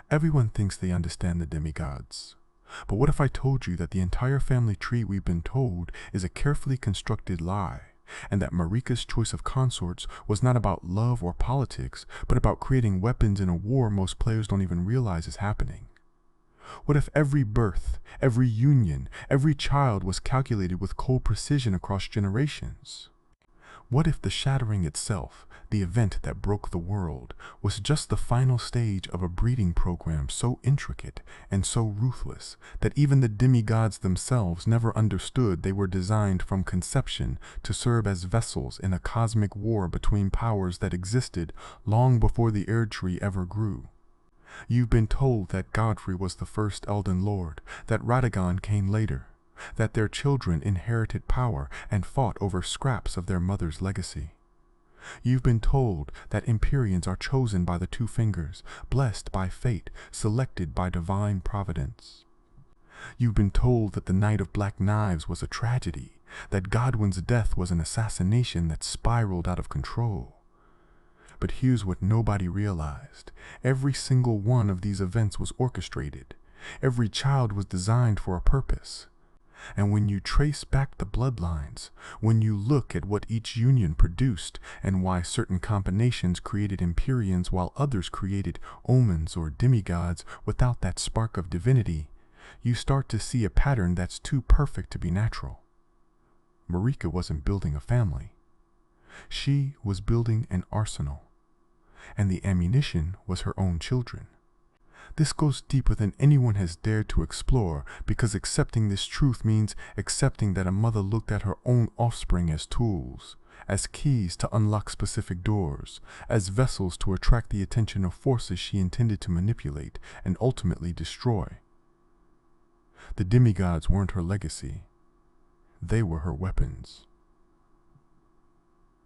Everyone thinks they understand the demigods. But what if I told you that the entire family tree we've been told is a carefully constructed lie, and that Marika's choice of consorts was not about love or politics, but about creating weapons in a war most players don't even realize is happening? What if every birth, every union, every child was calculated with cold precision across generations? What if the shattering itself, the event that broke the world, was just the final stage of a breeding program so intricate and so ruthless that even the demigods themselves never understood they were designed from conception to serve as vessels in a cosmic war between powers that existed long before the Erdtree ever grew? You've been told that Godfrey was the first Elden Lord, that Radagon came later, that their children inherited power and fought over scraps of their mother's legacy. You've been told that Empyreans are chosen by the two fingers, blessed by fate, selected by divine providence. You've been told that the Night of Black Knives was a tragedy, that Godwyn's death was an assassination that spiraled out of control. But here's what nobody realized. Every single one of these events was orchestrated. Every child was designed for a purpose. And when you trace back the bloodlines, when you look at what each union produced and why certain combinations created Empyreans while others created Omens or demigods without that spark of divinity, you start to see a pattern that's too perfect to be natural. Marika wasn't building a family. She was building an arsenal, and the ammunition was her own children. This goes deeper than anyone has dared to explore, because accepting this truth means accepting that a mother looked at her own offspring as tools, as keys to unlock specific doors, as vessels to attract the attention of forces she intended to manipulate and ultimately destroy. The demigods weren't her legacy. They were her weapons.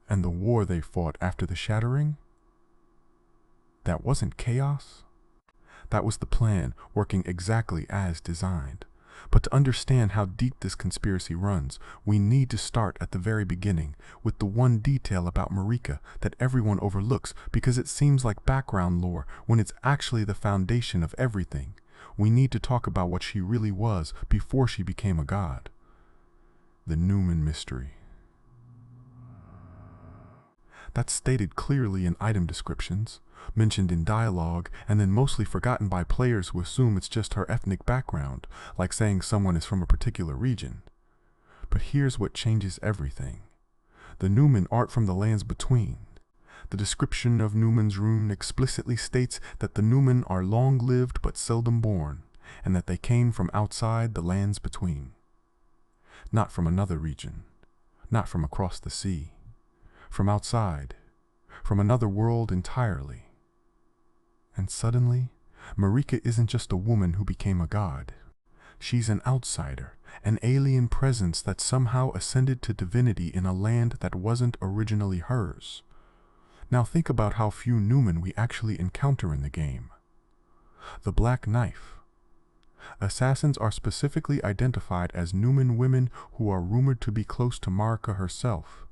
And the war they fought after the shattering? That wasn't chaos. That was the plan, working exactly as designed. But to understand how deep this conspiracy runs, we need to start at the very beginning, with the one detail about Marika that everyone overlooks because it seems like background lore when it's actually the foundation of everything. We need to talk about what she really was before she became a god. The Numen mystery. That's stated clearly in item descriptions, mentioned in dialogue, and then mostly forgotten by players who assume it's just her ethnic background, like saying someone is from a particular region. But here's what changes everything. The Numen aren't from the lands between. The description of Numen's rune explicitly states that the Numen are long-lived but seldom born, and that they came from outside the lands between. Not from another region, not from across the sea. From outside, from another world entirely. And suddenly, Marika isn't just a woman who became a god. She's an outsider, an alien presence that somehow ascended to divinity in a land that wasn't originally hers. Now think about how few Numen we actually encounter in the game. The Black Knife. Assassins are specifically identified as Numen women who are rumored to be close to Marika herself.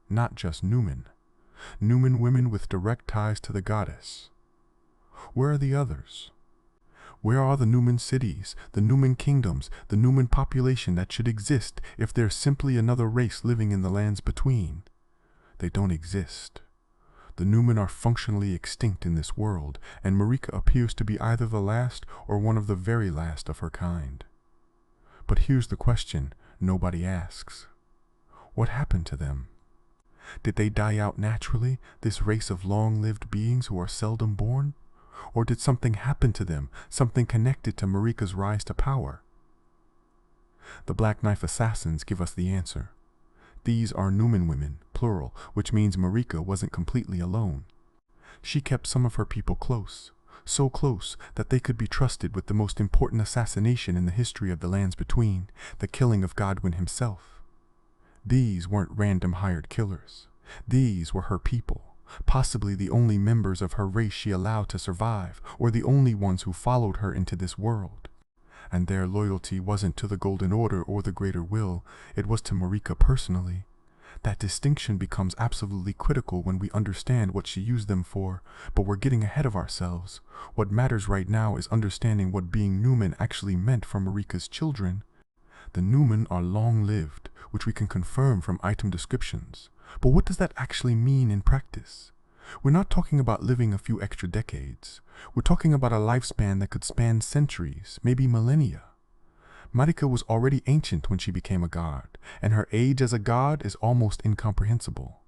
Not just Numen. Numen women with direct ties to the goddess. Where are the others? Where are the Numen cities, the Numen kingdoms, the Numen population that should exist if they're simply another race living in the lands between? They don't exist. The Numen are functionally extinct in this world, and Marika appears to be either the last or one of the very last of her kind. But here's the question nobody asks. What happened to them? Did they die out naturally, this race of long-lived beings who are seldom born? Or did something happen to them, something connected to Marika's rise to power? The Black Knife assassins give us the answer. These are Numen women, plural, which means Marika wasn't completely alone. She kept some of her people close, so close that they could be trusted with the most important assassination in the history of the lands between, the killing of Godwyn himself. These weren't random hired killers. These were her people, possibly the only members of her race she allowed to survive, or the only ones who followed her into this world. And their loyalty wasn't to the Golden Order or the Greater Will, it was to Marika personally. That distinction becomes absolutely critical when we understand what she used them for, but we're getting ahead of ourselves. What matters right now is understanding what being Numen actually meant for Marika's children. The Numen are long-lived, which we can confirm from item descriptions. But what does that actually mean in practice? We're not talking about living a few extra decades. We're talking about a lifespan that could span centuries, maybe millennia. Marika was already ancient when she became a god, and her age as a god is almost incomprehensible.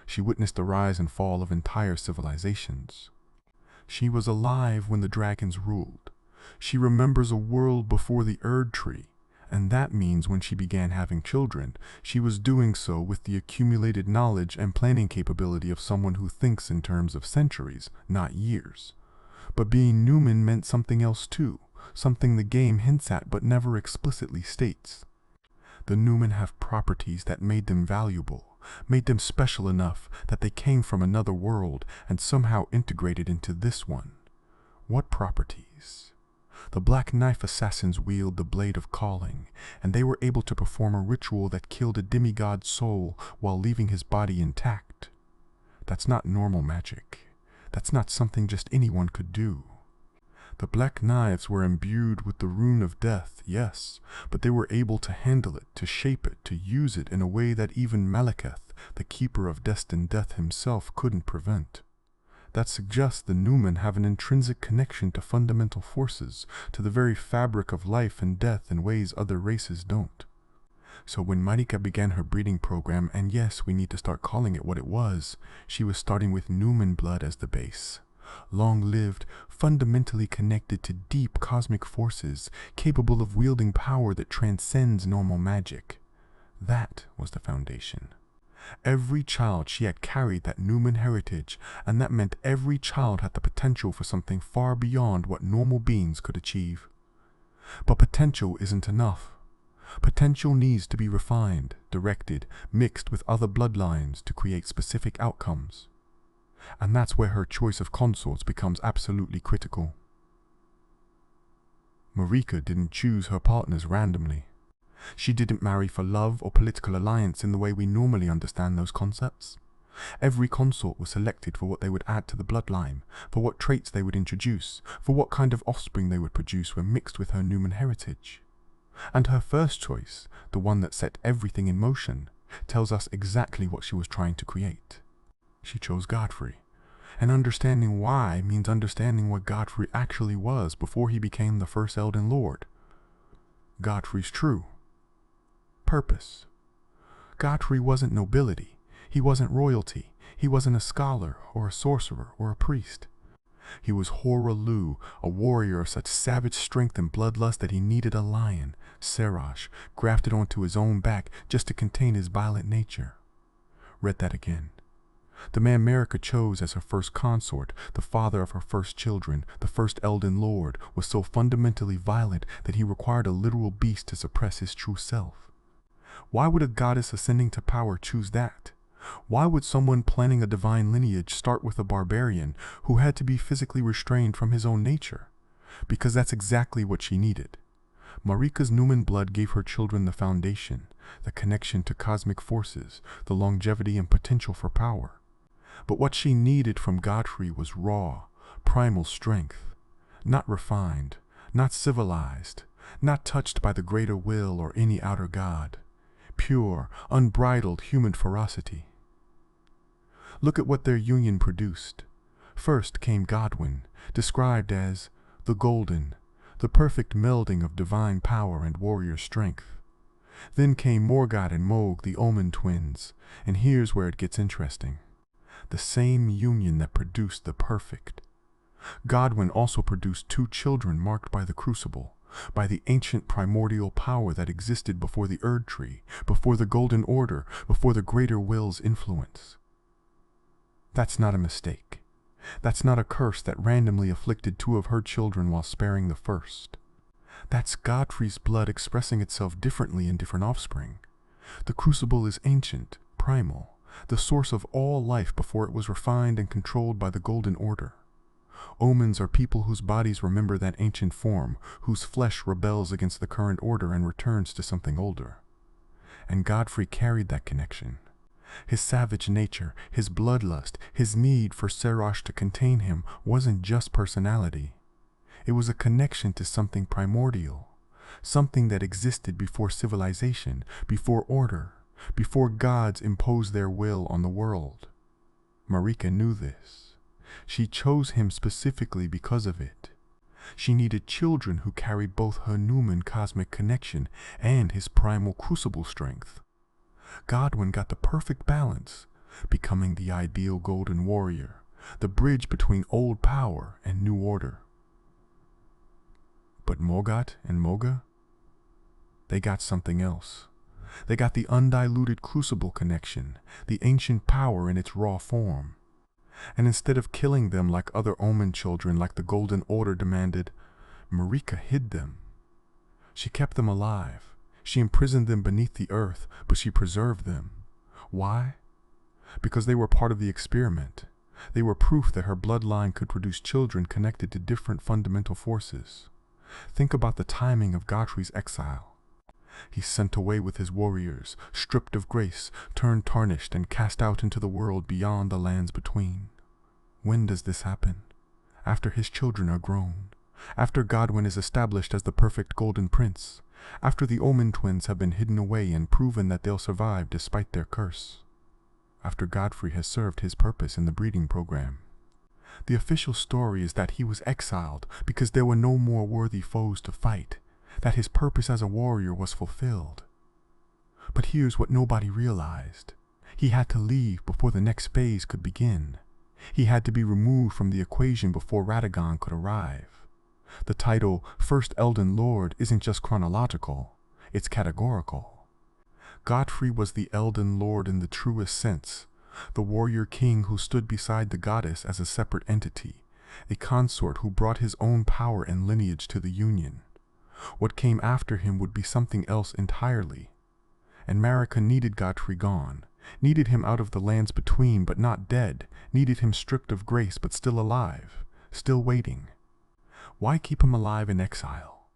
She witnessed the rise and fall of entire civilizations. She was alive when the dragons ruled. She remembers a world before the Erdtree, and that means when she began having children, she was doing so with the accumulated knowledge and planning capability of someone who thinks in terms of centuries, not years. But being Numen meant something else too. Something the game hints at but never explicitly states. The Numen have properties that made them valuable, made them special enough that they came from another world and somehow integrated into this one. What properties? The Black Knife assassins wield the Blade of Calling, and they were able to perform a ritual that killed a demigod's soul while leaving his body intact. That's not normal magic. That's not something just anyone could do. The Black Knives were imbued with the Rune of Death, yes, but they were able to handle it, to shape it, to use it in a way that even Malekith, the Keeper of Destined Death himself, couldn't prevent. That suggests the Numen have an intrinsic connection to fundamental forces, to the very fabric of life and death in ways other races don't. So when Marika began her breeding program, and yes, we need to start calling it what it was, she was starting with Numen blood as the base. Long-lived, fundamentally connected to deep cosmic forces, capable of wielding power that transcends normal magic. That was the foundation. Every child she had carried that Numen heritage, and that meant every child had the potential for something far beyond what normal beings could achieve. But potential isn't enough. Potential needs to be refined, directed, mixed with other bloodlines to create specific outcomes. And that's where her choice of consorts becomes absolutely critical. Marika didn't choose her partners randomly. She didn't marry for love or political alliance in the way we normally understand those concepts. Every consort was selected for what they would add to the bloodline, for what traits they would introduce, for what kind of offspring they would produce when mixed with her Numen heritage. And her first choice, the one that set everything in motion, tells us exactly what she was trying to create. She chose Godfrey. And understanding why means understanding what Godfrey actually was before he became the first Elden Lord. Godfrey's true purpose. Godfrey wasn't nobility. He wasn't royalty. He wasn't a scholar or a sorcerer or a priest. He was Hoarah, a warrior of such savage strength and bloodlust that he needed a lion, Serash, grafted onto his own back just to contain his violent nature. Read that again. The man Marika chose as her first consort, the father of her first children, the first Elden Lord, was so fundamentally violent that he required a literal beast to suppress his true self. Why would a goddess ascending to power choose that? Why would someone planning a divine lineage start with a barbarian who had to be physically restrained from his own nature? Because that's exactly what she needed. Marika's Numen blood gave her children the foundation, the connection to cosmic forces, the longevity and potential for power. But what she needed from Godfrey was raw, primal strength, not refined, not civilized, not touched by the greater will or any outer god. Pure, unbridled human ferocity. Look at what their union produced. First came Godwyn, described as the golden, the perfect melding of divine power and warrior strength. Then came Morgott and Mohg, the Omen twins, and here's where it gets interesting. The same union that produced the perfect. Godwyn also produced two children marked by the Crucible, by the ancient primordial power that existed before the Erdtree, before the Golden Order, before the Greater Will's influence. That's not a mistake. That's not a curse that randomly afflicted two of her children while sparing the first. That's Godfrey's blood expressing itself differently in different offspring. The Crucible is ancient, primal, the source of all life before it was refined and controlled by the Golden Order. Omens are people whose bodies remember that ancient form, whose flesh rebels against the current order and returns to something older. And Godfrey carried that connection. His savage nature, his bloodlust, his need for Serash to contain him wasn't just personality. It was a connection to something primordial, something that existed before civilization, before order, before gods imposed their will on the world. Marika knew this. She chose him specifically because of it. She needed children who carried both her Numen cosmic connection and his primal crucible strength. Godwyn got the perfect balance, becoming the ideal golden warrior, the bridge between old power and new order. But Morgott and Moga, they got something else. They got the undiluted crucible connection, the ancient power in its raw form. And instead of killing them like other Omen children like the Golden Order demanded, Marika hid them. She kept them alive. She imprisoned them beneath the earth, but she preserved them. Why? Because they were part of the experiment. They were proof that her bloodline could produce children connected to different fundamental forces. Think about the timing of Godfrey's exile. He's sent away with his warriors, stripped of grace, turned tarnished, and cast out into the world beyond the lands between. When does this happen? After his children are grown. After Godwyn is established as the perfect golden prince. After the Omen twins have been hidden away and proven that they'll survive despite their curse. After Godfrey has served his purpose in the breeding program. The official story is that he was exiled because there were no more worthy foes to fight, that his purpose as a warrior was fulfilled. But here's what nobody realized. He had to leave before the next phase could begin. He had to be removed from the equation before Radagon could arrive. The title, First Elden Lord, isn't just chronological, it's categorical. Godfrey was the Elden Lord in the truest sense, the warrior king who stood beside the goddess as a separate entity, a consort who brought his own power and lineage to the Union. What came after him would be something else entirely. And Marika needed Godfrey gone, needed him out of the lands between but not dead, needed him stripped of grace but still alive, still waiting. Why keep him alive in exile?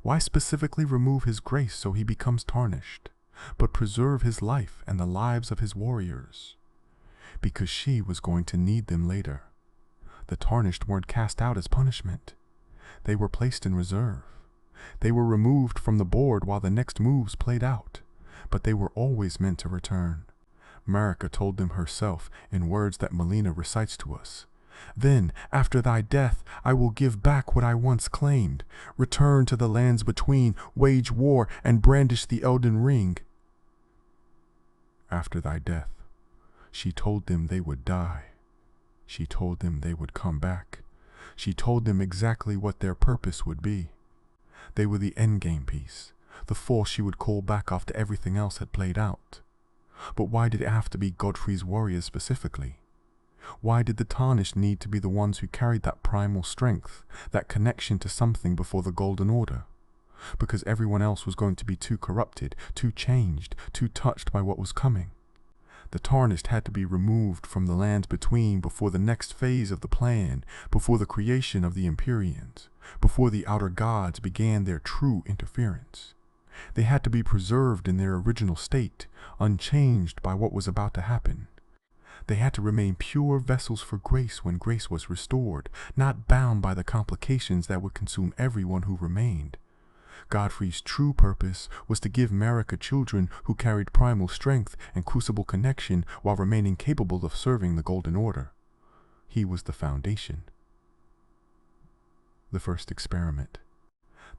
Why specifically remove his grace so he becomes tarnished, but preserve his life and the lives of his warriors? Because she was going to need them later. The tarnished weren't cast out as punishment. They were placed in reserve. They were removed from the board while the next moves played out, but they were always meant to return. Marika told them herself in words that Melina recites to us. Then, after thy death, I will give back what I once claimed, return to the lands between, wage war, and brandish the Elden Ring. After thy death, she told them they would die. She told them they would come back. She told them exactly what their purpose would be. They were the endgame piece, the force she would call back after everything else had played out. But why did it have to be Godfrey's warriors specifically? Why did the Tarnished need to be the ones who carried that primal strength, that connection to something before the Golden Order? Because everyone else was going to be too corrupted, too changed, too touched by what was coming. The Tarnished had to be removed from the lands between before the next phase of the plan, before the creation of the Empyreans, before the outer gods began their true interference. They had to be preserved in their original state, unchanged by what was about to happen. They had to remain pure vessels for grace when grace was restored, not bound by the complications that would consume everyone who remained. Godfrey's true purpose was to give Marika children who carried primal strength and crucible connection while remaining capable of serving the Golden Order. He was the foundation. The first experiment.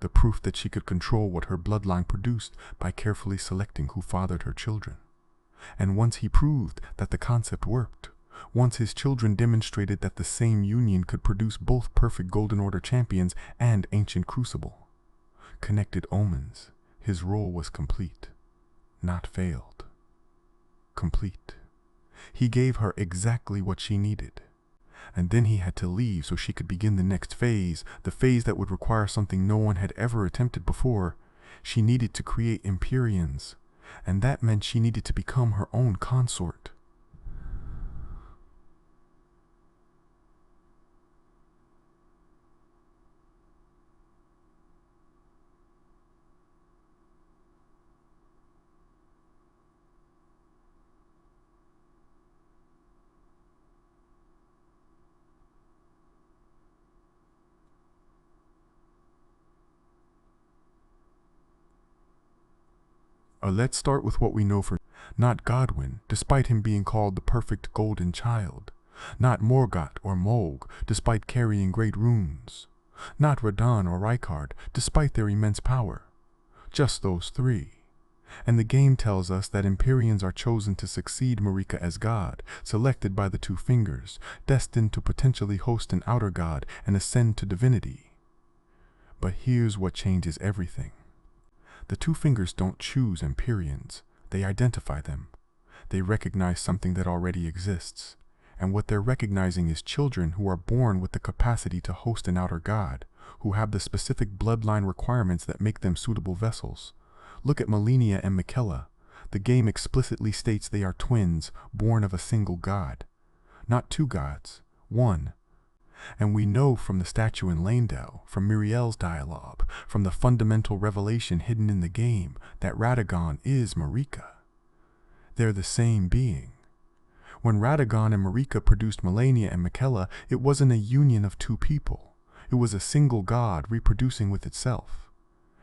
The proof that she could control what her bloodline produced by carefully selecting who fathered her children. And once he proved that the concept worked, once his children demonstrated that the same union could produce both perfect Golden Order champions and ancient crucible, connected omens, his role was complete, not failed. Complete. He gave her exactly what she needed. And then he had to leave so she could begin the next phase, the phase that would require something no one had ever attempted before. She needed to create Empyreans, and that meant she needed to become her own consort. Let's start with what we know for not Godwyn, despite him being called the perfect golden child. Not Morgott or Molg, despite carrying great runes. Not Radagon or Rykard, despite their immense power. Just those three. And the game tells us that Empyreans are chosen to succeed Marika as god, selected by the Two Fingers, destined to potentially host an outer god and ascend to divinity. But here's what changes everything. The Two Fingers don't choose Empyreans, they identify them. They recognize something that already exists, and what they're recognizing is children who are born with the capacity to host an outer god, who have the specific bloodline requirements that make them suitable vessels. Look at Malenia and Miquella. The game explicitly states they are twins, born of a single god. Not two gods, one. And we know from the statue in Leyndell, from Miriel's dialogue, from the fundamental revelation hidden in the game, that Radagon is Marika. They're the same being. When Radagon and Marika produced Malenia and Miquella, it wasn't a union of two people. It was a single god reproducing with itself.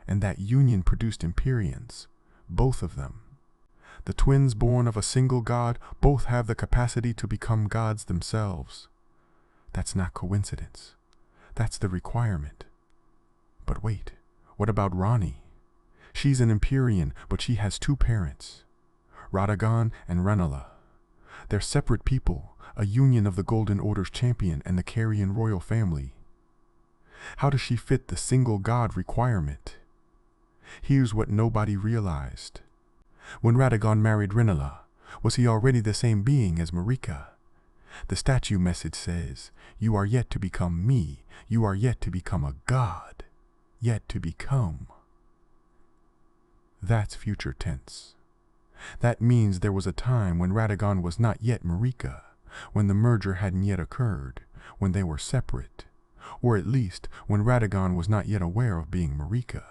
And that union produced Empyreans, both of them. The twins born of a single god both have the capacity to become gods themselves. That's not coincidence. That's the requirement. But wait, what about Ranni? She's an Empyrean, but she has two parents, Radagon and Rennala. They're separate people, a union of the Golden Order's champion and the Carian royal family. How does she fit the single god requirement? Here's what nobody realized. When Radagon married Rennala, was he already the same being as Marika? The statue message says, "You are yet to become me. You are yet to become a god. Yet to become." That's future tense. That means there was a time when Radagon was not yet Marika, when the merger hadn't yet occurred, when they were separate, or at least when Radagon was not yet aware of being Marika.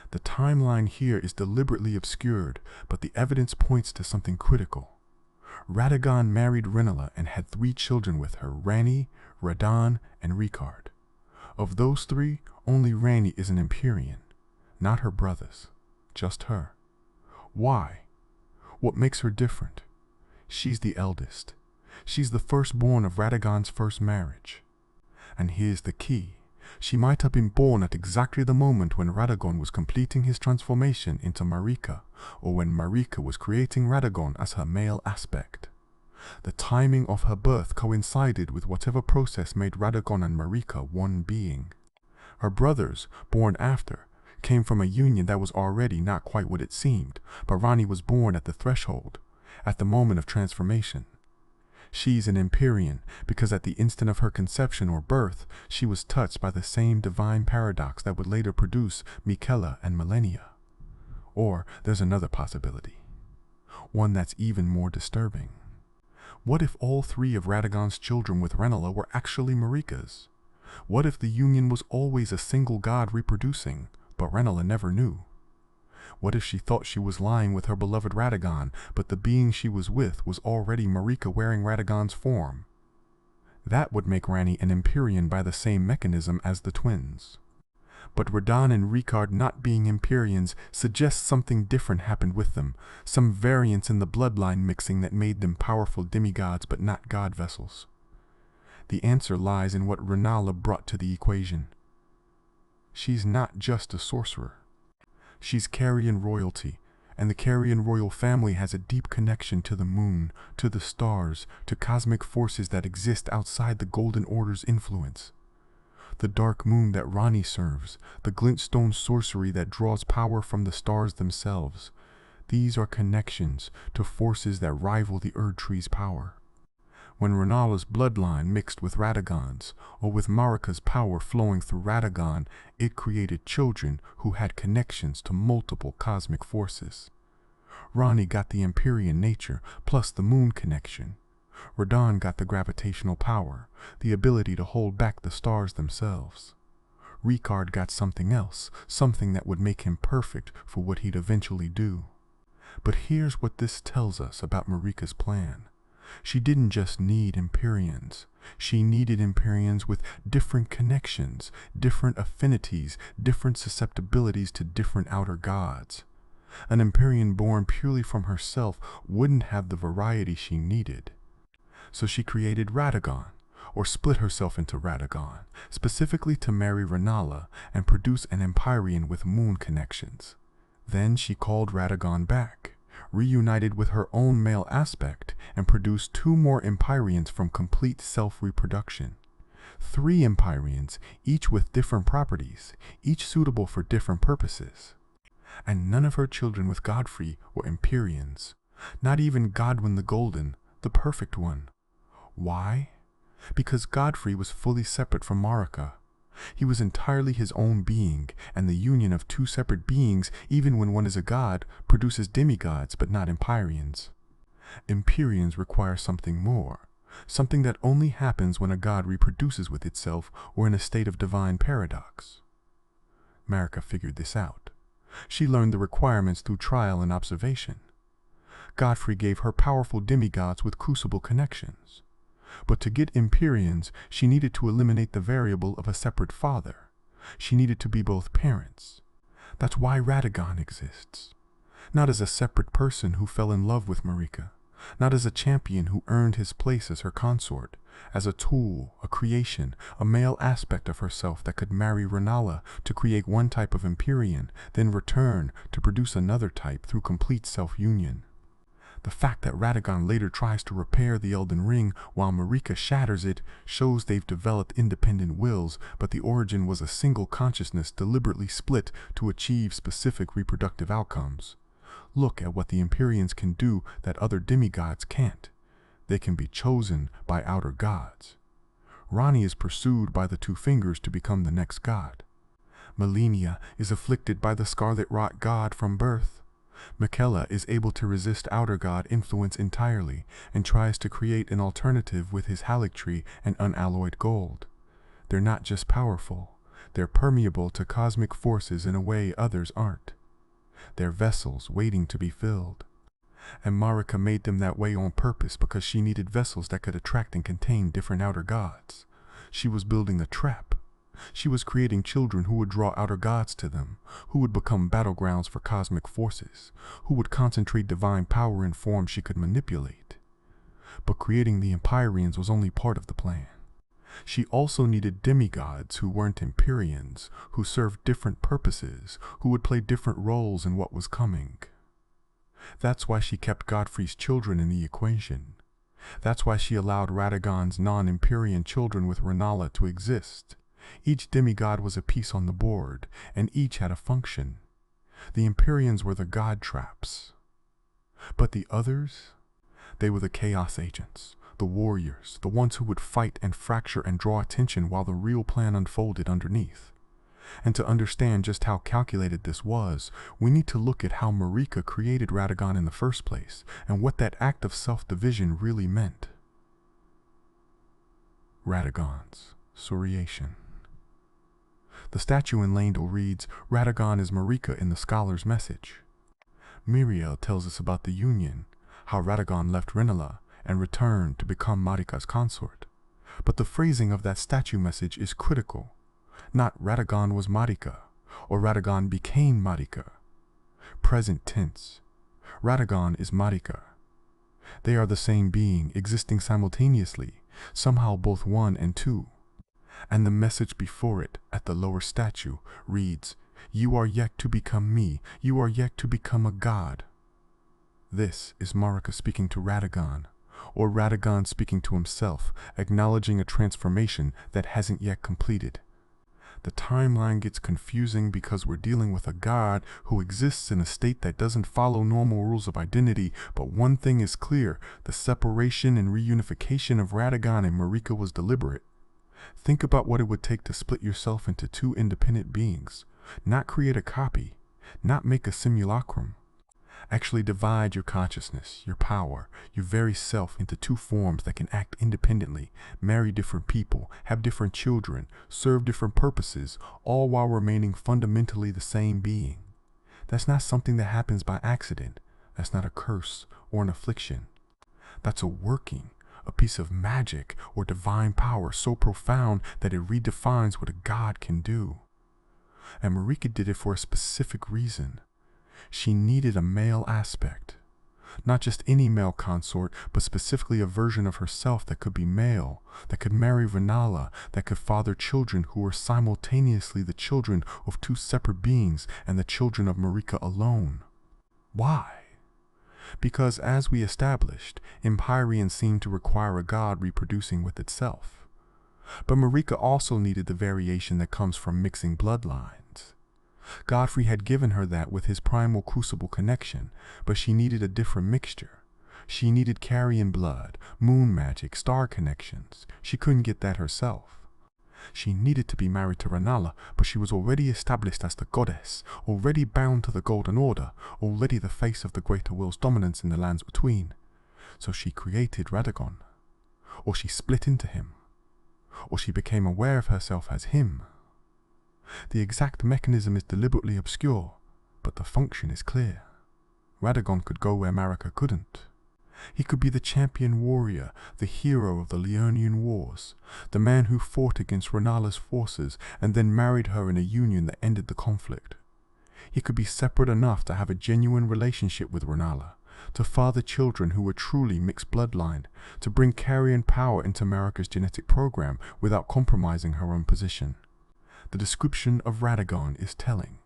The timeline here is deliberately obscured, but the evidence points to something critical. Radagon married Rennala and had 3 children with her, Ranni, Radahn, and Rykard. Of those 3, only Ranni is an Empyrean, not her brothers, just her. Why? What makes her different? She's the eldest. She's the firstborn of Radagon's first marriage. And here's the key. She might have been born at exactly the moment when Radagon was completing his transformation into Marika, or when Marika was creating Radagon as her male aspect. The timing of her birth coincided with whatever process made Radagon and Marika one being. Her brothers, born after, came from a union that was already not quite what it seemed, but Ranni was born at the threshold, at the moment of transformation. She's an Empyrean because at the instant of her conception or birth, she was touched by the same divine paradox that would later produce Miquella and Malenia. Or there's another possibility, one that's even more disturbing. What if all 3 of Radagon's children with Rennala were actually Marika's? What if the union was always a single god reproducing, but Rennala never knew? What if she thought she was lying with her beloved Radagon, but the being she was with was already Marika wearing Radagon's form? That would make Ranni an Empyrean by the same mechanism as the twins. But Radahn and Rykard not being Empyreans suggests something different happened with them, some variance in the bloodline mixing that made them powerful demigods but not god vessels. The answer lies in what Rennala brought to the equation. She's not just a sorcerer. She's Carian royalty, and the Carian royal family has a deep connection to the moon, to the stars, to cosmic forces that exist outside the Golden Order's influence. The dark moon that Ranni serves, the glintstone sorcery that draws power from the stars themselves, these are connections to forces that rival the Erdtree's power. When Rennala's bloodline mixed with Radagon's, or with Marika's power flowing through Radagon, it created children who had connections to multiple cosmic forces. Ranni got the Empyrean nature, plus the moon connection. Radahn got the gravitational power, the ability to hold back the stars themselves. Rykard got something else, something that would make him perfect for what he'd eventually do. But here's what this tells us about Marika's plan. She didn't just need Empyreans. She needed Empyreans with different connections, different affinities, different susceptibilities to different outer gods. An Empyrean born purely from herself wouldn't have the variety she needed. So she created Radagon, or split herself into Radagon, specifically to marry Rennala and produce an Empyrean with moon connections. Then she called Radagon back, reunited with her own male aspect, and produced 2 more Empyreans from complete self-reproduction. 3 Empyreans, each with different properties, each suitable for different purposes. And none of her children with Godfrey were Empyreans, not even Godwyn the Golden, the perfect one. Why? Because Godfrey was fully separate from Marika. He was entirely his own being, and the union of 2 separate beings, even when one is a god, produces demigods but not Empyreans. Empyreans require something more, something that only happens when a god reproduces with itself or in a state of divine paradox. Marika figured this out. She learned the requirements through trial and observation. Godfrey gave her powerful demigods with crucible connections. But to get Empyreans, she needed to eliminate the variable of a separate father. She needed to be both parents. That's why Radagon exists. Not as a separate person who fell in love with Marika, not as a champion who earned his place as her consort, as a tool, a creation, a male aspect of herself that could marry Rennala to create one type of Empyrean, then return to produce another type through complete self-union. The fact that Radagon later tries to repair the Elden Ring while Marika shatters it shows they've developed independent wills, but the origin was a single consciousness deliberately split to achieve specific reproductive outcomes. Look at what the Empyreans can do that other demigods can't. They can be chosen by outer gods. Ranni is pursued by the 2 fingers to become the next god. Malenia is afflicted by the scarlet rot god from birth. Miquella is able to resist outer god influence entirely and tries to create an alternative with his Erdtree and unalloyed gold. They're not just powerful, they're permeable to cosmic forces in a way others aren't. They're vessels waiting to be filled. And Marika made them that way on purpose because she needed vessels that could attract and contain different outer gods. She was building a trap. She was creating children who would draw outer gods to them, who would become battlegrounds for cosmic forces, who would concentrate divine power in forms she could manipulate. But creating the Empyreans was only part of the plan. She also needed demigods who weren't Empyreans, who served different purposes, who would play different roles in what was coming. That's why she kept Godfrey's children in the equation. That's why she allowed Radagon's non-Empyrean children with Rennala to exist. Each demigod was a piece on the board, and each had a function. The Empyreans were the god traps. But the others? They were the chaos agents, the warriors, the ones who would fight and fracture and draw attention while the real plan unfolded underneath. And to understand just how calculated this was, we need to look at how Marika created Radagon in the first place, and what that act of self-division really meant. Radagon's Suriation. The statue in Leyndell reads, Radagon is Marika in the scholar's message. Miriel tells us about the union, how Radagon left Rennala and returned to become Marika's consort. But the phrasing of that statue message is critical. Not Radagon was Marika, or Radagon became Marika. Present tense. Radagon is Marika. They are the same being, existing simultaneously, somehow both one and two. And the message before it, at the lower statue, reads, You are yet to become me, you are yet to become a god. This is Marika speaking to Radagon, or Radagon speaking to himself, acknowledging a transformation that hasn't yet completed. The timeline gets confusing because we're dealing with a god who exists in a state that doesn't follow normal rules of identity, but one thing is clear, the separation and reunification of Radagon and Marika was deliberate. Think about what it would take to split yourself into two independent beings, not create a copy, not make a simulacrum. Actually divide your consciousness, your power, your very self into two forms that can act independently, marry different people, have different children, serve different purposes, all while remaining fundamentally the same being. That's not something that happens by accident. That's not a curse or an affliction. That's a working, a piece of magic or divine power so profound that it redefines what a god can do. And Marika did it for a specific reason. She needed a male aspect. Not just any male consort, but specifically a version of herself that could be male, that could marry Renala, that could father children who were simultaneously the children of two separate beings and the children of Marika alone. Why? Because, as we established, Empyreans seemed to require a god reproducing with itself. But Marika also needed the variation that comes from mixing bloodlines. Godfrey had given her that with his primal crucible connection, but she needed a different mixture. She needed carrion blood, moon magic, star connections. She couldn't get that herself. She needed to be married to Renala, but she was already established as the goddess, already bound to the Golden Order, already the face of the Greater Will's dominance in the lands between. So she created Radagon. Or she split into him. Or she became aware of herself as him. The exact mechanism is deliberately obscure, but the function is clear. Radagon could go where Marika couldn't. He could be the champion warrior, the hero of the Liurnian Wars, the man who fought against Renala's forces and then married her in a union that ended the conflict. He could be separate enough to have a genuine relationship with Renala, to father children who were truly mixed bloodline, to bring carrion power into Marika's genetic program without compromising her own position. The description of Radagon is telling.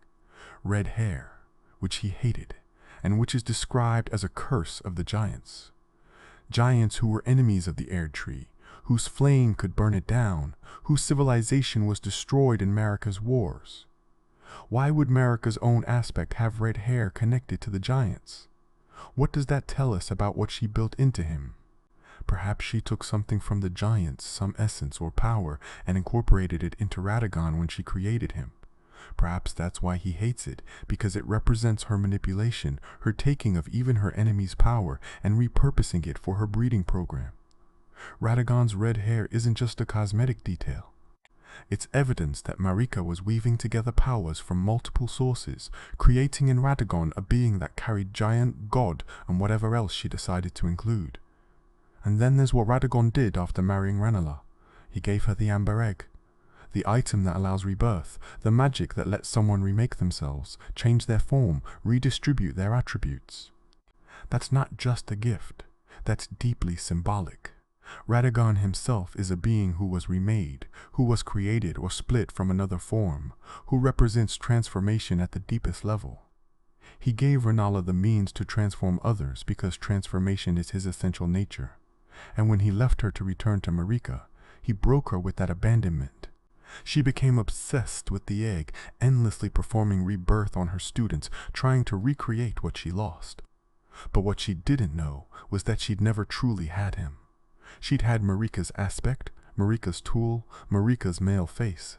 Red hair, which he hated, and which is described as a curse of the giants. Giants who were enemies of the Erdtree, whose flame could burn it down, whose civilization was destroyed in Marika's wars. Why would Marika's own aspect have red hair connected to the giants? What does that tell us about what she built into him? Perhaps she took something from the giants, some essence or power, and incorporated it into Radagon when she created him. Perhaps that's why he hates it, because it represents her manipulation, her taking of even her enemy's power and repurposing it for her breeding program. Radagon's red hair isn't just a cosmetic detail. It's evidence that Marika was weaving together powers from multiple sources, creating in Radagon a being that carried giant, god, and whatever else she decided to include. And then there's what Radagon did after marrying Renala. He gave her the amber egg. The item that allows rebirth, the magic that lets someone remake themselves, change their form, redistribute their attributes. That's not just a gift, that's deeply symbolic. Radagon himself is a being who was remade, who was created or split from another form, who represents transformation at the deepest level. He gave Renala the means to transform others because transformation is his essential nature. And when he left her to return to Marika, he broke her with that abandonment. She became obsessed with the egg, endlessly performing rebirth on her students, trying to recreate what she lost. But what she didn't know was that she'd never truly had him. She'd had Marika's aspect, Marika's tool, Marika's male face.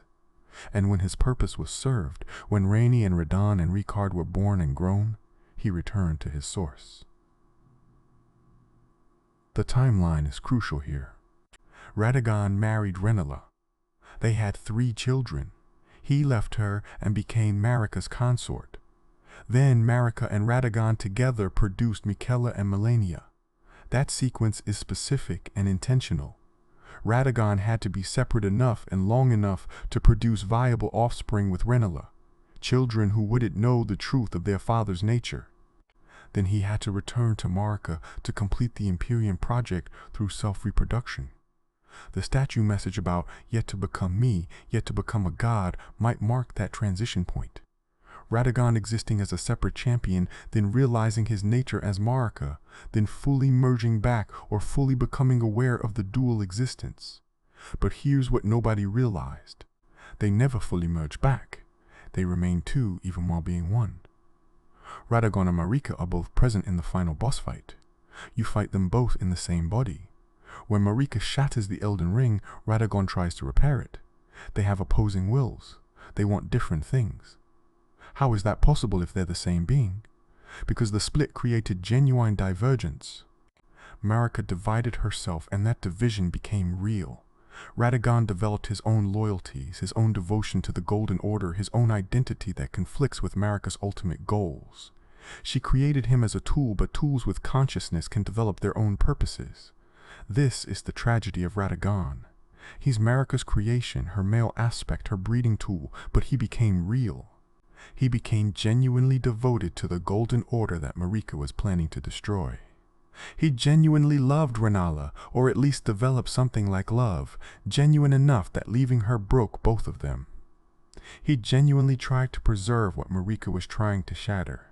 And when his purpose was served, when Rainy and Radon and Ricard were born and grown, he returned to his source. The timeline is crucial here. Radagon married Renala. They had 3 children. He left her and became Marika's consort. Then Marika and Radagon together produced Miquella and Melania. That sequence is specific and intentional. Radagon had to be separate enough and long enough to produce viable offspring with Renala, children who wouldn't know the truth of their father's nature. Then he had to return to Marika to complete the Empyrean project through self-reproduction. The statue message about yet to become me, yet to become a god might mark that transition point. Radagon existing as a separate champion, then realizing his nature as Marika, then fully merging back or fully becoming aware of the dual existence. But here's what nobody realized. They never fully merged back. They remained 2 even while being 1. Radagon and Marika are both present in the final boss fight. You fight them both in the same body. When Marika shatters the Elden Ring, Radagon tries to repair it. They have opposing wills. They want different things. How is that possible if they're the same being? Because the split created genuine divergence. Marika divided herself and that division became real. Radagon developed his own loyalties, his own devotion to the Golden Order, his own identity that conflicts with Marika's ultimate goals. She created him as a tool, but tools with consciousness can develop their own purposes. This is the tragedy of Radagon. He's Marika's creation, her male aspect, her breeding tool, but he became real. He became genuinely devoted to the Golden Order that Marika was planning to destroy. He genuinely loved Rennala, or at least developed something like love, genuine enough that leaving her broke both of them. He genuinely tried to preserve what Marika was trying to shatter.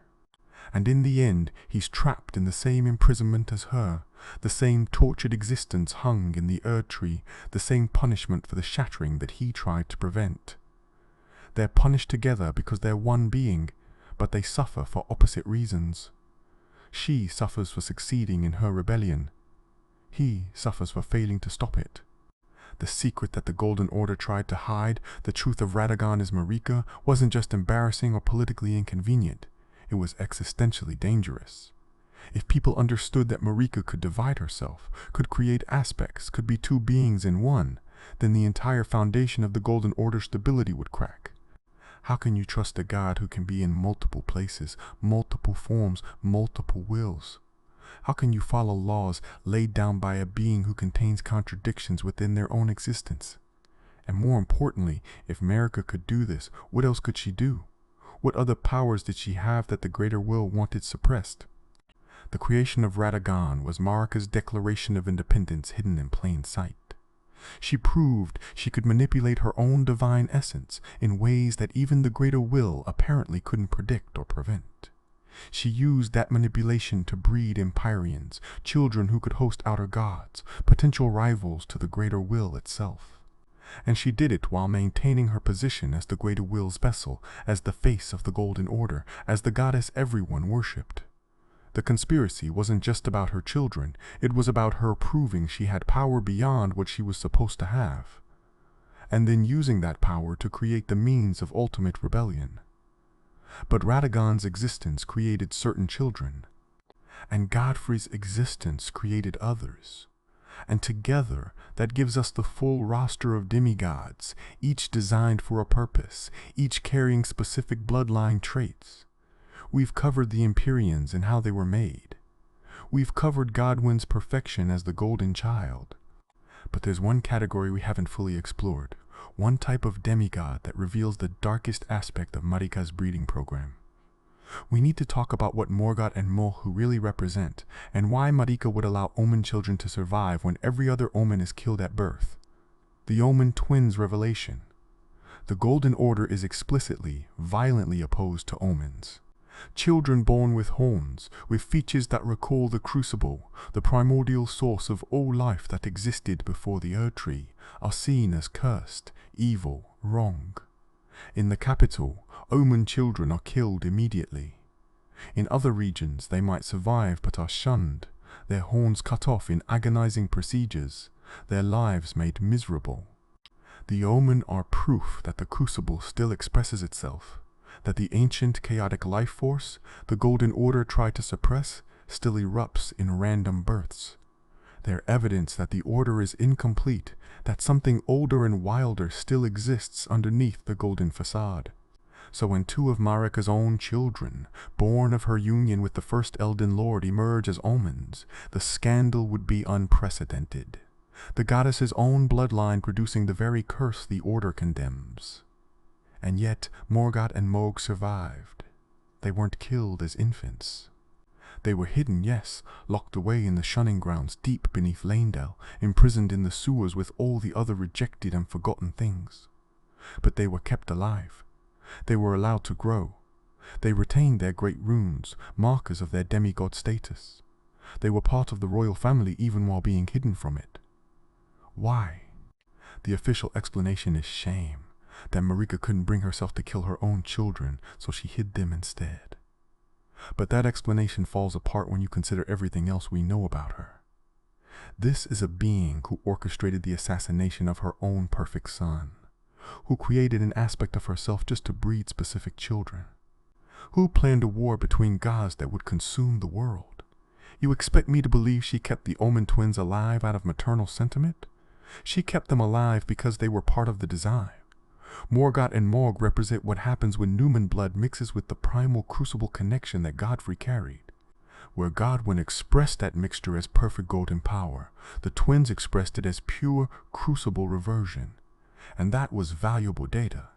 And in the end, he's trapped in the same imprisonment as her, the same tortured existence hung in the Erdtree, the same punishment for the shattering that he tried to prevent. They're punished together because they're one being, but they suffer for opposite reasons. She suffers for succeeding in her rebellion. He suffers for failing to stop it. The secret that the Golden Order tried to hide, the truth of Radagon as Marika, wasn't just embarrassing or politically inconvenient. It was existentially dangerous. If people understood that Marika could divide herself, could create aspects, could be two beings in one, then the entire foundation of the Golden Order's stability would crack. How can you trust a god who can be in multiple places, multiple forms, multiple wills? How can you follow laws laid down by a being who contains contradictions within their own existence? And more importantly, if Marika could do this, what else could she do? What other powers did she have that the Greater Will wanted suppressed? The creation of Radagon was Marika's declaration of independence hidden in plain sight. She proved she could manipulate her own divine essence in ways that even the Greater Will apparently couldn't predict or prevent. She used that manipulation to breed Empyreans, children who could host outer gods, potential rivals to the Greater Will itself. And she did it while maintaining her position as the Greater Will's vessel, as the face of the Golden Order, as the goddess everyone worshipped. The conspiracy wasn't just about her children, it was about her proving she had power beyond what she was supposed to have, and then using that power to create the means of ultimate rebellion. But Radagon's existence created certain children, and Godfrey's existence created others. And together, that gives us the full roster of demigods, each designed for a purpose, each carrying specific bloodline traits. We've covered the Empyreans and how they were made. We've covered Godwyn's perfection as the Golden Child. But there's one category we haven't fully explored, one type of demigod that reveals the darkest aspect of Marika's breeding program. We need to talk about what Morgott and Mulhu really represent, and why Marika would allow Omen children to survive when every other Omen is killed at birth. The Omen twins revelation. The Golden Order is explicitly, violently opposed to Omens. Children born with horns, with features that recall the Crucible, the primordial source of all life that existed before the Erdtree, are seen as cursed, evil, wrong. In the capital, Omen children are killed immediately. In other regions, they might survive but are shunned, their horns cut off in agonizing procedures, their lives made miserable. The Omen are proof that the Crucible still expresses itself, that the ancient chaotic life force the Golden Order tried to suppress still erupts in random births. They're evidence that the Order is incomplete, that something older and wilder still exists underneath the golden facade. So when two of Marika's own children, born of her union with the first Elden Lord, emerge as Omens, the scandal would be unprecedented. The goddess's own bloodline producing the very curse the Order condemns. And yet, Morgott and Mohg survived. They weren't killed as infants. They were hidden, yes, locked away in the shunning grounds deep beneath Lanedale, imprisoned in the sewers with all the other rejected and forgotten things. But they were kept alive. They were allowed to grow. They retained their great runes, markers of their demigod status. They were part of the royal family even while being hidden from it. Why? The official explanation is shame. That Marika couldn't bring herself to kill her own children, so she hid them instead. But that explanation falls apart when you consider everything else we know about her. This is a being who orchestrated the assassination of her own perfect son, who created an aspect of herself just to breed specific children, who planned a war between gods that would consume the world. You expect me to believe she kept the Omen twins alive out of maternal sentiment? She kept them alive because they were part of the design. Morgott and Mohg represent what happens when Numen blood mixes with the primal crucible connection that Godfrey carried. Where Godwyn expressed that mixture as perfect golden power, the twins expressed it as pure crucible reversion. And that was valuable data.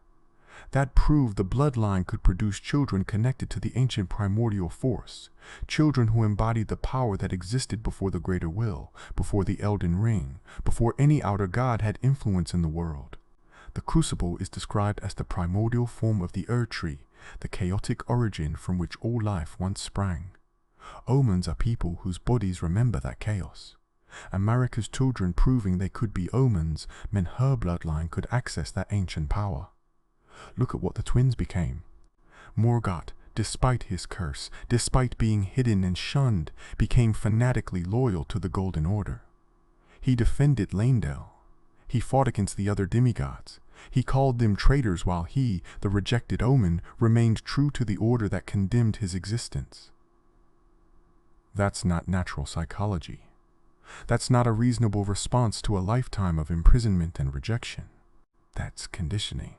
That proved the bloodline could produce children connected to the ancient primordial force, children who embodied the power that existed before the greater will, before the Elden Ring, before any outer god had influence in the world. The crucible is described as the primordial form of the Erdtree, the chaotic origin from which all life once sprang. Omens are people whose bodies remember that chaos. And Marika's children proving they could be omens meant her bloodline could access that ancient power. Look at what the twins became. Morgott, despite his curse, despite being hidden and shunned, became fanatically loyal to the Golden Order. He defended Leyndell. He fought against the other demigods. He called them traitors while he, the rejected Omen, remained true to the order that condemned his existence. That's not natural psychology. That's not a reasonable response to a lifetime of imprisonment and rejection. That's conditioning.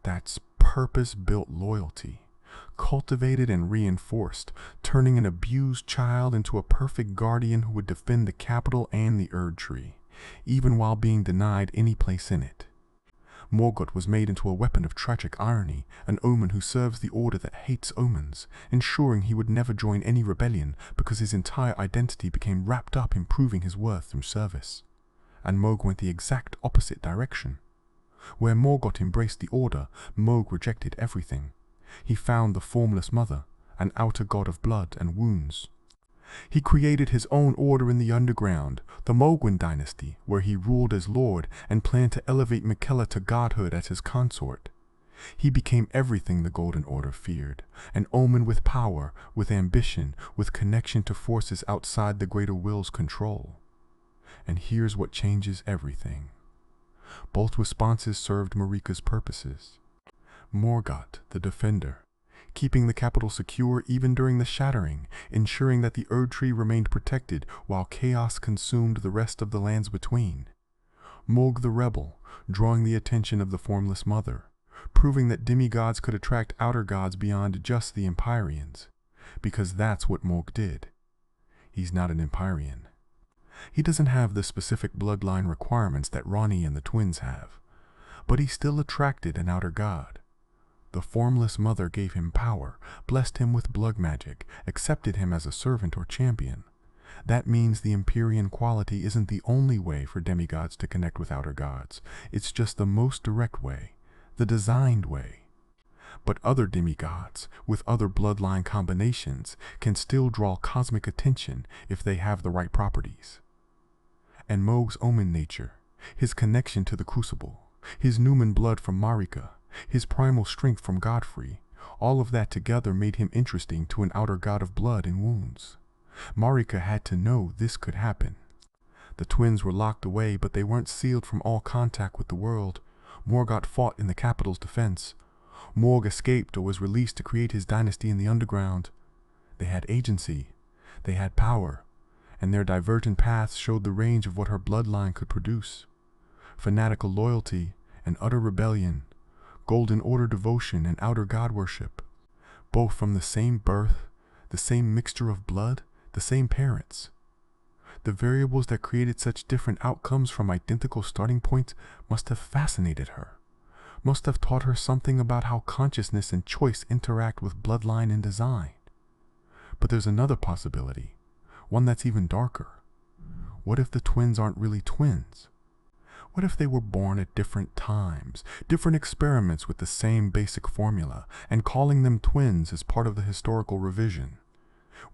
That's purpose-built loyalty, cultivated and reinforced, turning an abused child into a perfect guardian who would defend the capital and the Erdtree, even while being denied any place in it. Morgott was made into a weapon of tragic irony, an omen who serves the order that hates omens, ensuring he would never join any rebellion because his entire identity became wrapped up in proving his worth through service. And Mohg went the exact opposite direction. Where Morgott embraced the order, Mohg rejected everything. He found the formless mother, an outer god of blood and wounds. He created his own order in the underground, the Mohgwyn dynasty, where he ruled as lord and planned to elevate Miquella to godhood as his consort. He became everything the Golden Order feared, an omen with power, with ambition, with connection to forces outside the greater will's control. And here's what changes everything. Both responses served Marika's purposes. Morgott, the defender, keeping the capital secure even during the shattering, ensuring that the Erdtree remained protected while chaos consumed the rest of the lands between. Mohg the rebel, drawing the attention of the formless mother, proving that demigods could attract outer gods beyond just the Empyreans, because that's what Mohg did. He's not an Empyrean. He doesn't have the specific bloodline requirements that Ranni and the twins have, but he still attracted an outer god. The formless mother gave him power, blessed him with blood magic, accepted him as a servant or champion. That means the Empyrean quality isn't the only way for demigods to connect with outer gods. It's just the most direct way, the designed way. But other demigods, with other bloodline combinations, can still draw cosmic attention if they have the right properties. And Mohg's Omen nature, his connection to the Crucible, his Numen blood from Marika, his primal strength from Godfrey, all of that together made him interesting to an outer god of blood and wounds. Marika had to know this could happen. The twins were locked away, but they weren't sealed from all contact with the world. Morgott fought in the capital's defense. Mohg escaped or was released to create his dynasty in the underground. They had agency, they had power, and their divergent paths showed the range of what her bloodline could produce. Fanatical loyalty and utter rebellion, Golden Order devotion and outer god worship, both from the same birth, the same mixture of blood, the same parents. The variables that created such different outcomes from identical starting points must have fascinated her, must have taught her something about how consciousness and choice interact with bloodline and design. But there's another possibility, one that's even darker. What if the twins aren't really twins? What if they were born at different times, different experiments with the same basic formula, and calling them twins is part of the historical revision?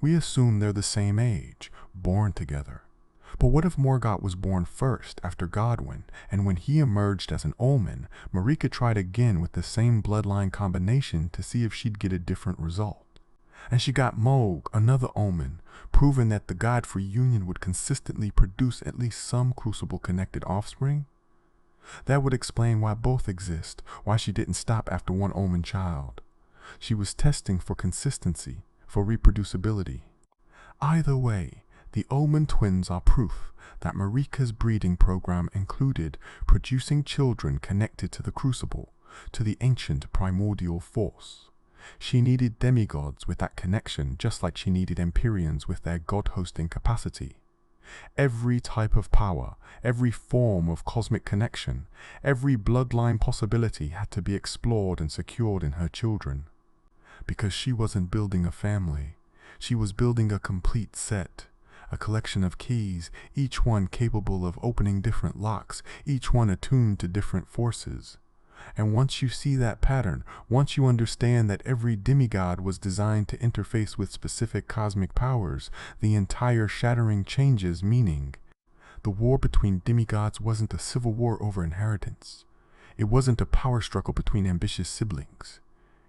We assume they're the same age, born together. But what if Morgott was born first after Godwyn, and when he emerged as an Omen, Marika tried again with the same bloodline combination to see if she'd get a different result? And she got Mohg, another Omen, proving that the Godfrey union would consistently produce at least some Crucible-connected offspring? That would explain why both exist, why she didn't stop after one Omen child. She was testing for consistency, for reproducibility. Either way, the Omen twins are proof that Marika's breeding program included producing children connected to the Crucible, to the ancient primordial force. She needed demigods with that connection, just like she needed Empyreans with their god-hosting capacity. Every type of power, every form of cosmic connection, every bloodline possibility had to be explored and secured in her children. Because she wasn't building a family, she was building a complete set, a collection of keys, each one capable of opening different locks, each one attuned to different forces. And once you see that pattern, once you understand that every demigod was designed to interface with specific cosmic powers, the entire shattering changes meaning. The war between demigods wasn't a civil war over inheritance. It wasn't a power struggle between ambitious siblings.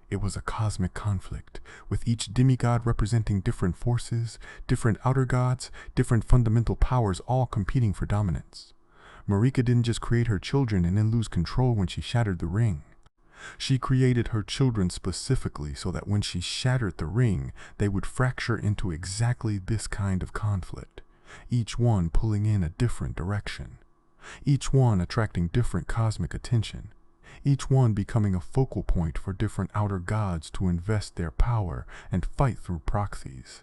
It was a cosmic conflict, with each demigod representing different forces, different outer gods, different fundamental powers all competing for dominance. Marika didn't just create her children and then lose control when she shattered the ring. She created her children specifically so that when she shattered the ring, they would fracture into exactly this kind of conflict, each one pulling in a different direction, each one attracting different cosmic attention, each one becoming a focal point for different outer gods to invest their power and fight through proxies.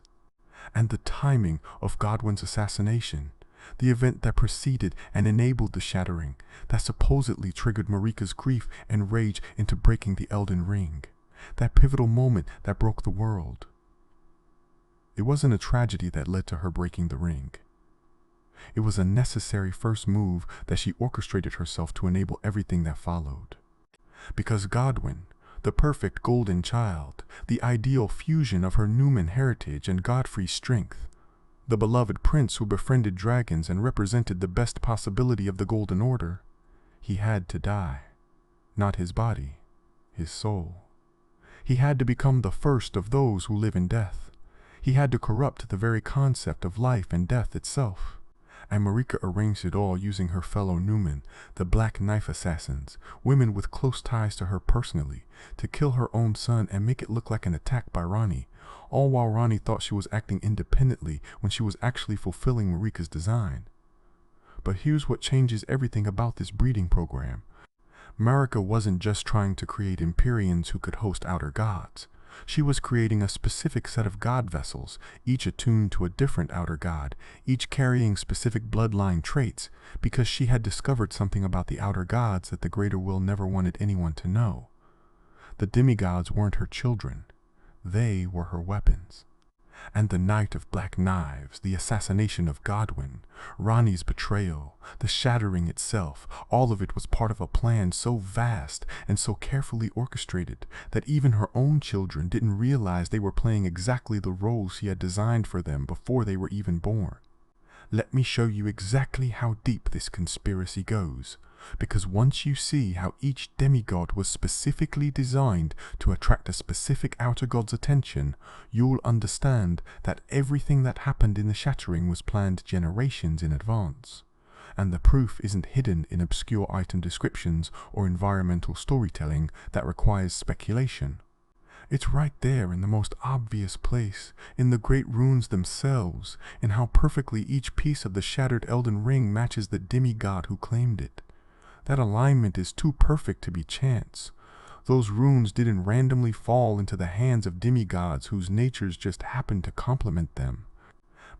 And the timing of Godwyn's assassination, the event that preceded and enabled the shattering, that supposedly triggered Marika's grief and rage into breaking the Elden Ring, that pivotal moment that broke the world. It wasn't a tragedy that led to her breaking the ring. It was a necessary first move that she orchestrated herself to enable everything that followed. Because Godwyn, the perfect golden child, the ideal fusion of her Numen heritage and Godfrey's strength, the beloved prince who befriended dragons and represented the best possibility of the Golden Order, he had to die. Not his body, his soul. He had to become the first of those who live in death. He had to corrupt the very concept of life and death itself. And Marika arranged it all using her fellow Numen, the Black Knife Assassins, women with close ties to her personally, to kill her own son and make it look like an attack by Ranni, all while Ranni thought she was acting independently when she was actually fulfilling Marika's design. But here's what changes everything about this breeding program. Marika wasn't just trying to create Empyreans who could host outer gods. She was creating a specific set of god vessels, each attuned to a different outer god, each carrying specific bloodline traits, because she had discovered something about the outer gods that the Greater Will never wanted anyone to know. The demigods weren't her children. They were her weapons. And the Night of Black Knives, the assassination of Godwyn, Ranni's betrayal, the shattering itself, all of it was part of a plan so vast and so carefully orchestrated that even her own children didn't realize they were playing exactly the roles she had designed for them before they were even born. Let me show you exactly how deep this conspiracy goes, because once you see how each demigod was specifically designed to attract a specific outer god's attention, you'll understand that everything that happened in the shattering was planned generations in advance. And the proof isn't hidden in obscure item descriptions or environmental storytelling that requires speculation. It's right there in the most obvious place, in the Great Runes themselves, in how perfectly each piece of the shattered Elden Ring matches the demigod who claimed it. That alignment is too perfect to be chance. Those runes didn't randomly fall into the hands of demigods whose natures just happened to complement them.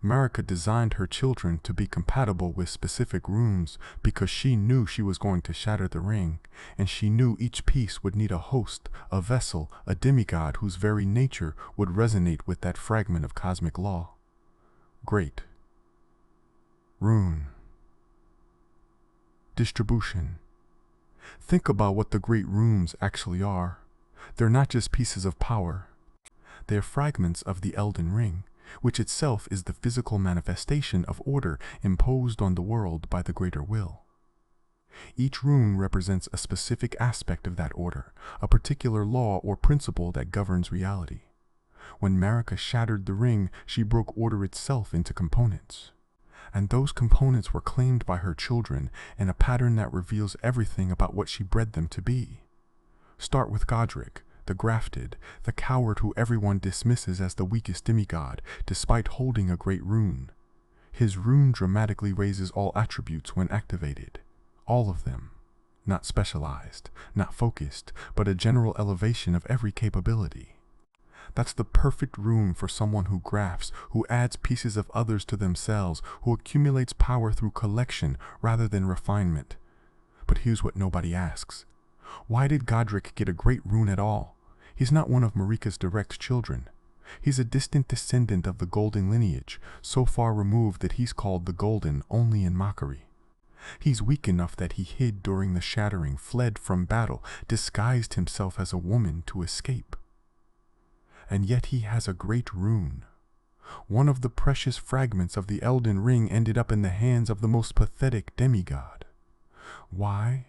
Marika designed her children to be compatible with specific runes because she knew she was going to shatter the ring, and she knew each piece would need a host, a vessel, a demigod whose very nature would resonate with that fragment of cosmic law. Great Rune. Distribution. Think about what the Great Runes actually are. They're not just pieces of power. They're fragments of the Elden Ring, which itself is the physical manifestation of order imposed on the world by the Greater Will. Each rune represents a specific aspect of that order, a particular law or principle that governs reality. When Marika shattered the ring, she broke order itself into components. And those components were claimed by her children in a pattern that reveals everything about what she bred them to be. Start with Godric, the grafted, the coward who everyone dismisses as the weakest demigod, despite holding a great rune. His rune dramatically raises all attributes when activated. All of them. Not specialized, not focused, but a general elevation of every capability. That's the perfect rune for someone who grafts, who adds pieces of others to themselves, who accumulates power through collection rather than refinement. But here's what nobody asks. Why did Godric get a great rune at all? He's not one of Marika's direct children. He's a distant descendant of the Golden Lineage, so far removed that he's called the Golden only in mockery. He's weak enough that he hid during the shattering, fled from battle, disguised himself as a woman to escape. And yet he has a great rune. One of the precious fragments of the Elden Ring ended up in the hands of the most pathetic demigod. Why?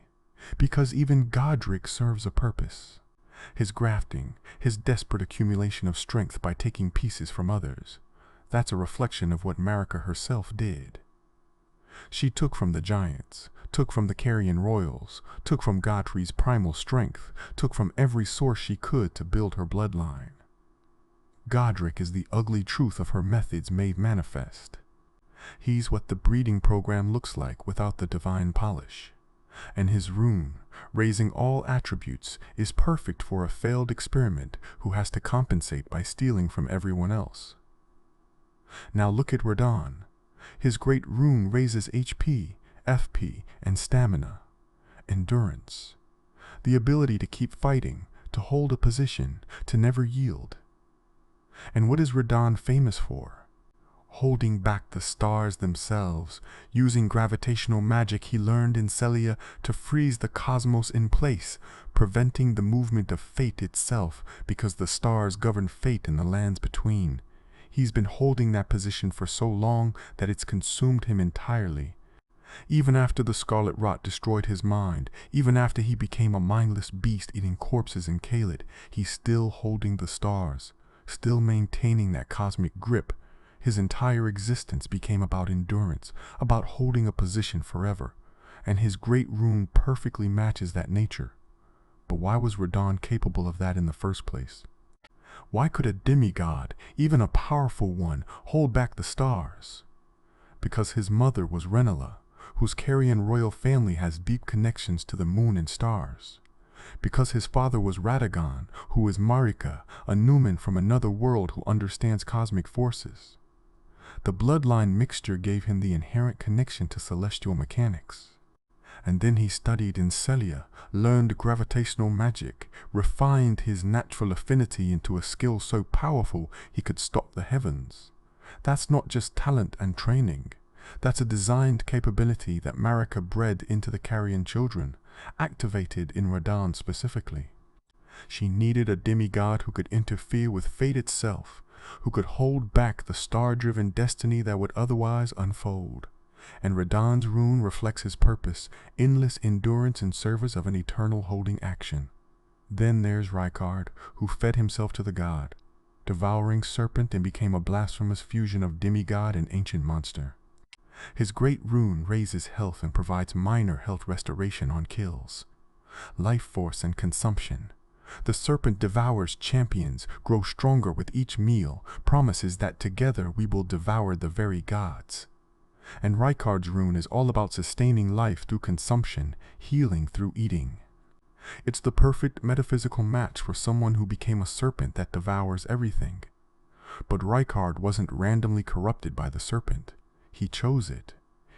Because even Godric serves a purpose. His grafting, his desperate accumulation of strength by taking pieces from others. That's a reflection of what Marika herself did. She took from the giants, took from the Carrion royals, took from Godfrey's primal strength, took from every source she could to build her bloodline. Godric is the ugly truth of her methods made manifest. He's what the breeding program looks like without the divine polish. And his rune, raising all attributes, is perfect for a failed experiment who has to compensate by stealing from everyone else. Now look at Radagon. His great rune raises HP, FP, and stamina, endurance, the ability to keep fighting, to hold a position, to never yield. And what is Radagon famous for? Holding back the stars themselves, using gravitational magic he learned in Celia to freeze the cosmos in place, preventing the movement of fate itself because the stars govern fate in the lands between. He's been holding that position for so long that it's consumed him entirely. Even after the scarlet rot destroyed his mind, even after he became a mindless beast eating corpses in Caelid, he's still holding the stars, still maintaining that cosmic grip. His entire existence became about endurance, about holding a position forever, and his great rune perfectly matches that nature. But why was Radagon capable of that in the first place? Why could a demigod, even a powerful one, hold back the stars? Because his mother was Rennala, whose Carrion royal family has deep connections to the moon and stars. Because his father was Radagon, who is Marika, a Numen from another world who understands cosmic forces. The bloodline mixture gave him the inherent connection to celestial mechanics. And then he studied in Celia, learned gravitational magic, refined his natural affinity into a skill so powerful he could stop the heavens. That's not just talent and training. That's a designed capability that Marika bred into the Carrion children, activated in Radagon specifically. She needed a demigod who could interfere with fate itself, who could hold back the star-driven destiny that would otherwise unfold. And Radagon's rune reflects his purpose, endless endurance in service of an eternal holding action. Then there's Rykard, who fed himself to the god, devouring serpent and became a blasphemous fusion of demigod and ancient monster. His great rune raises health and provides minor health restoration on kills. Life force and consumption. The serpent devours champions, grows stronger with each meal, promises that together we will devour the very gods. And Rykard's rune is all about sustaining life through consumption, healing through eating. It's the perfect metaphysical match for someone who became a serpent that devours everything. But Rykard wasn't randomly corrupted by the serpent. He chose it.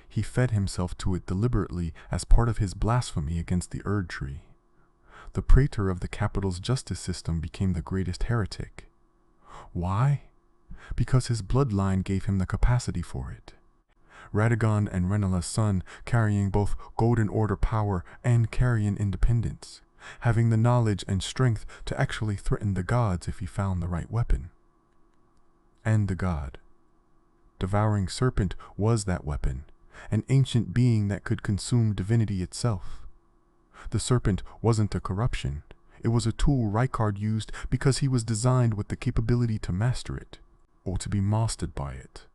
He fed himself to it deliberately as part of his blasphemy against the Erdtree. The praetor of the capital's justice system became the greatest heretic. Why? Because his bloodline gave him the capacity for it. Radagon and Rennala's son, carrying both Golden Order power and Carrion independence, having the knowledge and strength to actually threaten the gods if he found the right weapon. And the god. Devouring Serpent was that weapon, an ancient being that could consume divinity itself. The serpent wasn't a corruption. It was a tool Rykard used because he was designed with the capability to master it, or to be mastered by it.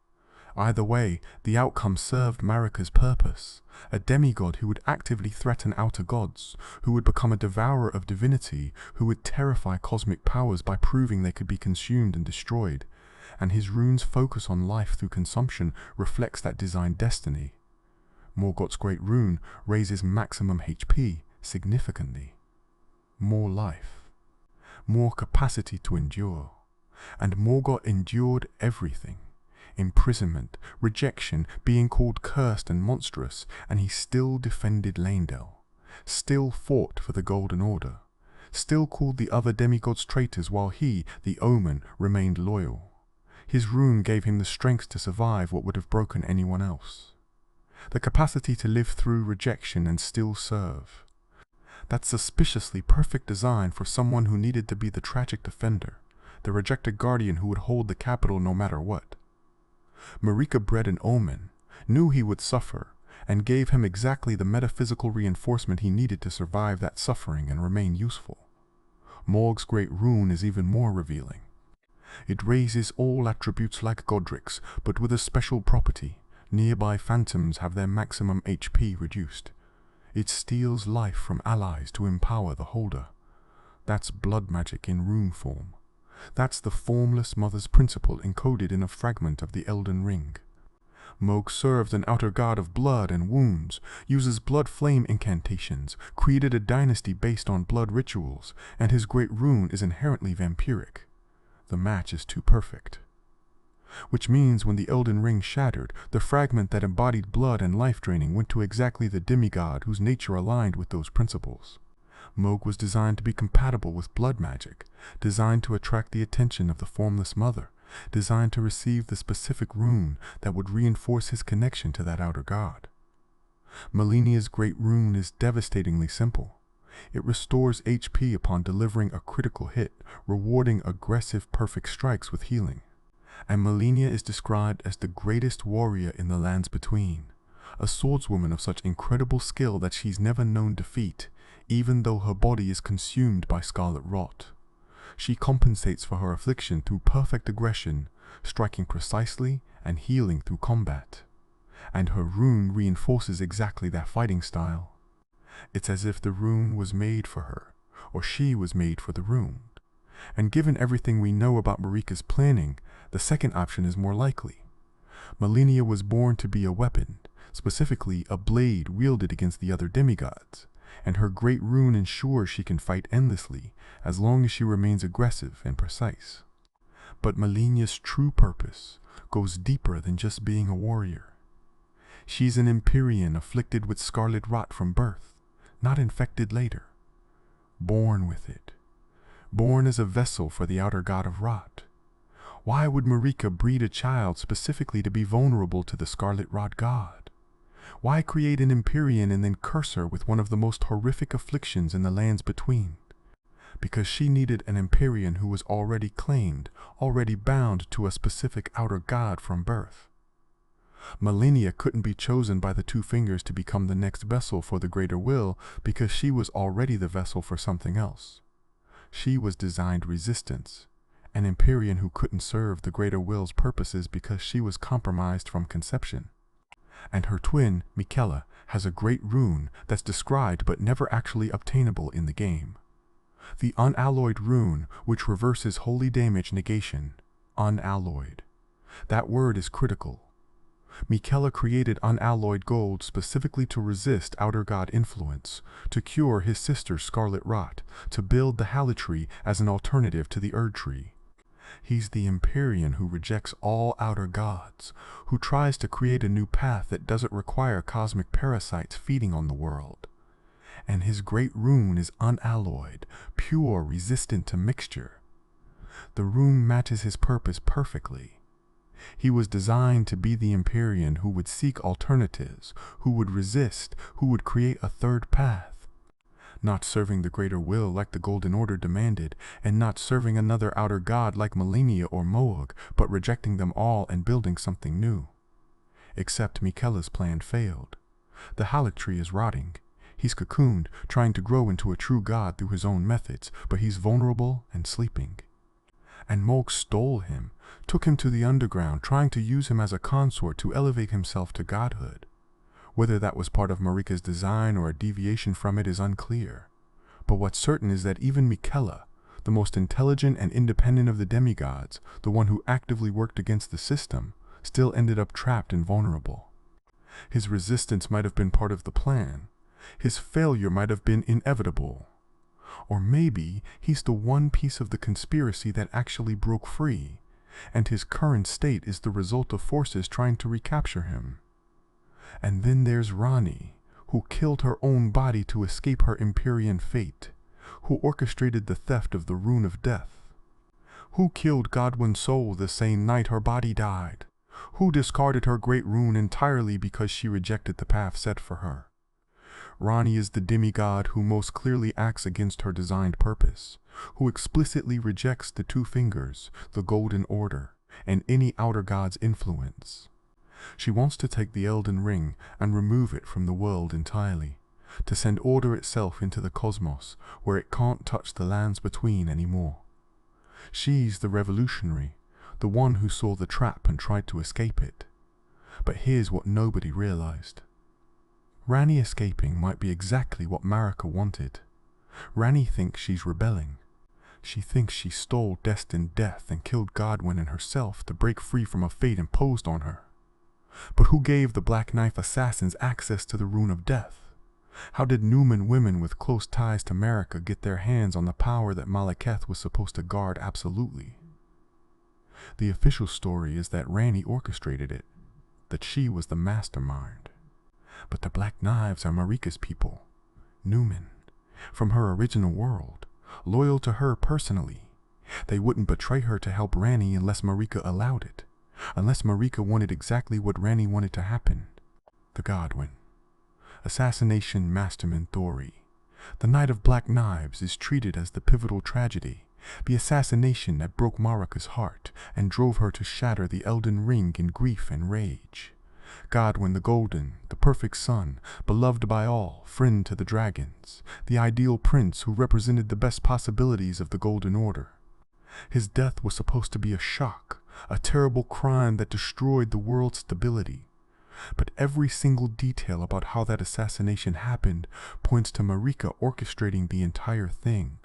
Either way, the outcome served Marika's purpose, a demigod who would actively threaten outer gods, who would become a devourer of divinity, who would terrify cosmic powers by proving they could be consumed and destroyed. And his rune's focus on life through consumption reflects that designed destiny. Morgoth's Great Rune raises maximum HP significantly. More life. More capacity to endure. And Morgoth endured everything. Imprisonment, rejection, being called cursed and monstrous, and he still defended Leyndell, still fought for the Golden Order, still called the other demigods traitors while he, the Omen, remained loyal. His rune gave him the strength to survive what would have broken anyone else. The capacity to live through rejection and still serve. That suspiciously perfect design for someone who needed to be the tragic defender, the rejected guardian who would hold the capital no matter what. Marika bred an Omen, knew he would suffer, and gave him exactly the metaphysical reinforcement he needed to survive that suffering and remain useful. Morg's Great Rune is even more revealing. It raises all attributes like Godric's, but with a special property. Nearby phantoms have their maximum HP reduced. It steals life from allies to empower the holder. That's blood magic in rune form. That's the formless mother's principle encoded in a fragment of the Elden Ring. Morg served an outer god of blood and wounds, uses blood flame incantations, created a dynasty based on blood rituals, and his Great Rune is inherently vampiric. The match is too perfect. Which means when the Elden Ring shattered, the fragment that embodied blood and life draining went to exactly the demigod whose nature aligned with those principles. Morg was designed to be compatible with blood magic, designed to attract the attention of the formless mother, designed to receive the specific rune that would reinforce his connection to that outer god. Malenia's Great Rune is devastatingly simple. It restores HP upon delivering a critical hit, rewarding aggressive perfect strikes with healing. And Malenia is described as the greatest warrior in the lands between, a swordswoman of such incredible skill that she's never known defeat, even though her body is consumed by scarlet rot. She compensates for her affliction through perfect aggression, striking precisely and healing through combat. And her rune reinforces exactly that fighting style. It's as if the rune was made for her, or she was made for the rune. And given everything we know about Marika's planning, the second option is more likely. Malenia was born to be a weapon, specifically a blade wielded against the other demigods, and her Great Rune ensures she can fight endlessly as long as she remains aggressive and precise. But Malenia's true purpose goes deeper than just being a warrior. She's an Empyrean afflicted with scarlet rot from birth, not infected later. Born with it. Born as a vessel for the outer god of rot. Why would Marika breed a child specifically to be vulnerable to the scarlet rot god? Why create an Empyrean and then curse her with one of the most horrific afflictions in the lands between? Because she needed an Empyrean who was already claimed, already bound to a specific outer god from birth. Malenia couldn't be chosen by the Two Fingers to become the next vessel for the greater will because she was already the vessel for something else. She was designed resistance, an Empyrean who couldn't serve the greater will's purposes because she was compromised from conception. And her twin, Miquella, has a Great Rune that's described but never actually obtainable in the game. The Unalloyed Rune, which reverses holy damage negation. Unalloyed. That word is critical. Miquella created unalloyed gold specifically to resist outer god influence, to cure his sister's scarlet rot, to build the Erdtree as an alternative to the Erdtree. He's the Empyrean who rejects all outer gods, who tries to create a new path that doesn't require cosmic parasites feeding on the world. And his Great Rune is unalloyed, pure, resistant to mixture. The rune matches his purpose perfectly. He was designed to be the Empyrean who would seek alternatives, who would resist, who would create a third path. Not serving the greater will like the Golden Order demanded, and not serving another outer god like Malenia or Moog, but rejecting them all and building something new. Except Miquella's plan failed. The Erdtree is rotting. He's cocooned, trying to grow into a true god through his own methods, but he's vulnerable and sleeping. And Moog stole him, took him to the underground, trying to use him as a consort to elevate himself to godhood. Whether that was part of Marika's design or a deviation from it is unclear. But what's certain is that even Miquella, the most intelligent and independent of the demigods, the one who actively worked against the system, still ended up trapped and vulnerable. His resistance might have been part of the plan. His failure might have been inevitable. Or maybe he's the one piece of the conspiracy that actually broke free, and his current state is the result of forces trying to recapture him. And then there's Ranni, who killed her own body to escape her Empyrean fate, who orchestrated the theft of the Rune of Death, who killed Godwyn's soul the same night her body died, who discarded her Great Rune entirely because she rejected the path set for her. Ranni is the demigod who most clearly acts against her designed purpose, who explicitly rejects the Two Fingers, the Golden Order, and any outer god's influence. She wants to take the Elden Ring and remove it from the world entirely, to send order itself into the cosmos where it can't touch the lands between anymore. She's the revolutionary, the one who saw the trap and tried to escape it. But here's what nobody realized. Ranni escaping might be exactly what Marika wanted. Ranni thinks she's rebelling. She thinks she stole destined death and killed Godwyn and herself to break free from a fate imposed on her. But who gave the Black Knife assassins access to the Rune of Death? How did Numen women with close ties to Marika get their hands on the power that Malekith was supposed to guard absolutely? The official story is that Ranni orchestrated it, that she was the mastermind. But the Black Knives are Marika's people, Numen, from her original world, loyal to her personally. They wouldn't betray her to help Ranni unless Marika allowed it, unless Marika wanted exactly what Ranni wanted to happen. The Godwyn. Assassination mastermind Thori. The Night of Black Knives is treated as the pivotal tragedy, the assassination that broke Marika's heart and drove her to shatter the Elden Ring in grief and rage. Godwyn the Golden, the perfect son, beloved by all, friend to the dragons, the ideal prince who represented the best possibilities of the Golden Order. His death was supposed to be a shock, a terrible crime that destroyed the world's stability. But every single detail about how that assassination happened points to Marika orchestrating the entire thing.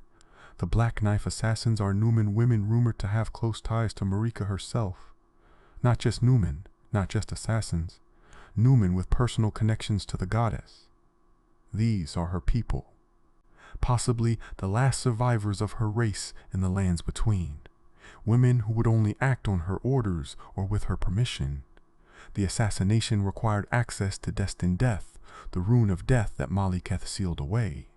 The Black Knife assassins are Numen women rumored to have close ties to Marika herself. Not just Numen, not just assassins, Numen with personal connections to the goddess. These are her people, possibly the last survivors of her race in the lands between, women who would only act on her orders or with her permission. The assassination required access to destined death, the Rune of Death that Malekith sealed away.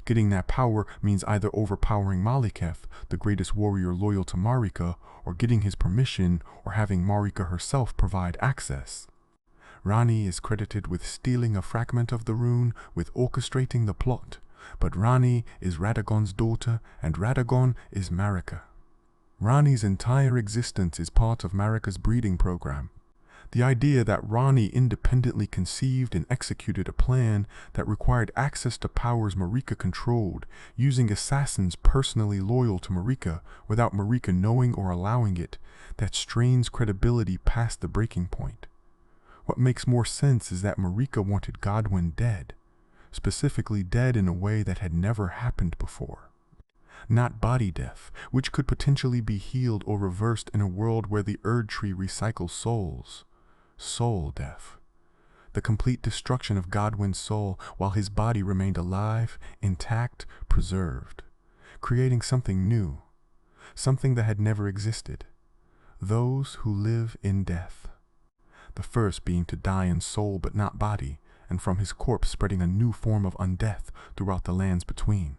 Getting that power means either overpowering Malekith, the greatest warrior loyal to Marika, or getting his permission or having Marika herself provide access. Ranni is credited with stealing a fragment of the rune, with orchestrating the plot, but Ranni is Radagon's daughter and Radagon is Marika. Ranni's entire existence is part of Marika's breeding program. The idea that Ranni independently conceived and executed a plan that required access to powers Marika controlled, using assassins personally loyal to Marika without Marika knowing or allowing it, that strains credibility past the breaking point. What makes more sense is that Marika wanted Godwyn dead, specifically dead in a way that had never happened before. Not body death, which could potentially be healed or reversed in a world where the Erdtree recycles souls. Soul death. The complete destruction of Godwyn's soul while his body remained alive, intact, preserved, creating something new, something that had never existed. Those who live in death. The first being to die in soul but not body, and from his corpse spreading a new form of undeath throughout the lands between.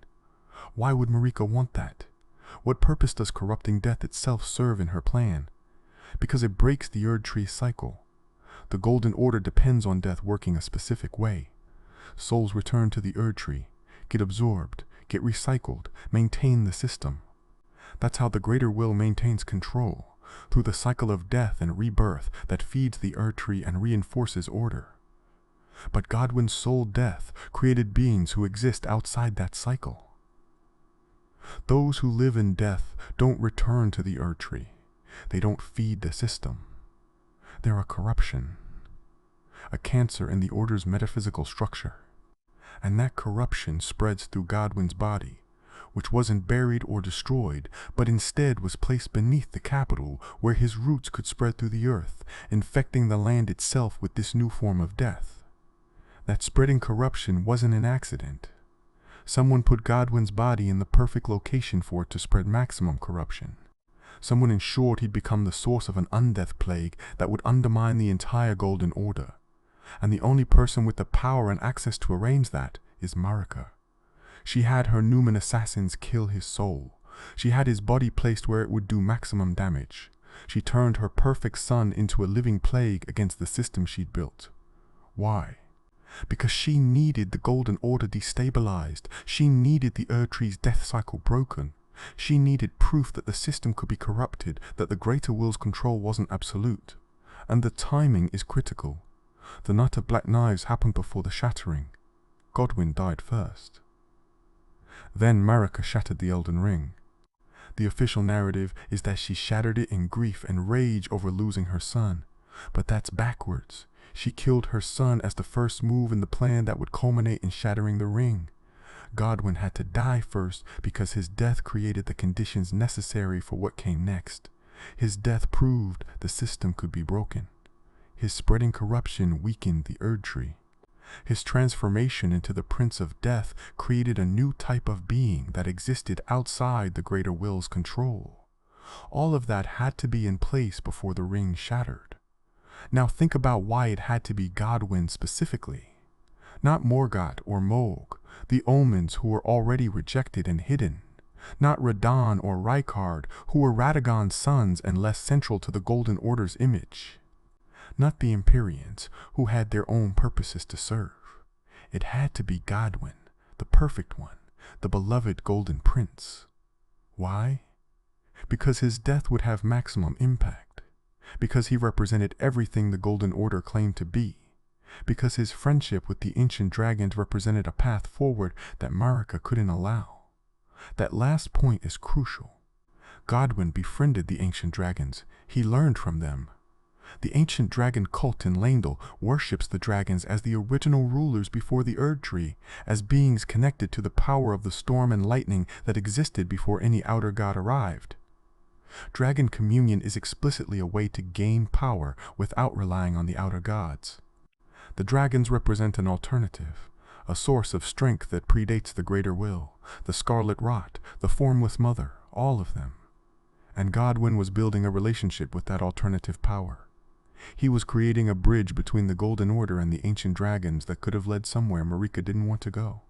Why would Marika want that? What purpose does corrupting death itself serve in her plan? Because it breaks the Erdtree cycle. The Golden Order depends on death working a specific way. Souls return to the Erdtree, get absorbed, get recycled, maintain the system. That's how the Greater Will maintains control, through the cycle of death and rebirth that feeds the Erdtree and reinforces order. But Godwyn's soul death created beings who exist outside that cycle. Those who live in death don't return to the Erdtree. They don't feed the system. They're a corruption, a cancer in the Order's metaphysical structure. And that corruption spreads through Godwyn's body, which wasn't buried or destroyed, but instead was placed beneath the capital where his roots could spread through the earth, infecting the land itself with this new form of death. That spreading corruption wasn't an accident. Someone put Godwyn's body in the perfect location for it to spread maximum corruption. Someone ensured he'd become the source of an undeath plague that would undermine the entire Golden Order. And the only person with the power and access to arrange that is Marika. She had her Numen assassins kill his soul. She had his body placed where it would do maximum damage. She turned her perfect son into a living plague against the system she'd built. Why? Because she needed the Golden Order destabilized. She needed the Erdtree's death cycle broken. She needed proof that the system could be corrupted, that the Greater Will's control wasn't absolute. And the timing is critical. The Night of Black Knives happened before the shattering. Godwyn died first. Then Marika shattered the Elden Ring. The official narrative is that she shattered it in grief and rage over losing her son. But that's backwards. She killed her son as the first move in the plan that would culminate in shattering the ring. Godwyn had to die first because his death created the conditions necessary for what came next. His death proved the system could be broken. His spreading corruption weakened the Erdtree. His transformation into the Prince of Death created a new type of being that existed outside the Greater Will's control. All of that had to be in place before the ring shattered. Now think about why it had to be Godwyn specifically. Not Morgott or Mohg, the Omens who were already rejected and hidden. Not Radagon or Rykard, who were Radagon's sons and less central to the Golden Order's image. Not the Empyreans, who had their own purposes to serve. It had to be Godwyn, the perfect one, the beloved Golden Prince. Why? Because his death would have maximum impact. Because he represented everything the Golden Order claimed to be. Because his friendship with the ancient dragons represented a path forward that Marika couldn't allow. That last point is crucial. Godwyn befriended the ancient dragons. He learned from them. The ancient dragon cult in Leyndell worships the dragons as the original rulers before the Erdtree, as beings connected to the power of the storm and lightning that existed before any outer god arrived. Dragon communion is explicitly a way to gain power without relying on the outer gods. The dragons represent an alternative, a source of strength that predates the Greater Will, the Scarlet Rot, the Formless Mother, all of them. And Godwyn was building a relationship with that alternative power. He was creating a bridge between the Golden Order and the ancient dragons that could have led somewhere Marika didn't want to go.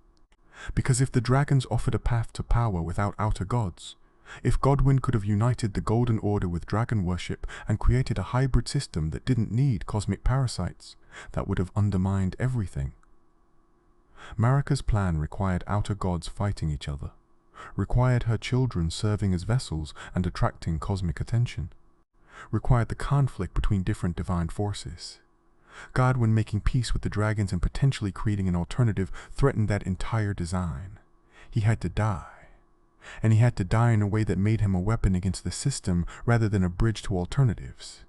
Because if the dragons offered a path to power without outer gods, if Godwyn could have united the Golden Order with dragon worship and created a hybrid system that didn't need cosmic parasites, that would have undermined everything. Marika's plan required outer gods fighting each other, required her children serving as vessels and attracting cosmic attention, required the conflict between different divine forces. Godwyn making peace with the dragons and potentially creating an alternative threatened that entire design. He had to die. And he had to die in a way that made him a weapon against the system rather than a bridge to alternatives.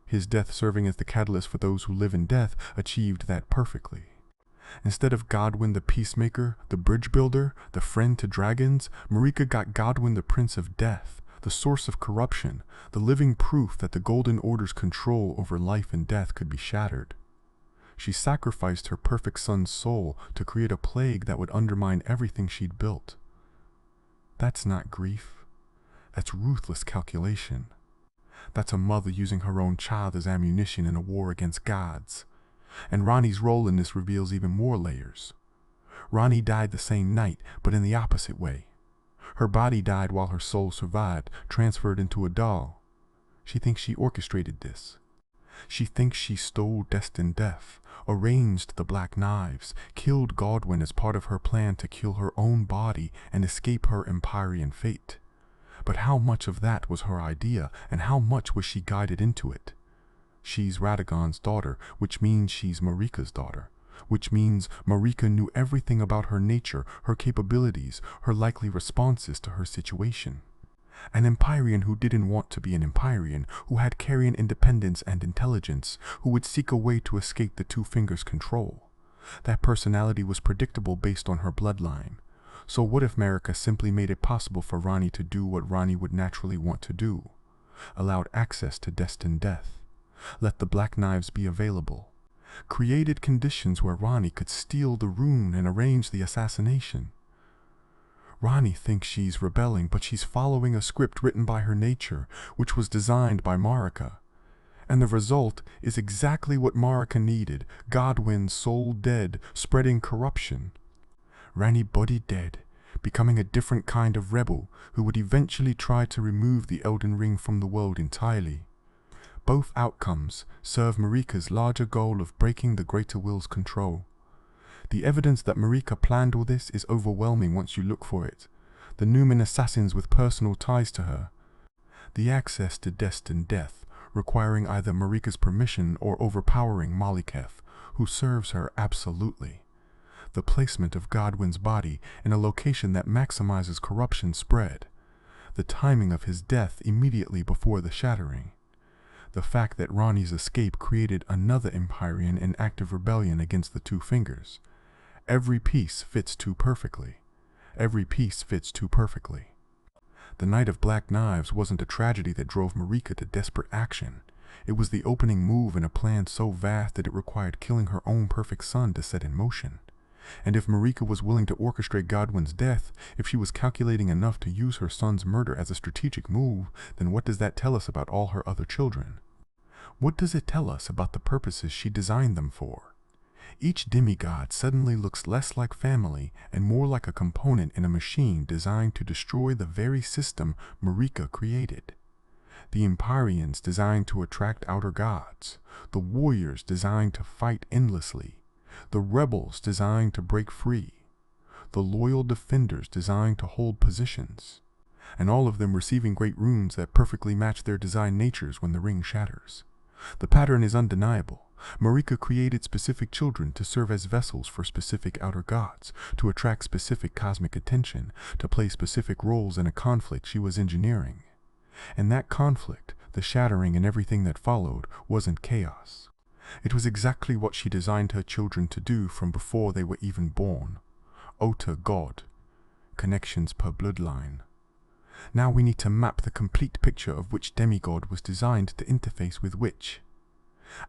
His death serving as the catalyst for those who live in death achieved that perfectly. Instead of Godwyn the peacemaker, the bridge builder, the friend to dragons, Marika got Godwyn the Prince of Death, the source of corruption, the living proof that the Golden Order's control over life and death could be shattered. She sacrificed her perfect son's soul to create a plague that would undermine everything she'd built. That's not grief. That's ruthless calculation. That's a mother using her own child as ammunition in a war against gods. And Ranni's role in this reveals even more layers. Ranni died the same night, but in the opposite way. Her body died while her soul survived, transferred into a doll. She thinks she orchestrated this. She thinks she stole destined death, arranged the Black Knives, killed Godwyn as part of her plan to kill her own body and escape her Empyrean fate. But how much of that was her idea, and how much was she guided into it? She's Radagon's daughter, which means she's Marika's daughter, which means Marika knew everything about her nature, her capabilities, her likely responses to her situation. An Empyrean who didn't want to be an Empyrean, who had carrion independence and intelligence, who would seek a way to escape the Two Fingers' control. That personality was predictable based on her bloodline. So what if Marika simply made it possible for Ranni to do what Ranni would naturally want to do? Allowed access to destined death. Let the Black Knives be available. Created conditions where Ranni could steal the rune and arrange the assassination. Ranni thinks she's rebelling, but she's following a script written by her nature, which was designed by Marika. And the result is exactly what Marika needed: Godwyn's soul dead, spreading corruption. Ranni body dead, becoming a different kind of rebel who would eventually try to remove the Elden Ring from the world entirely. Both outcomes serve Marika's larger goal of breaking the Greater Will's control. The evidence that Marika planned all this is overwhelming once you look for it. The Numen assassins with personal ties to her. The access to destined death, requiring either Marika's permission or overpowering Maliketh, who serves her absolutely. The placement of Godwyn's body in a location that maximizes corruption spread. The timing of his death immediately before the shattering. The fact that Ranni's escape created another Empyrean in active rebellion against the Two Fingers. Every piece fits too perfectly. Every piece fits too perfectly. The Night of Black Knives wasn't a tragedy that drove Marika to desperate action. It was the opening move in a plan so vast that it required killing her own perfect son to set in motion. And if Marika was willing to orchestrate Godwyn's death, if she was calculating enough to use her son's murder as a strategic move, then what does that tell us about all her other children? What does it tell us about the purposes she designed them for? Each demigod suddenly looks less like family and more like a component in a machine designed to destroy the very system Marika created. The Empyreans designed to attract outer gods, the warriors designed to fight endlessly, the rebels designed to break free, the loyal defenders designed to hold positions, and all of them receiving great runes that perfectly match their design natures when the ring shatters. The pattern is undeniable. Marika created specific children to serve as vessels for specific outer gods, to attract specific cosmic attention, to play specific roles in a conflict she was engineering. And that conflict, the shattering and everything that followed, wasn't chaos. It was exactly what she designed her children to do from before they were even born. Outer God. Connections per bloodline. Now we need to map the complete picture of which demigod was designed to interface with which.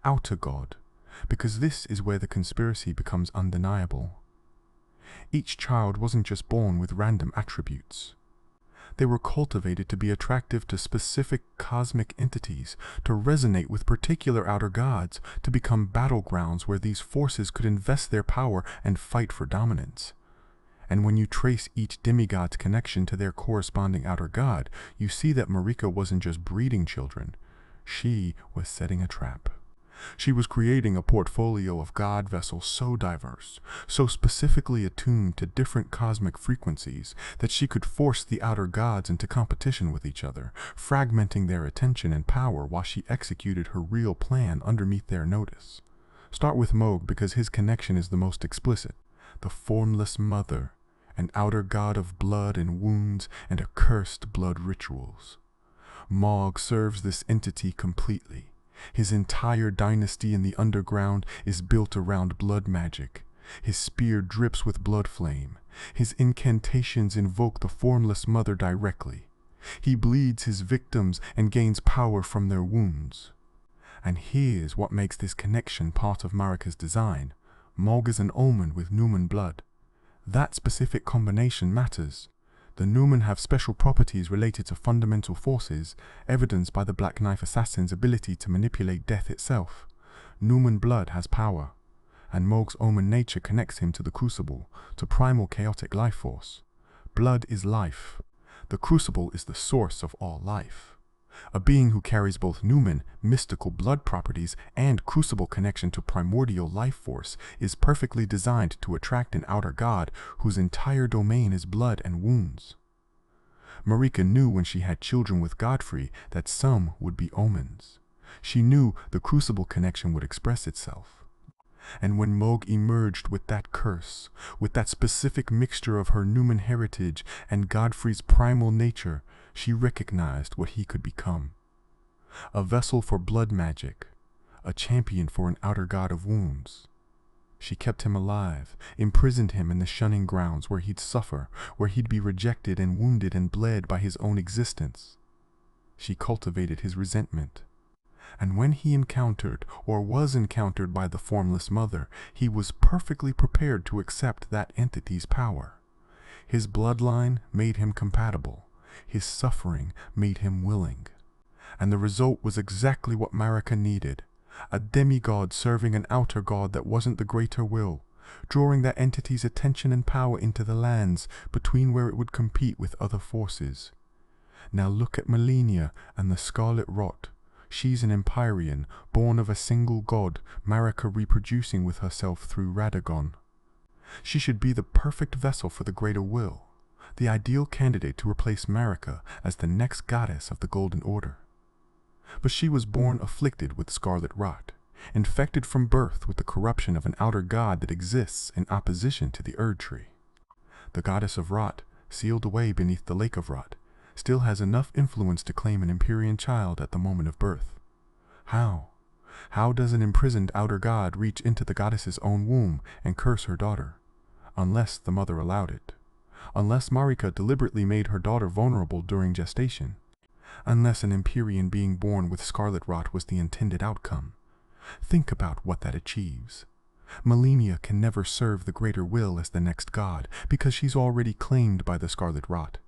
Outer God, because this is where the conspiracy becomes undeniable. Each child wasn't just born with random attributes. They were cultivated to be attractive to specific cosmic entities, to resonate with particular outer gods, to become battlegrounds where these forces could invest their power and fight for dominance. And when you trace each demigod's connection to their corresponding outer god, you see that Marika wasn't just breeding children. She was setting a trap. She was creating a portfolio of god vessels so diverse, so specifically attuned to different cosmic frequencies, that she could force the outer gods into competition with each other, fragmenting their attention and power while she executed her real plan underneath their notice. Start with Mohg because his connection is the most explicit. The formless mother, an outer god of blood and wounds and accursed blood rituals. Mohg serves this entity completely. His entire dynasty in the underground is built around blood magic. His spear drips with blood flame. His incantations invoke the formless mother directly. He bleeds his victims and gains power from their wounds. And here's what makes this connection part of Marika's design. Mohg is an Omen with Numen blood. That specific combination matters. The Numen have special properties related to fundamental forces, evidenced by the Black Knife Assassin's ability to manipulate death itself. Numen blood has power, and Mohg's Omen nature connects him to the Crucible, to primal chaotic life force. Blood is life. The Crucible is the source of all life. A being who carries both Numen, mystical blood properties, and Crucible connection to primordial life force is perfectly designed to attract an outer god whose entire domain is blood and wounds. Marika knew when she had children with Godfrey that some would be omens. She knew the Crucible connection would express itself. And when Mohg emerged with that curse, with that specific mixture of her Numen heritage and Godfrey's primal nature, she recognized what he could become. A vessel for blood magic, a champion for an outer god of wounds. She kept him alive, imprisoned him in the shunning grounds where he'd suffer, where he'd be rejected and wounded and bled by his own existence. She cultivated his resentment. And when he encountered, or was encountered by the formless mother, he was perfectly prepared to accept that entity's power. His bloodline made him compatible. His suffering made him willing. And the result was exactly what Marika needed. A demigod serving an outer god that wasn't the greater will, drawing that entity's attention and power into the lands between where it would compete with other forces. Now look at Malenia and the Scarlet Rot. She's an Empyrean, born of a single god, Marika reproducing with herself through Radagon. She should be the perfect vessel for the greater will, the ideal candidate to replace Marika as the next goddess of the Golden Order. But she was born afflicted with Scarlet Rot, infected from birth with the corruption of an outer god that exists in opposition to the Erdtree. The goddess of Rot, sealed away beneath the Lake of Rot, still has enough influence to claim an Empyrean child at the moment of birth. How? How does an imprisoned outer god reach into the goddess's own womb and curse her daughter? Unless the mother allowed it. Unless Marika deliberately made her daughter vulnerable during gestation. Unless an Empyrean being born with Scarlet Rot was the intended outcome. Think about what that achieves. Malenia can never serve the greater will as the next god because she's already claimed by the Scarlet Rot.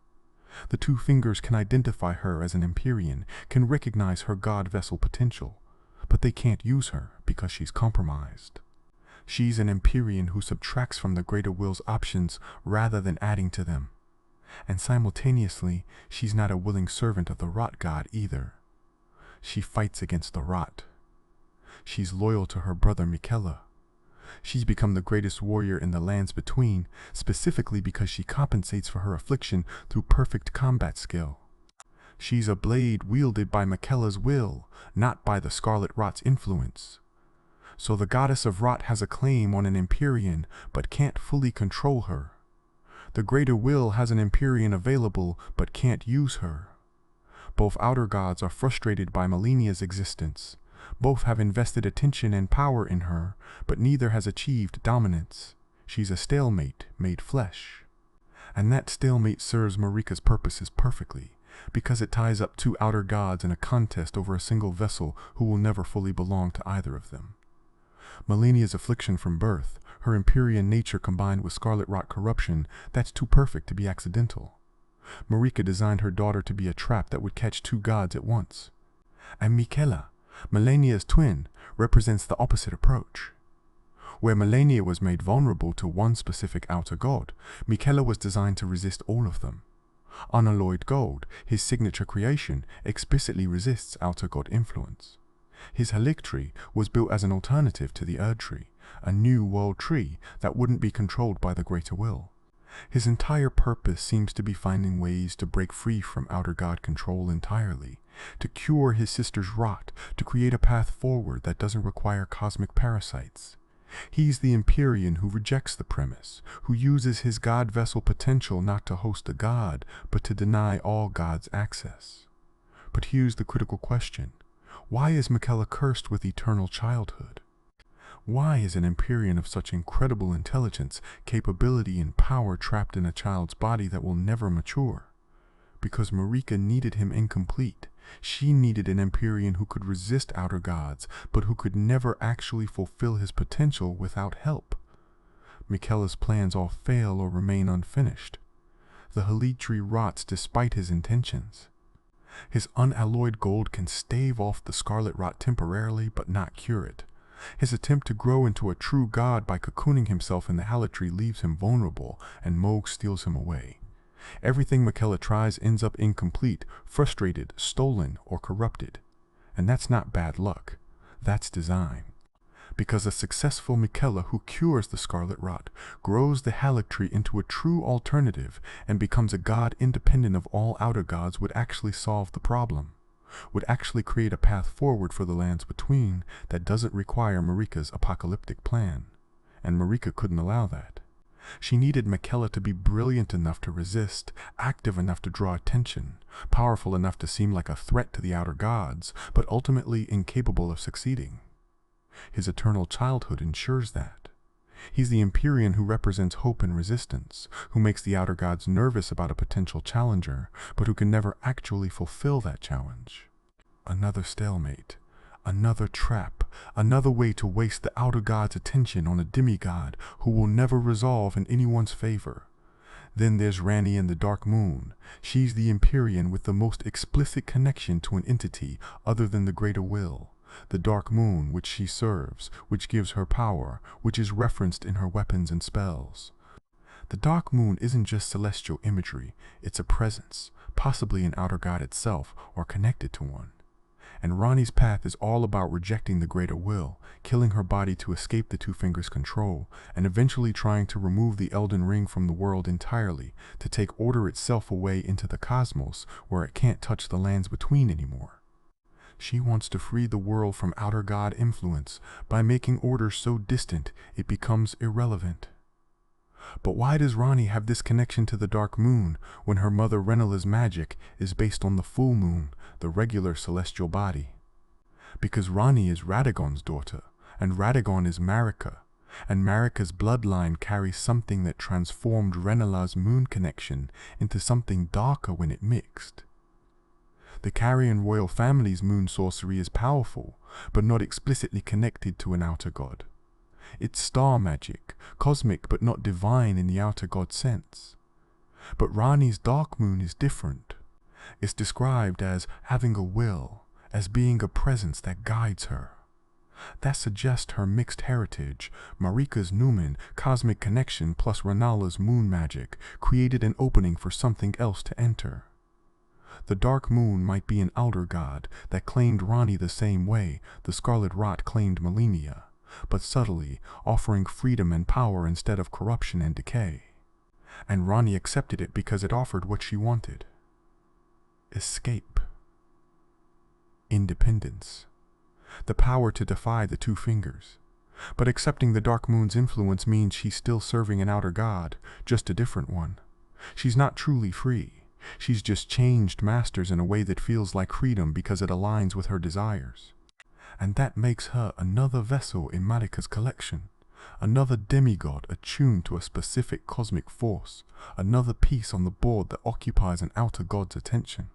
The Two Fingers can identify her as an Empyrean, can recognize her god vessel potential, but they can't use her because she's compromised. She's an Empyrean who subtracts from the greater will's options rather than adding to them. And simultaneously, she's not a willing servant of the Rot god either. She fights against the Rot. She's loyal to her brother Miquella. She's become the greatest warrior in the lands between, specifically because she compensates for her affliction through perfect combat skill. She's a blade wielded by Miquella's will, not by the Scarlet Rot's influence. So the goddess of Rot has a claim on an Empyrean, but can't fully control her. The greater will has an Empyrean available, but can't use her. Both outer gods are frustrated by Malenia's existence. Both have invested attention and power in her, but neither has achieved dominance. She's a stalemate made flesh. And that stalemate serves Marika's purposes perfectly, because it ties up two outer gods in a contest over a single vessel who will never fully belong to either of them. Malenia's affliction from birth, her Empyrean nature combined with Scarlet Rot corruption, that's too perfect to be accidental. Marika designed her daughter to be a trap that would catch two gods at once. And Miquella, Malenia's twin, represents the opposite approach. Where Malenia was made vulnerable to one specific outer god, Miquella was designed to resist all of them. Unalloyed gold, his signature creation, explicitly resists outer god influence. His Erdtree was built as an alternative to the Erdtree, a new world tree that wouldn't be controlled by the greater will. His entire purpose seems to be finding ways to break free from outer god control entirely, to cure his sister's rot, to create a path forward that doesn't require cosmic parasites. He's the Empyrean who rejects the premise, who uses his god vessel potential not to host a god, but to deny all gods access. But here's the critical question. Why is Miquella cursed with eternal childhood? Why is an Empyrean of such incredible intelligence, capability, and power trapped in a child's body that will never mature? Because Marika needed him incomplete. She needed an Empyrean who could resist outer gods, but who could never actually fulfill his potential without help. Miquella's plans all fail or remain unfinished. The Erdtree rots despite his intentions. His unalloyed gold can stave off the Scarlet Rot temporarily, but not cure it. His attempt to grow into a true god by cocooning himself in the Erdtree leaves him vulnerable, and Moog steals him away. Everything Miquella tries ends up incomplete, frustrated, stolen, or corrupted. And that's not bad luck. That's design. Because a successful Miquella who cures the Scarlet Rot grows the Erdtree into a true alternative and becomes a god independent of all outer gods would actually solve the problem, would actually create a path forward for the lands between that doesn't require Marika's apocalyptic plan. And Marika couldn't allow that. She needed Miquella to be brilliant enough to resist, active enough to draw attention, powerful enough to seem like a threat to the outer gods, but ultimately incapable of succeeding. His eternal childhood ensures that. He's the Empyrean who represents hope and resistance, who makes the outer gods nervous about a potential challenger, but who can never actually fulfill that challenge. Another stalemate. Another trap, another way to waste the outer god's attention on a demigod who will never resolve in anyone's favor. Then there's Ranni and the Dark Moon. She's the Empyrean with the most explicit connection to an entity other than the greater will. The Dark Moon, which she serves, which gives her power, which is referenced in her weapons and spells. The Dark Moon isn't just celestial imagery, it's a presence, possibly an outer god itself or connected to one. And Ranni's path is all about rejecting the greater will, killing her body to escape the Two Fingers' control, and eventually trying to remove the Elden Ring from the world entirely, to take order itself away into the cosmos where it can't touch the lands between anymore. She wants to free the world from outer god influence by making order so distant it becomes irrelevant. But why does Ranni have this connection to the Dark Moon when her mother Renala's magic is based on the full moon, the regular celestial body? Because Ranni is Radagon's daughter, and Radagon is Marika, and Marika's bloodline carries something that transformed Renala's moon connection into something darker when it mixed. The Carian royal family's moon sorcery is powerful, but not explicitly connected to an outer god. It's star magic, cosmic but not divine in the outer god sense. But Ranni's Dark Moon is different. It's described as having a will, as being a presence that guides her. That suggests her mixed heritage, Marika's Numen, cosmic connection plus Renala's moon magic, created an opening for something else to enter. The Dark Moon might be an elder god that claimed Ranni the same way the Scarlet Rot claimed Malenia, but subtly offering freedom and power instead of corruption and decay. And Ranni accepted it because it offered what she wanted. Escape. Independence. The power to defy the Two Fingers. But accepting the Dark Moon's influence means she's still serving an outer god, just a different one. She's not truly free. She's just changed masters in a way that feels like freedom because it aligns with her desires. And that makes her another vessel in Marika's collection, another demigod attuned to a specific cosmic force, another piece on the board that occupies an outer god's attention.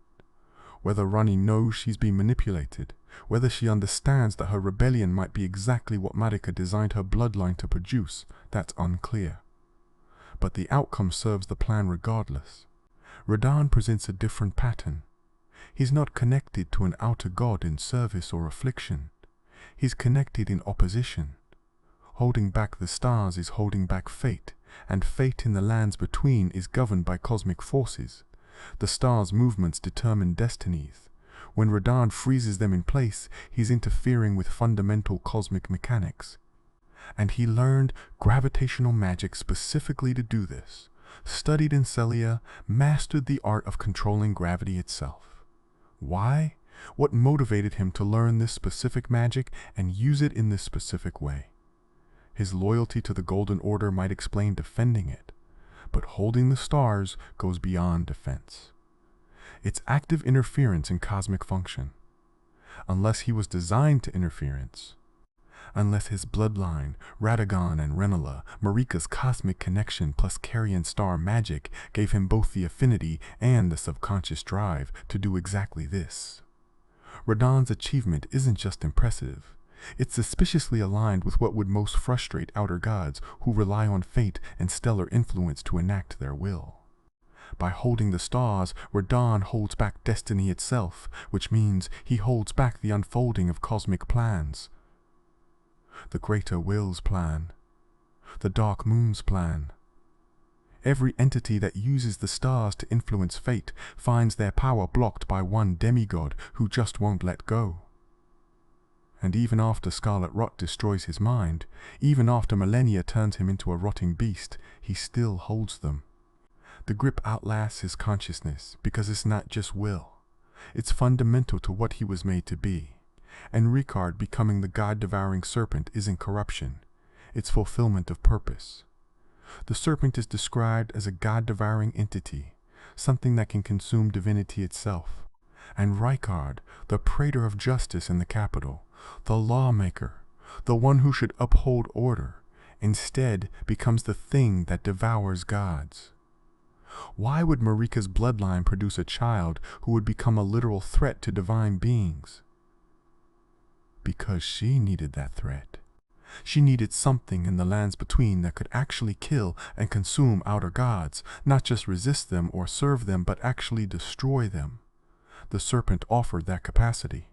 Whether Ranni knows she's being manipulated, whether she understands that her rebellion might be exactly what Marika designed her bloodline to produce, that's unclear. But the outcome serves the plan regardless. Radagon presents a different pattern. He's not connected to an outer god in service or affliction. He's connected in opposition. Holding back the stars is holding back fate, and fate in the lands between is governed by cosmic forces. The stars' movements determine destinies. When Radagon freezes them in place, he's interfering with fundamental cosmic mechanics. And he learned gravitational magic specifically to do this, studied in Celia, mastered the art of controlling gravity itself. Why? What motivated him to learn this specific magic and use it in this specific way? His loyalty to the Golden Order might explain defending it, but holding the stars goes beyond defense. It's active interference in cosmic function. Unless he was designed to interference, unless his bloodline, Radagon and Renala, Marika's cosmic connection plus Carian star magic gave him both the affinity and the subconscious drive to do exactly this. Radagon's achievement isn't just impressive. It's suspiciously aligned with what would most frustrate outer gods who rely on fate and stellar influence to enact their will. By holding the stars, Radagon holds back destiny itself, which means he holds back the unfolding of cosmic plans. The Greater Will's plan. The Dark Moon's plan. Every entity that uses the stars to influence fate finds their power blocked by one demigod who just won't let go. And even after Scarlet Rot destroys his mind, even after millennia turns him into a rotting beast, he still holds them. The grip outlasts his consciousness because it's not just will. It's fundamental to what he was made to be. And Ricard becoming the god-devouring serpent isn't corruption. It's fulfillment of purpose. The serpent is described as a god-devouring entity, something that can consume divinity itself. And Ricard, the praetor of justice in the capital, the lawmaker, the one who should uphold order, instead becomes the thing that devours gods. Why would Marika's bloodline produce a child who would become a literal threat to divine beings? Because she needed that threat. She needed something in the lands between that could actually kill and consume outer gods, not just resist them or serve them, but actually destroy them. The serpent offered that capacity,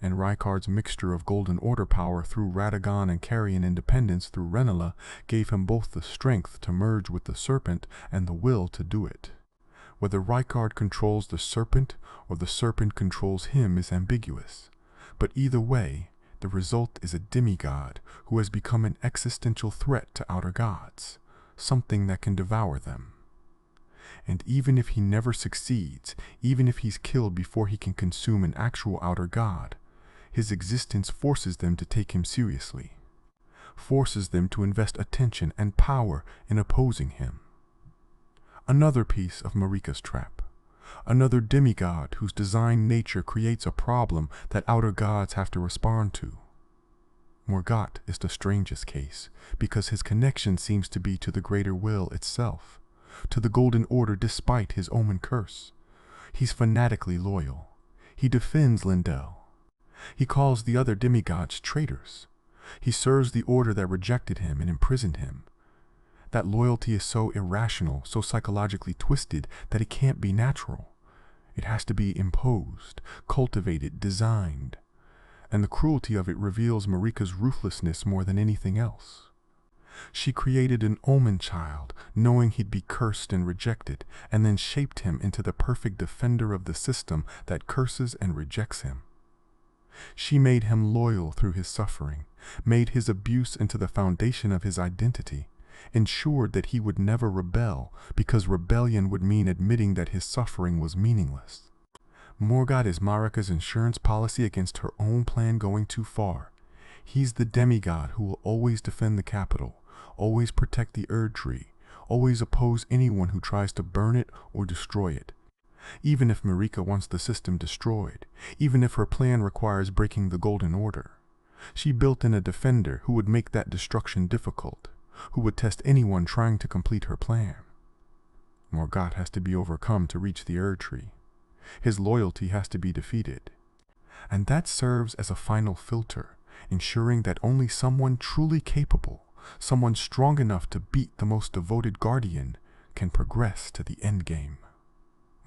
and Rykard's mixture of Golden Order power through Radagon and Carrion independence through Renala gave him both the strength to merge with the serpent and the will to do it. Whether Rykard controls the serpent or the serpent controls him is ambiguous, but either way, the result is a demigod who has become an existential threat to outer gods, something that can devour them. And even if he never succeeds, even if he's killed before he can consume an actual outer god, his existence forces them to take him seriously, forces them to invest attention and power in opposing him. Another piece of Marika's trap. Another demigod whose design nature creates a problem that outer gods have to respond to. Morgott is the strangest case, because his connection seems to be to the greater will itself, to the Golden Order despite his Omen curse. He's fanatically loyal. He defends Lindell. He calls the other demigods traitors. He serves the order that rejected him and imprisoned him. That loyalty is so irrational, so psychologically twisted, that it can't be natural. It has to be imposed, cultivated, designed. And the cruelty of it reveals Marika's ruthlessness more than anything else. She created an Omen child, knowing he'd be cursed and rejected, and then shaped him into the perfect defender of the system that curses and rejects him. She made him loyal through his suffering, made his abuse into the foundation of his identity, ensured that he would never rebel, because rebellion would mean admitting that his suffering was meaningless. Morgott is Marika's insurance policy against her own plan going too far. He's the demigod who will always defend the capital, always protect the Erdtree, always oppose anyone who tries to burn it or destroy it. Even if Marika wants the system destroyed, even if her plan requires breaking the Golden Order, she built in a defender who would make that destruction difficult, who would test anyone trying to complete her plan. Morgott has to be overcome to reach the Erdtree. His loyalty has to be defeated. And that serves as a final filter, ensuring that only someone truly capable, someone strong enough to beat the most devoted guardian, can progress to the endgame.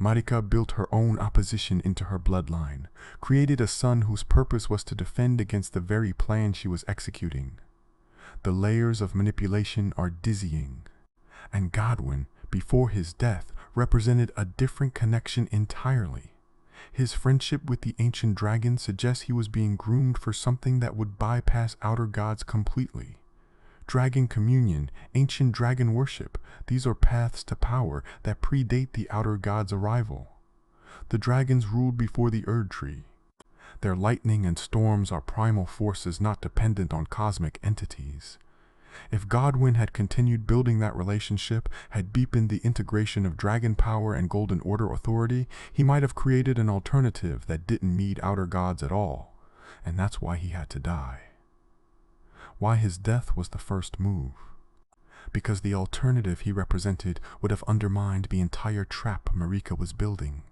Marika built her own opposition into her bloodline, created a son whose purpose was to defend against the very plan she was executing. The layers of manipulation are dizzying, and Godwyn, before his death, represented a different connection entirely. His friendship with the ancient dragon suggests he was being groomed for something that would bypass outer gods completely. Dragon communion, ancient dragon worship, these are paths to power that predate the outer gods' arrival. The dragons ruled before the Erdtree. Their lightning and storms are primal forces not dependent on cosmic entities. If Godwyn had continued building that relationship, had deepened the integration of dragon power and Golden Order authority, he might have created an alternative that didn't need outer gods at all, and that's why he had to die. Why his death was the first move. Because the alternative he represented would have undermined the entire trap Marika was building.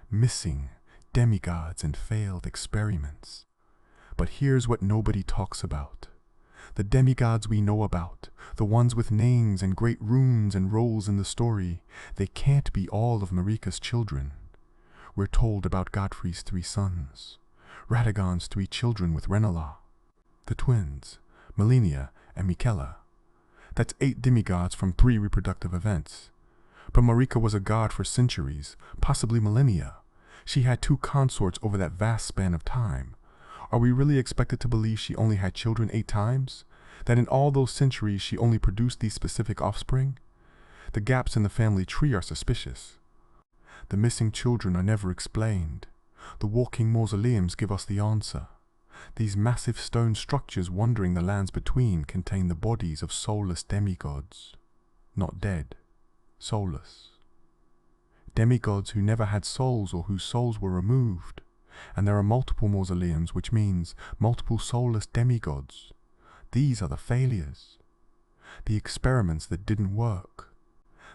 Missing demigods and failed experiments. But here's what nobody talks about. The demigods we know about, the ones with names and great runes and roles in the story, they can't be all of Marika's children. We're told about Godfrey's 3 sons, Radagon's 3 children with Renala, the twins, Melania and Miquella. That's 8 demigods from 3 reproductive events. But Marika was a god for centuries, possibly millennia. She had 2 consorts over that vast span of time. Are we really expected to believe she only had children 8 times? That in all those centuries she only produced these specific offspring? The gaps in the family tree are suspicious. The missing children are never explained. The walking mausoleums give us the answer. These massive stone structures wandering the lands between contain the bodies of soulless demigods. Not dead, soulless. Demigods who never had souls or whose souls were removed. And there are multiple mausoleums, which means multiple soulless demigods. These are the failures. The experiments that didn't work.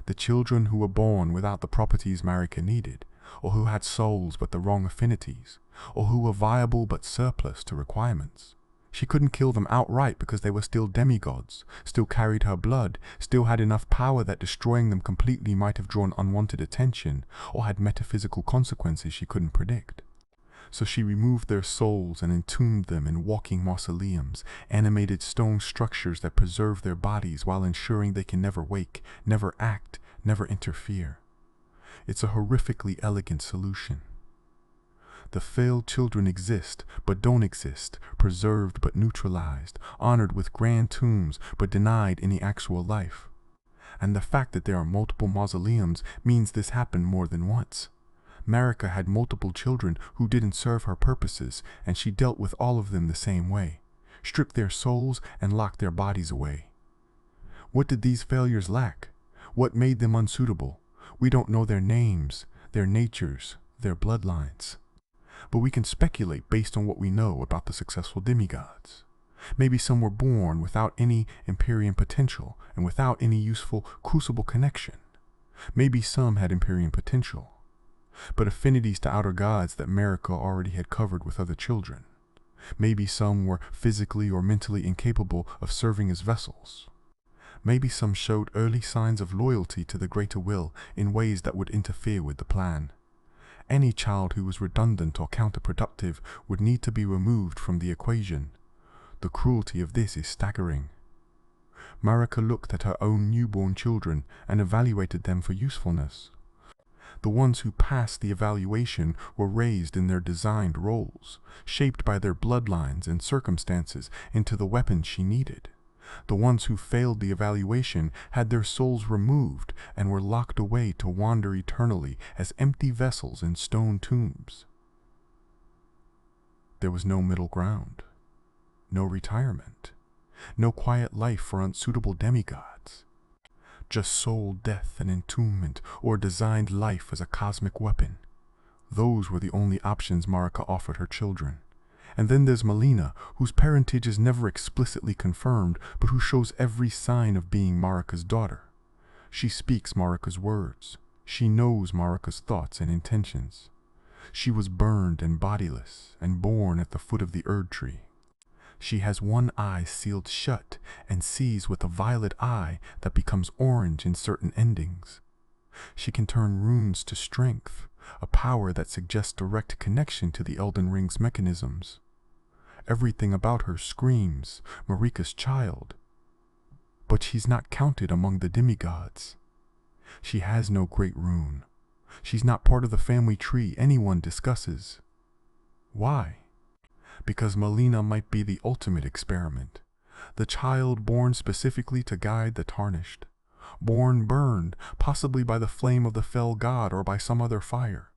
The children who were born without the properties Marika needed, or who had souls but the wrong affinities, or who were viable but surplus to requirements. She couldn't kill them outright because they were still demigods, still carried her blood, still had enough power that destroying them completely might have drawn unwanted attention or had metaphysical consequences she couldn't predict. So she removed their souls and entombed them in walking mausoleums, animated stone structures that preserve their bodies while ensuring they can never wake, never act, never interfere. It's a horrifically elegant solution. The failed children exist, but don't exist, preserved but neutralized, honored with grand tombs, but denied any actual life. And the fact that there are multiple mausoleums means this happened more than once. Marika had multiple children who didn't serve her purposes, and she dealt with all of them the same way, stripped their souls and locked their bodies away. What did these failures lack? What made them unsuitable? We don't know their names, their natures, their bloodlines. But we can speculate based on what we know about the successful demigods. Maybe some were born without any Empyrean potential and without any useful crucible connection. Maybe some had Empyrean potential, but affinities to outer gods that Marika already had covered with other children. Maybe some were physically or mentally incapable of serving as vessels. Maybe some showed early signs of loyalty to the greater will in ways that would interfere with the plan. Any child who was redundant or counterproductive would need to be removed from the equation. The cruelty of this is staggering. Marika looked at her own newborn children and evaluated them for usefulness. The ones who passed the evaluation were raised in their designed roles, shaped by their bloodlines and circumstances into the weapons she needed. The ones who failed the evaluation had their souls removed and were locked away to wander eternally as empty vessels in stone tombs. There was no middle ground, no retirement, no quiet life for unsuitable demigods. Just soul death and entombment, or designed life as a cosmic weapon. Those were the only options Marika offered her children. And then there's Melina, whose parentage is never explicitly confirmed, but who shows every sign of being Marika's daughter. She speaks Marika's words. She knows Marika's thoughts and intentions. She was burned and bodiless, and born at the foot of the Erdtree. She has one eye sealed shut and sees with a violet eye that becomes orange in certain endings. She can turn runes to strength, a power that suggests direct connection to the Elden Ring's mechanisms. Everything about her screams, Marika's child. But she's not counted among the demigods. She has no Great Rune. She's not part of the family tree anyone discusses. Why? Because Melina might be the ultimate experiment. The child born specifically to guide the Tarnished. Born burned, possibly by the flame of the fell god or by some other fire.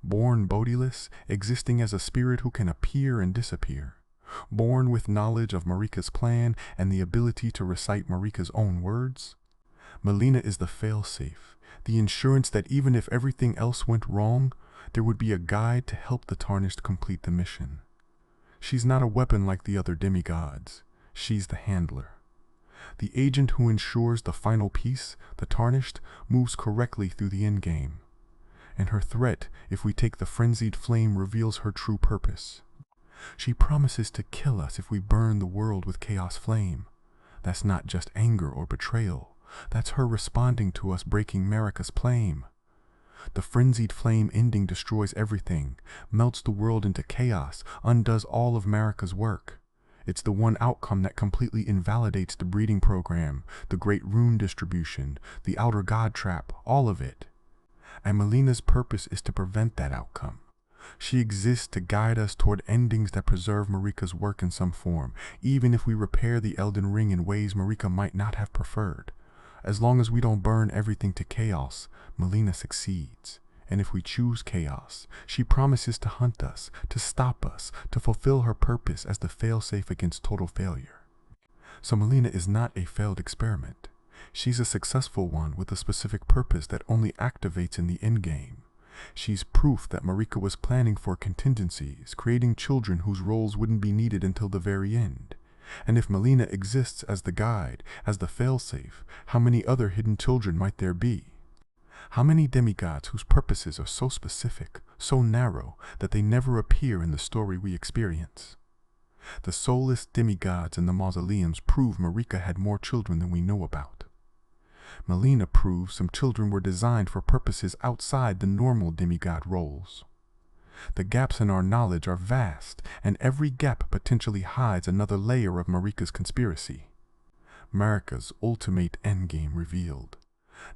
Born bodiless, existing as a spirit who can appear and disappear. Born with knowledge of Marika's plan and the ability to recite Marika's own words. Melina is the failsafe, the insurance that even if everything else went wrong, there would be a guide to help the Tarnished complete the mission. She's not a weapon like the other demigods. She's the handler. The agent who ensures the final piece, the Tarnished, moves correctly through the endgame. And her threat, if we take the frenzied flame, reveals her true purpose. She promises to kill us if we burn the world with chaos flame. That's not just anger or betrayal. That's her responding to us breaking Marika's flame. The frenzied flame ending destroys everything, melts the world into chaos, undoes all of Marika's work. It's the one outcome that completely invalidates the breeding program, the Great Rune distribution, the outer god trap, all of it. And Melina's purpose is to prevent that outcome. She exists to guide us toward endings that preserve Marika's work in some form, even if we repair the Elden Ring in ways Marika might not have preferred. As long as we don't burn everything to chaos, Melina succeeds. And if we choose chaos, she promises to hunt us, to stop us, to fulfill her purpose as the failsafe against total failure. So Melina is not a failed experiment. She's a successful one with a specific purpose that only activates in the endgame. She's proof that Marika was planning for contingencies, creating children whose roles wouldn't be needed until the very end. And if Melina exists as the guide, as the failsafe, how many other hidden children might there be? How many demigods whose purposes are so specific, so narrow, that they never appear in the story we experience? The soulless demigods in the mausoleums prove Marika had more children than we know about. Melina proves some children were designed for purposes outside the normal demigod roles. The gaps in our knowledge are vast, and every gap potentially hides another layer of Marika's conspiracy. Marika's ultimate endgame revealed.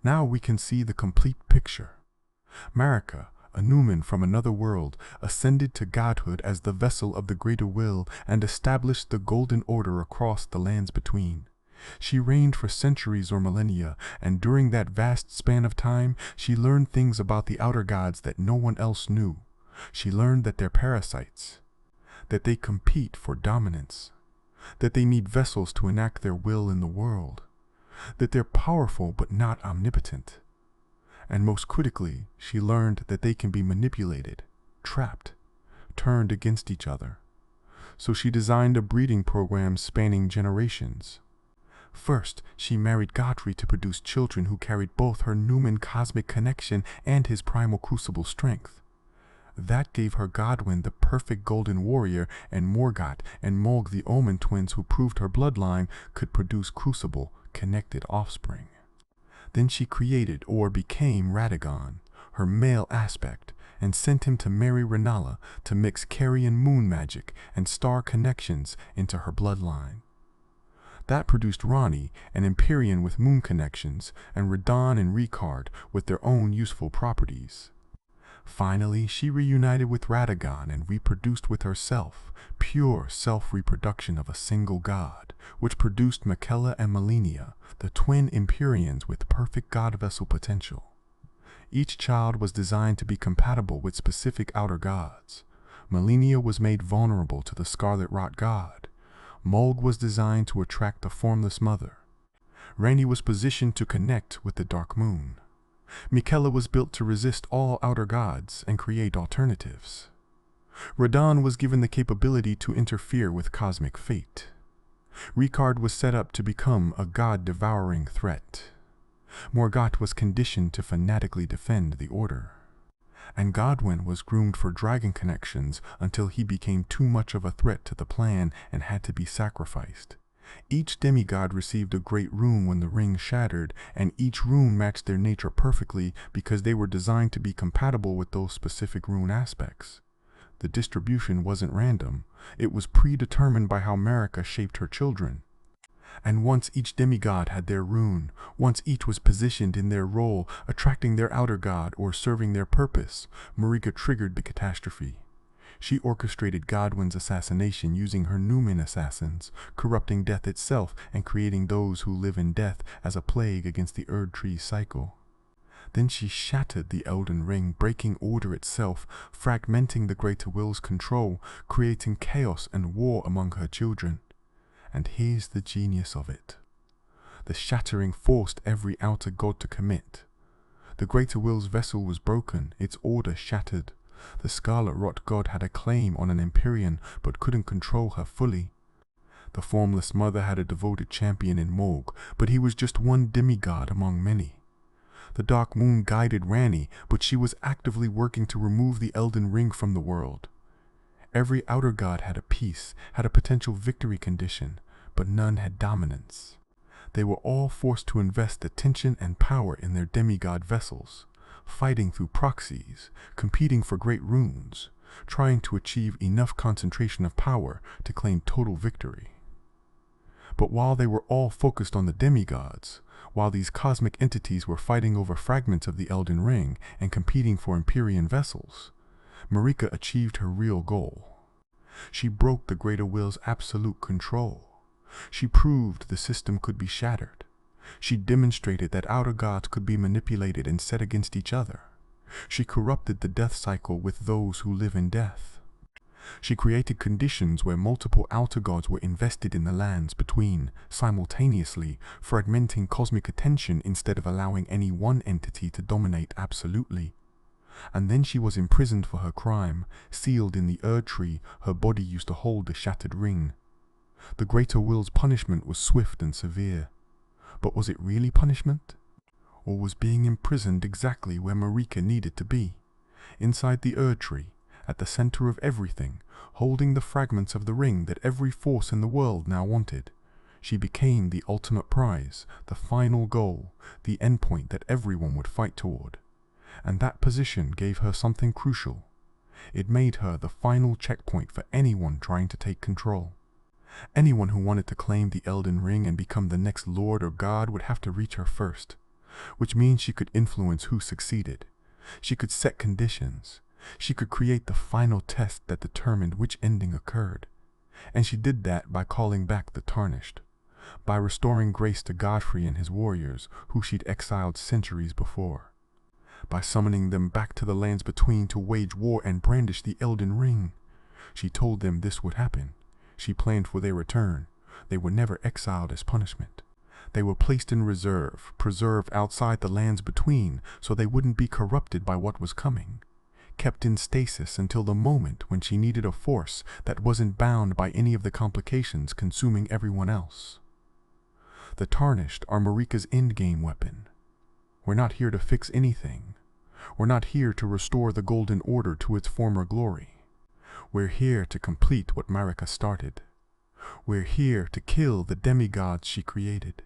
Now we can see the complete picture. Marika, a Numen from another world, ascended to godhood as the vessel of the greater will and established the golden order across the lands between. She reigned for centuries or millennia, and during that vast span of time, she learned things about the outer gods that no one else knew. She learned that they're parasites, that they compete for dominance, that they need vessels to enact their will in the world, that they're powerful but not omnipotent. And most critically, she learned that they can be manipulated, trapped, turned against each other. So she designed a breeding program spanning generations. First, she married Godfrey to produce children who carried both her Numen cosmic connection and his primal crucible strength. That gave her Godwyn, the perfect golden warrior, and Morgott and Molg, the Omen twins who proved her bloodline could produce crucible, connected offspring. Then she created or became Radagon, her male aspect, and sent him to marry Renala to mix Carrion moon magic and star connections into her bloodline. That produced Ranni, an Empyrean with moon connections, and Radon and Ricard with their own useful properties. Finally, she reunited with Radagon and reproduced with herself, pure self-reproduction of a single god, which produced Miquella and Melina, the twin Empyreans with perfect god vessel potential. Each child was designed to be compatible with specific outer gods. Melina was made vulnerable to the Scarlet Rot god. Molg was designed to attract the Formless Mother. Ranni was positioned to connect with the Dark Moon. Miquella was built to resist all outer gods and create alternatives. Radon was given the capability to interfere with cosmic fate. Ricard was set up to become a god-devouring threat. Morgott was conditioned to fanatically defend the Order. And Godwyn was groomed for dragon connections until he became too much of a threat to the plan and had to be sacrificed. Each demigod received a Great Rune when the ring shattered, and each rune matched their nature perfectly because they were designed to be compatible with those specific rune aspects. The distribution wasn't random. It was predetermined by how Marika shaped her children. And once each demigod had their rune, once each was positioned in their role, attracting their outer god or serving their purpose, Marika triggered the catastrophe. She orchestrated Godwyn's assassination using her Numen assassins, corrupting death itself and creating those who live in death as a plague against the Erdtree cycle. Then she shattered the Elden Ring, breaking order itself, fragmenting the Greater Will's control, creating chaos and war among her children. And here's the genius of it. The shattering forced every outer god to commit. The Greater Will's vessel was broken, its order shattered. The Scarlet Rot god had a claim on an Empyrean, but couldn't control her fully. The Formless Mother had a devoted champion in Molg, but he was just one demigod among many. The Dark Moon guided Ranni, but she was actively working to remove the Elden Ring from the world. Every outer god had a piece, had a potential victory condition, but none had dominance. They were all forced to invest attention and power in their demigod vessels, fighting through proxies, competing for Great Runes, trying to achieve enough concentration of power to claim total victory. But while they were all focused on the demigods, while these cosmic entities were fighting over fragments of the Elden Ring and competing for Empyrean vessels, Marika achieved her real goal. She broke the Greater Will's absolute control. She proved the system could be shattered. She demonstrated that outer gods could be manipulated and set against each other. She corrupted the death cycle with those who live in death. She created conditions where multiple outer gods were invested in the lands between, simultaneously, fragmenting cosmic attention instead of allowing any one entity to dominate absolutely. And then she was imprisoned for her crime, sealed in the Erdtree her body used to hold the shattered ring. The Greater Will's punishment was swift and severe. But was it really punishment? Or was being imprisoned exactly where Marika needed to be? Inside the Erdtree, at the center of everything, holding the fragments of the ring that every force in the world now wanted. She became the ultimate prize, the final goal, the endpoint that everyone would fight toward. And that position gave her something crucial. It made her the final checkpoint for anyone trying to take control. Anyone who wanted to claim the Elden Ring and become the next lord or god would have to reach her first, which means she could influence who succeeded. She could set conditions. She could create the final test that determined which ending occurred. And she did that by calling back the Tarnished, by restoring grace to Godfrey and his warriors who she'd exiled centuries before, by summoning them back to the lands between to wage war and brandish the Elden Ring. She told them this would happen. She planned for their return. They were never exiled as punishment. They were placed in reserve, preserved outside the lands between so they wouldn't be corrupted by what was coming, kept in stasis until the moment when she needed a force that wasn't bound by any of the complications consuming everyone else. The Tarnished are Marika's endgame weapon. We're not here to fix anything. We're not here to restore the Golden Order to its former glory. We're here to complete what Marika started. We're here to kill the demigods she created,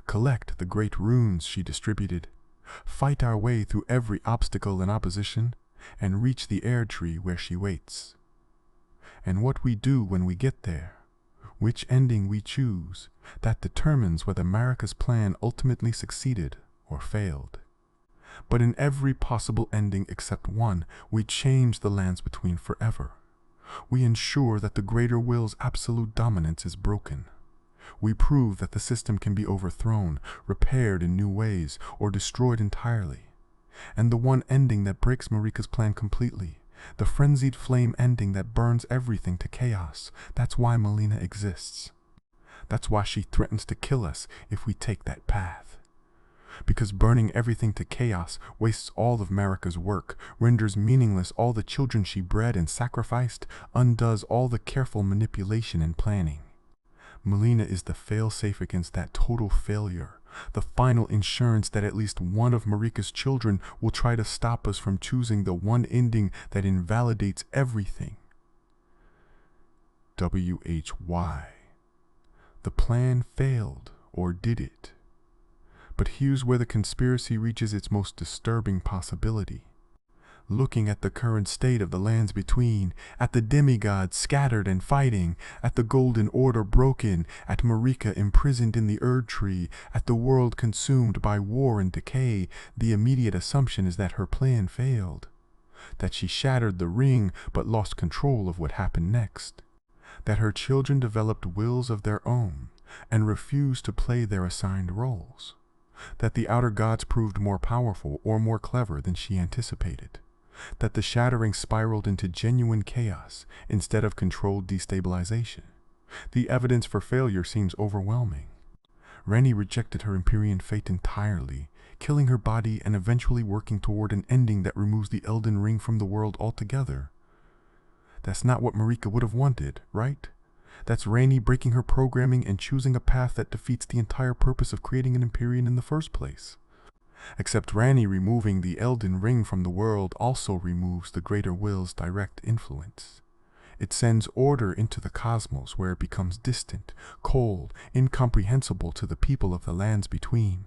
collect the Great Runes she distributed, fight our way through every obstacle and opposition, and reach the Erdtree where she waits. And what we do when we get there, which ending we choose, that determines whether Marika's plan ultimately succeeded or failed. But in every possible ending except one, we change the lands between forever. We ensure that the greater will's absolute dominance is broken. We prove that the system can be overthrown, repaired in new ways, or destroyed entirely. And the one ending that breaks Marika's plan completely, the frenzied flame ending that burns everything to chaos, that's why Melina exists. That's why she threatens to kill us if we take that path. Because burning everything to chaos wastes all of Marika's work, renders meaningless all the children she bred and sacrificed, undoes all the careful manipulation and planning. Melina is the fail-safe against that total failure, the final insurance that at least one of Marika's children will try to stop us from choosing the one ending that invalidates everything. WHY. The plan failed, or did it? But here's where the conspiracy reaches its most disturbing possibility. Looking at the current state of the lands between, at the demigods scattered and fighting, at the Golden Order broken, at Marika imprisoned in the Erdtree, at the world consumed by war and decay, the immediate assumption is that her plan failed. That she shattered the ring but lost control of what happened next. That her children developed wills of their own and refused to play their assigned roles. That the outer gods proved more powerful or more clever than she anticipated. That the shattering spiraled into genuine chaos instead of controlled destabilization. The evidence for failure seems overwhelming. Ranni rejected her Empyrean fate entirely, killing her body and eventually working toward an ending that removes the Elden Ring from the world altogether. That's not what Marika would have wanted, right? That's Ranni breaking her programming and choosing a path that defeats the entire purpose of creating an Empyrean in the first place. Except Ranni removing the Elden Ring from the world also removes the greater will's direct influence. It sends order into the cosmos where it becomes distant, cold, incomprehensible to the people of the lands between.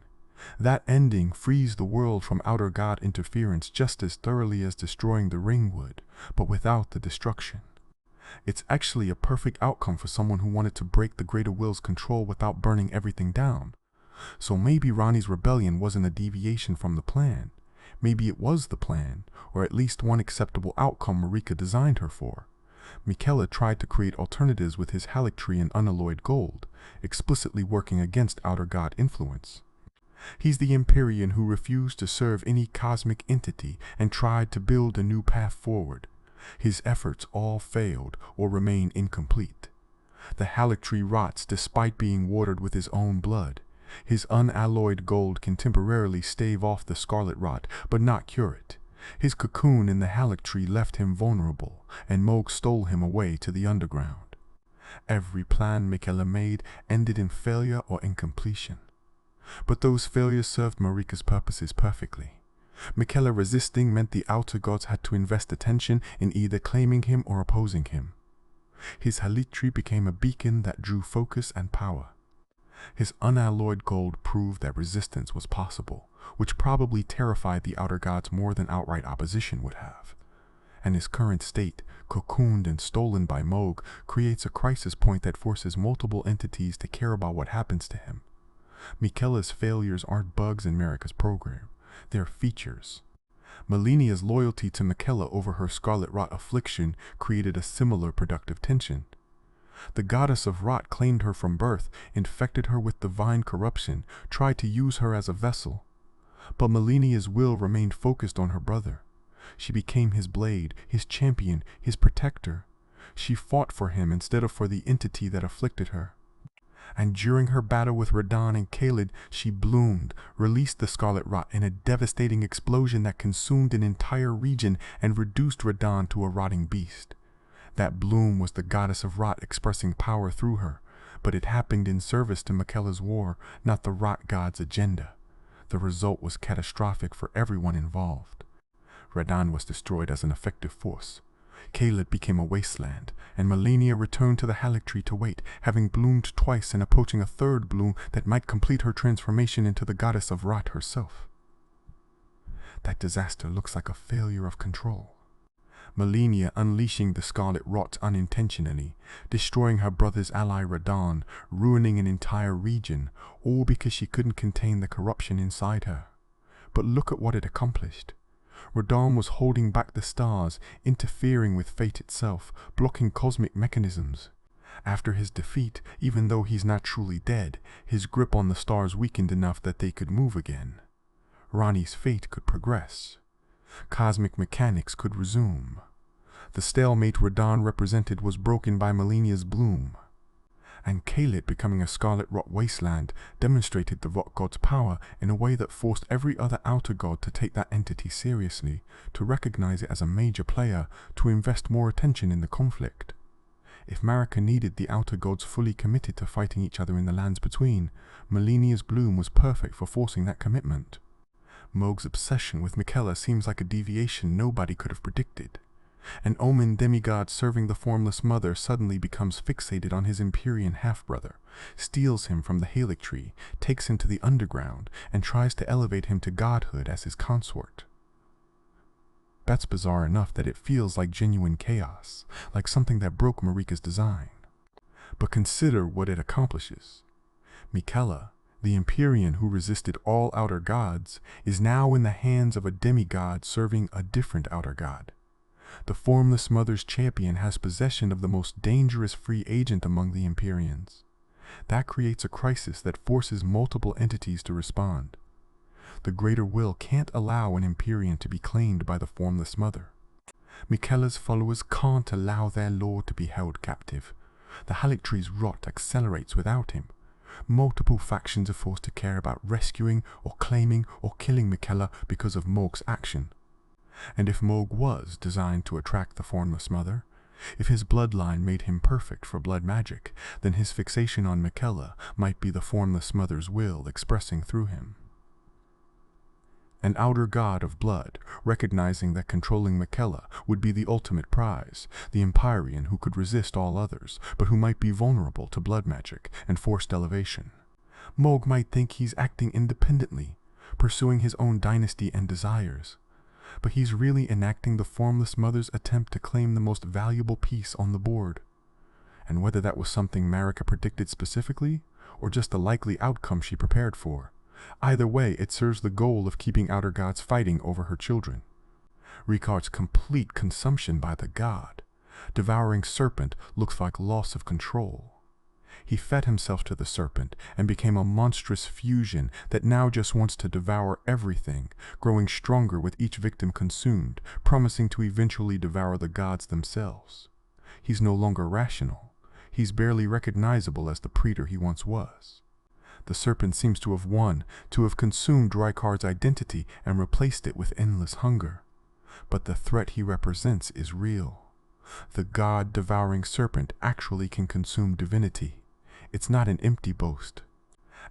That ending frees the world from outer god interference just as thoroughly as destroying the ring would, but without the destruction. It's actually a perfect outcome for someone who wanted to break the greater will's control without burning everything down. So maybe Ranni's rebellion wasn't a deviation from the plan. Maybe it was the plan, or at least one acceptable outcome Marika designed her for. Miquella tried to create alternatives with his Erdtree and unalloyed gold, explicitly working against outer god influence. He's the Empyrean who refused to serve any cosmic entity and tried to build a new path forward. His efforts all failed or remain incomplete. The Erdtree rots despite being watered with his own blood. His unalloyed gold can temporarily stave off the scarlet rot, but not cure it. His cocoon in the Erdtree left him vulnerable, and Mohg stole him away to the underground. Every plan Miquella made ended in failure or incompletion. But those failures served Marika's purposes perfectly. Miquella resisting meant the outer gods had to invest attention in either claiming him or opposing him. His Erdtree became a beacon that drew focus and power. His unalloyed gold proved that resistance was possible, which probably terrified the outer gods more than outright opposition would have. And his current state, cocooned and stolen by Mohg, creates a crisis point that forces multiple entities to care about what happens to him. Miquella's failures aren't bugs in Marika's program, they're features. Malenia's loyalty to Miquella over her scarlet rot affliction created a similar productive tension. The goddess of rot claimed her from birth, infected her with divine corruption, tried to use her as a vessel. But Malenia's will remained focused on her brother. She became his blade, his champion, his protector. She fought for him instead of for the entity that afflicted her. And during her battle with Radagon and Caelid, she bloomed, released the scarlet rot in a devastating explosion that consumed an entire region and reduced Radagon to a rotting beast. That bloom was the goddess of rot expressing power through her, but it happened in service to Miquella's war, not the rot god's agenda. The result was catastrophic for everyone involved. Radagon was destroyed as an effective force. Caelid became a wasteland, and Malenia returned to the Erdtree to wait, having bloomed twice and approaching a third bloom that might complete her transformation into the goddess of rot herself. That disaster looks like a failure of control. Malenia unleashing the scarlet rot unintentionally, destroying her brother's ally Radagon, ruining an entire region, all because she couldn't contain the corruption inside her. But look at what it accomplished. Radagon was holding back the stars, interfering with fate itself, blocking cosmic mechanisms. After his defeat, even though he's not truly dead, his grip on the stars weakened enough that they could move again. Ranni's fate could progress. Cosmic mechanics could resume. The stalemate Radagon represented was broken by Malenia's bloom. And Caelid becoming a scarlet rot wasteland demonstrated the rot god's power in a way that forced every other outer god to take that entity seriously, to recognize it as a major player, to invest more attention in the conflict. If Marika needed the outer gods fully committed to fighting each other in the lands between, Malenia's bloom was perfect for forcing that commitment. Mohg's obsession with Miquella seems like a deviation nobody could have predicted. An Omen demigod serving the formless mother suddenly becomes fixated on his Empyrean half-brother, steals him from the Erdtree, takes him to the underground, and tries to elevate him to godhood as his consort. That's bizarre enough that it feels like genuine chaos, like something that broke Marika's design. But consider what it accomplishes. Miquella, the Empyrean who resisted all outer gods, is now in the hands of a demigod serving a different outer god. The formless mother's champion has possession of the most dangerous free agent among the Empyreans. That creates a crisis that forces multiple entities to respond. The greater will can't allow an Empyrean to be claimed by the formless mother. Miquella's followers can't allow their lord to be held captive. The Erdtree's rot accelerates without him. Multiple factions are forced to care about rescuing or claiming or killing Miquella because of Mohg's action. And if Mohg was designed to attract the formless mother, if his bloodline made him perfect for blood magic, then his fixation on Miquella might be the formless mother's will expressing through him. An outer god of blood, recognizing that controlling Miquella would be the ultimate prize, the Empyrean who could resist all others, but who might be vulnerable to blood magic and forced elevation. Mohg might think he's acting independently, pursuing his own dynasty and desires, but he's really enacting the formless mother's attempt to claim the most valuable piece on the board. And whether that was something Marika predicted specifically, or just a likely outcome she prepared for, either way it serves the goal of keeping outer gods fighting over her children. Ricard's complete consumption by the god, devouring serpent, looks like loss of control. He fed himself to the serpent and became a monstrous fusion that now just wants to devour everything, growing stronger with each victim consumed, promising to eventually devour the gods themselves. He's no longer rational. He's barely recognizable as the predator he once was. The serpent seems to have won, to have consumed Ricard's identity and replaced it with endless hunger. But the threat he represents is real. The god-devouring serpent actually can consume divinity. It's not an empty boast.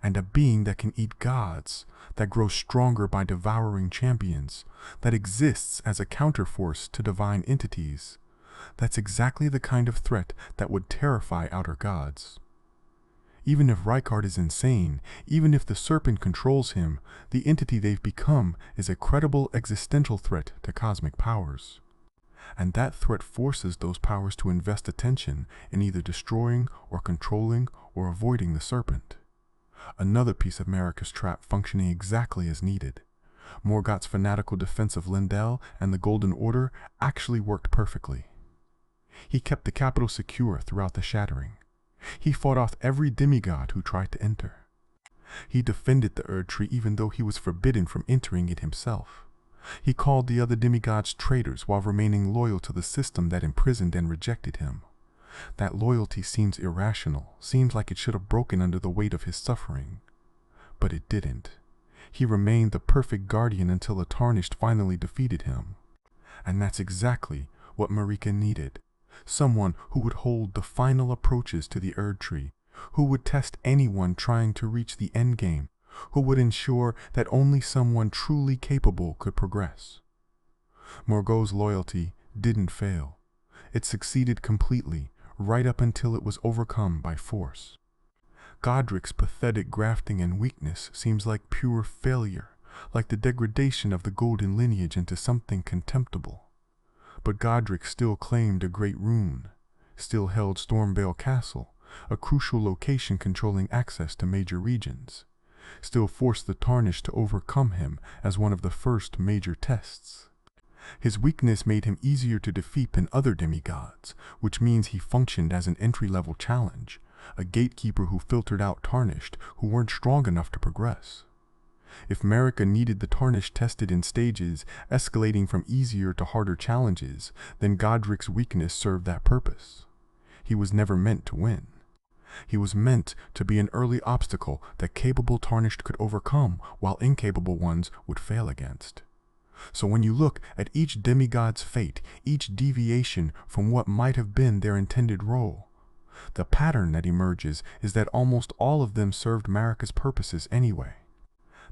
and a being that can eat gods, that grows stronger by devouring champions, that exists as a counterforce to divine entities. That's exactly the kind of threat that would terrify outer gods. Even if Rykard is insane, even if the serpent controls him, the entity they've become is a credible existential threat to cosmic powers. And that threat forces those powers to invest attention in either destroying or controlling or avoiding the serpent. Another piece of Marika's trap functioning exactly as needed. Morgoth's fanatical defense of Lindell and the Golden Order actually worked perfectly. He kept the capital secure throughout the shattering. He fought off every demigod who tried to enter. He defended the Erdtree even though he was forbidden from entering it himself. He called the other demigods traitors while remaining loyal to the system that imprisoned and rejected him. That loyalty seems irrational, seems like it should have broken under the weight of his suffering. But it didn't. He remained the perfect guardian until the Tarnished finally defeated him. And that's exactly what Marika needed. Someone who would hold the final approaches to the Erdtree, who would test anyone trying to reach the endgame, who would ensure that only someone truly capable could progress. Morgoth's loyalty didn't fail. It succeeded completely, right up until it was overcome by force. Godric's pathetic grafting and weakness seems like pure failure, like the degradation of the Golden Lineage into something contemptible. But Godric still claimed a Great Rune, still held Stormvale Castle, a crucial location controlling access to major regions, still forced the Tarnished to overcome him as one of the first major tests. His weakness made him easier to defeat than other demigods, which means he functioned as an entry-level challenge, a gatekeeper who filtered out Tarnished who weren't strong enough to progress. If Marika needed the Tarnished tested in stages, escalating from easier to harder challenges, then Godric's weakness served that purpose. He was never meant to win. He was meant to be an early obstacle that capable Tarnished could overcome while incapable ones would fail against. So when you look at each demigod's fate, each deviation from what might have been their intended role, the pattern that emerges is that almost all of them served Marika's purposes anyway.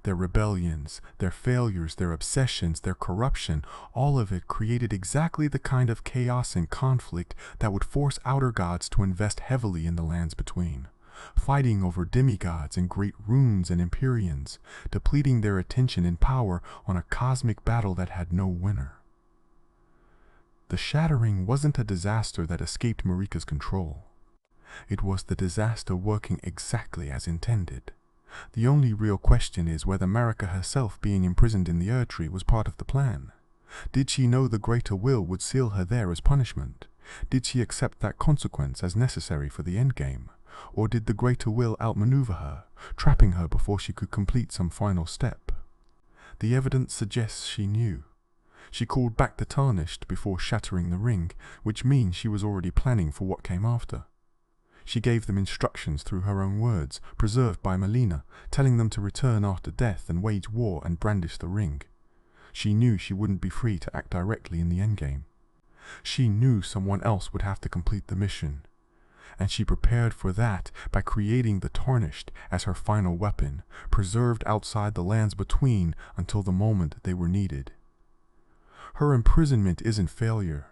Their rebellions, their failures, their obsessions, their corruption, all of it created exactly the kind of chaos and conflict that would force outer gods to invest heavily in the lands between, fighting over demigods and great runes and Empyreans, depleting their attention and power on a cosmic battle that had no winner. The shattering wasn't a disaster that escaped Marika's control. It was the disaster working exactly as intended. The only real question is whether Marika herself being imprisoned in the Erdtree was part of the plan. Did she know the greater will would seal her there as punishment? Did she accept that consequence as necessary for the endgame? Or did the greater will outmaneuver her, trapping her before she could complete some final step? The evidence suggests she knew. She called back the Tarnished before shattering the ring, which means she was already planning for what came after. She gave them instructions through her own words, preserved by Melina, telling them to return after death and wage war and brandish the ring. She knew she wouldn't be free to act directly in the endgame. She knew someone else would have to complete the mission, and she prepared for that by creating the Tarnished as her final weapon, preserved outside the lands between until the moment they were needed. Her imprisonment isn't failure,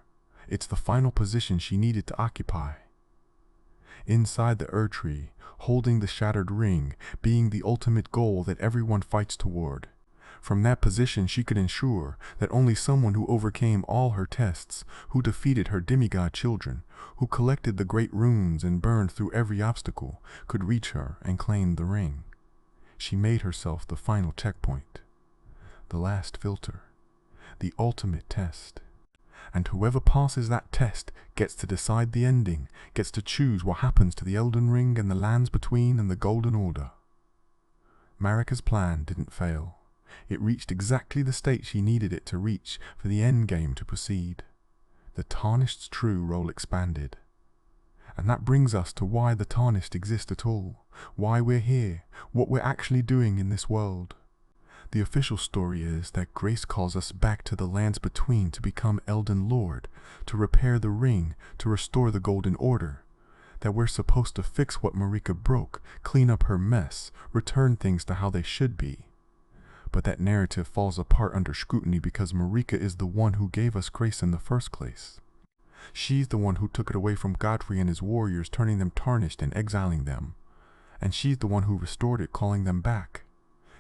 it's the final position she needed to occupy. Inside the Erdtree, holding the shattered ring, being the ultimate goal that everyone fights toward. From that position she could ensure that only someone who overcame all her tests, who defeated her demigod children, who collected the great runes and burned through every obstacle, could reach her and claim the ring. She made herself the final checkpoint, the last filter, the ultimate test. And whoever passes that test gets to decide the ending, gets to choose what happens to the Elden Ring and the lands between and the Golden Order. Marika's plan didn't fail. It reached exactly the state she needed it to reach for the endgame to proceed. The Tarnished's true role expanded. And that brings us to why the Tarnished exist at all, why we're here, what we're actually doing in this world. The official story is that Grace calls us back to the lands between to become Elden Lord, to repair the ring, to restore the Golden Order. that we're supposed to fix what Marika broke, clean up her mess, return things to how they should be. But that narrative falls apart under scrutiny because Marika is the one who gave us grace in the first place. She's the one who took it away from Godfrey and his warriors, turning them tarnished and exiling them. And she's the one who restored it, calling them back.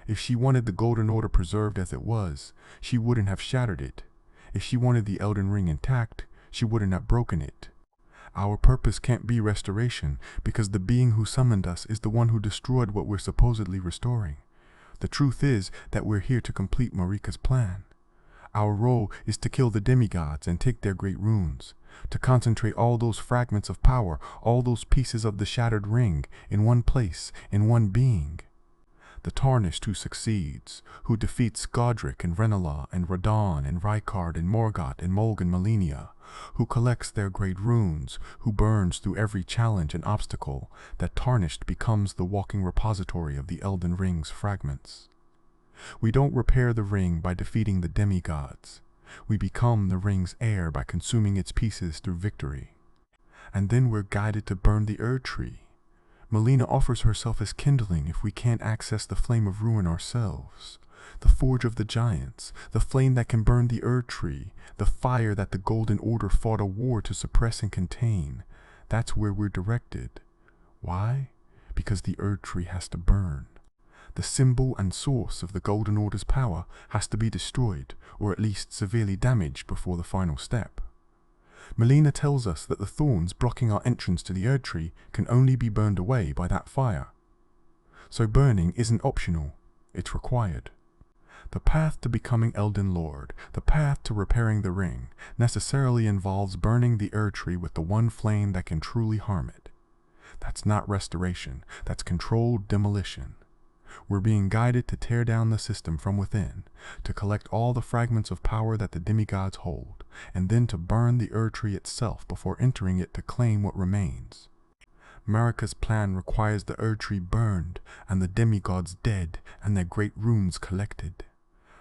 If she wanted the Golden Order preserved as it was, she wouldn't have shattered it. If she wanted the Elden Ring intact, she wouldn't have broken it. Our purpose can't be restoration, because the being who summoned us is the one who destroyed what we're supposedly restoring. The truth is that we're here to complete Marika's plan. Our role is to kill the demigods and take their great runes, to concentrate all those fragments of power, all those pieces of the shattered ring, in one place, in one being. The Tarnished who succeeds, who defeats Godric and Renala and Radagon and Rykard and Morgott and Mulgan Malenia, who collects their great runes, who burns through every challenge and obstacle, that Tarnished becomes the walking repository of the Elden Ring's fragments. We don't repair the ring by defeating the demigods. We become the ring's heir by consuming its pieces through victory. And then we're guided to burn the Erdtree. Melina offers herself as kindling if we can't access the flame of ruin ourselves. The forge of the giants, the flame that can burn the Erdtree, the fire that the Golden Order fought a war to suppress and contain. That's where we're directed. Why? Because the Erdtree has to burn. The symbol and source of the Golden Order's power has to be destroyed, or at least severely damaged before the final step. Melina tells us that the thorns blocking our entrance to the Erdtree can only be burned away by that fire. So burning isn't optional, it's required. The path to becoming Elden Lord, the path to repairing the ring, necessarily involves burning the Erdtree with the one flame that can truly harm it. That's not restoration, that's controlled demolition. We're being guided to tear down the system from within, to collect all the fragments of power that the demigods hold, and then to burn the Erdtree itself before entering it to claim what remains. Marika's plan requires the Erdtree burned, and the demigods dead, and their great runes collected.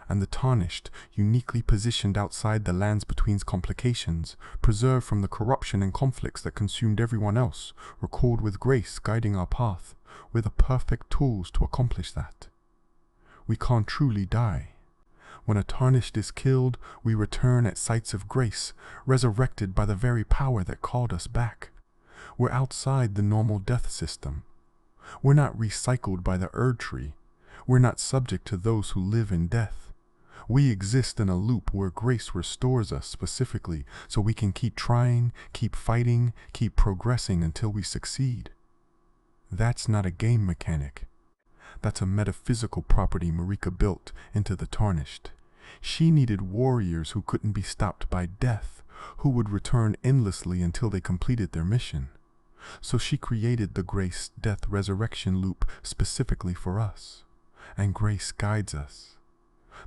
And the Tarnished, uniquely positioned outside the Lands Between's complications, preserved from the corruption and conflicts that consumed everyone else, recalled with grace guiding our path, we're the perfect tools to accomplish that. We can't truly die. When a Tarnished is killed, we return at sites of grace, resurrected by the very power that called us back. We're outside the normal death system. We're not recycled by the Erdtree. We're not subject to those who live in death. We exist in a loop where grace restores us specifically so we can keep trying, keep fighting, keep progressing until we succeed. That's not a game mechanic. That's a metaphysical property Marika built into the Tarnished. She needed warriors who couldn't be stopped by death, who would return endlessly until they completed their mission. So she created the grace-death-resurrection loop specifically for us. And grace guides us.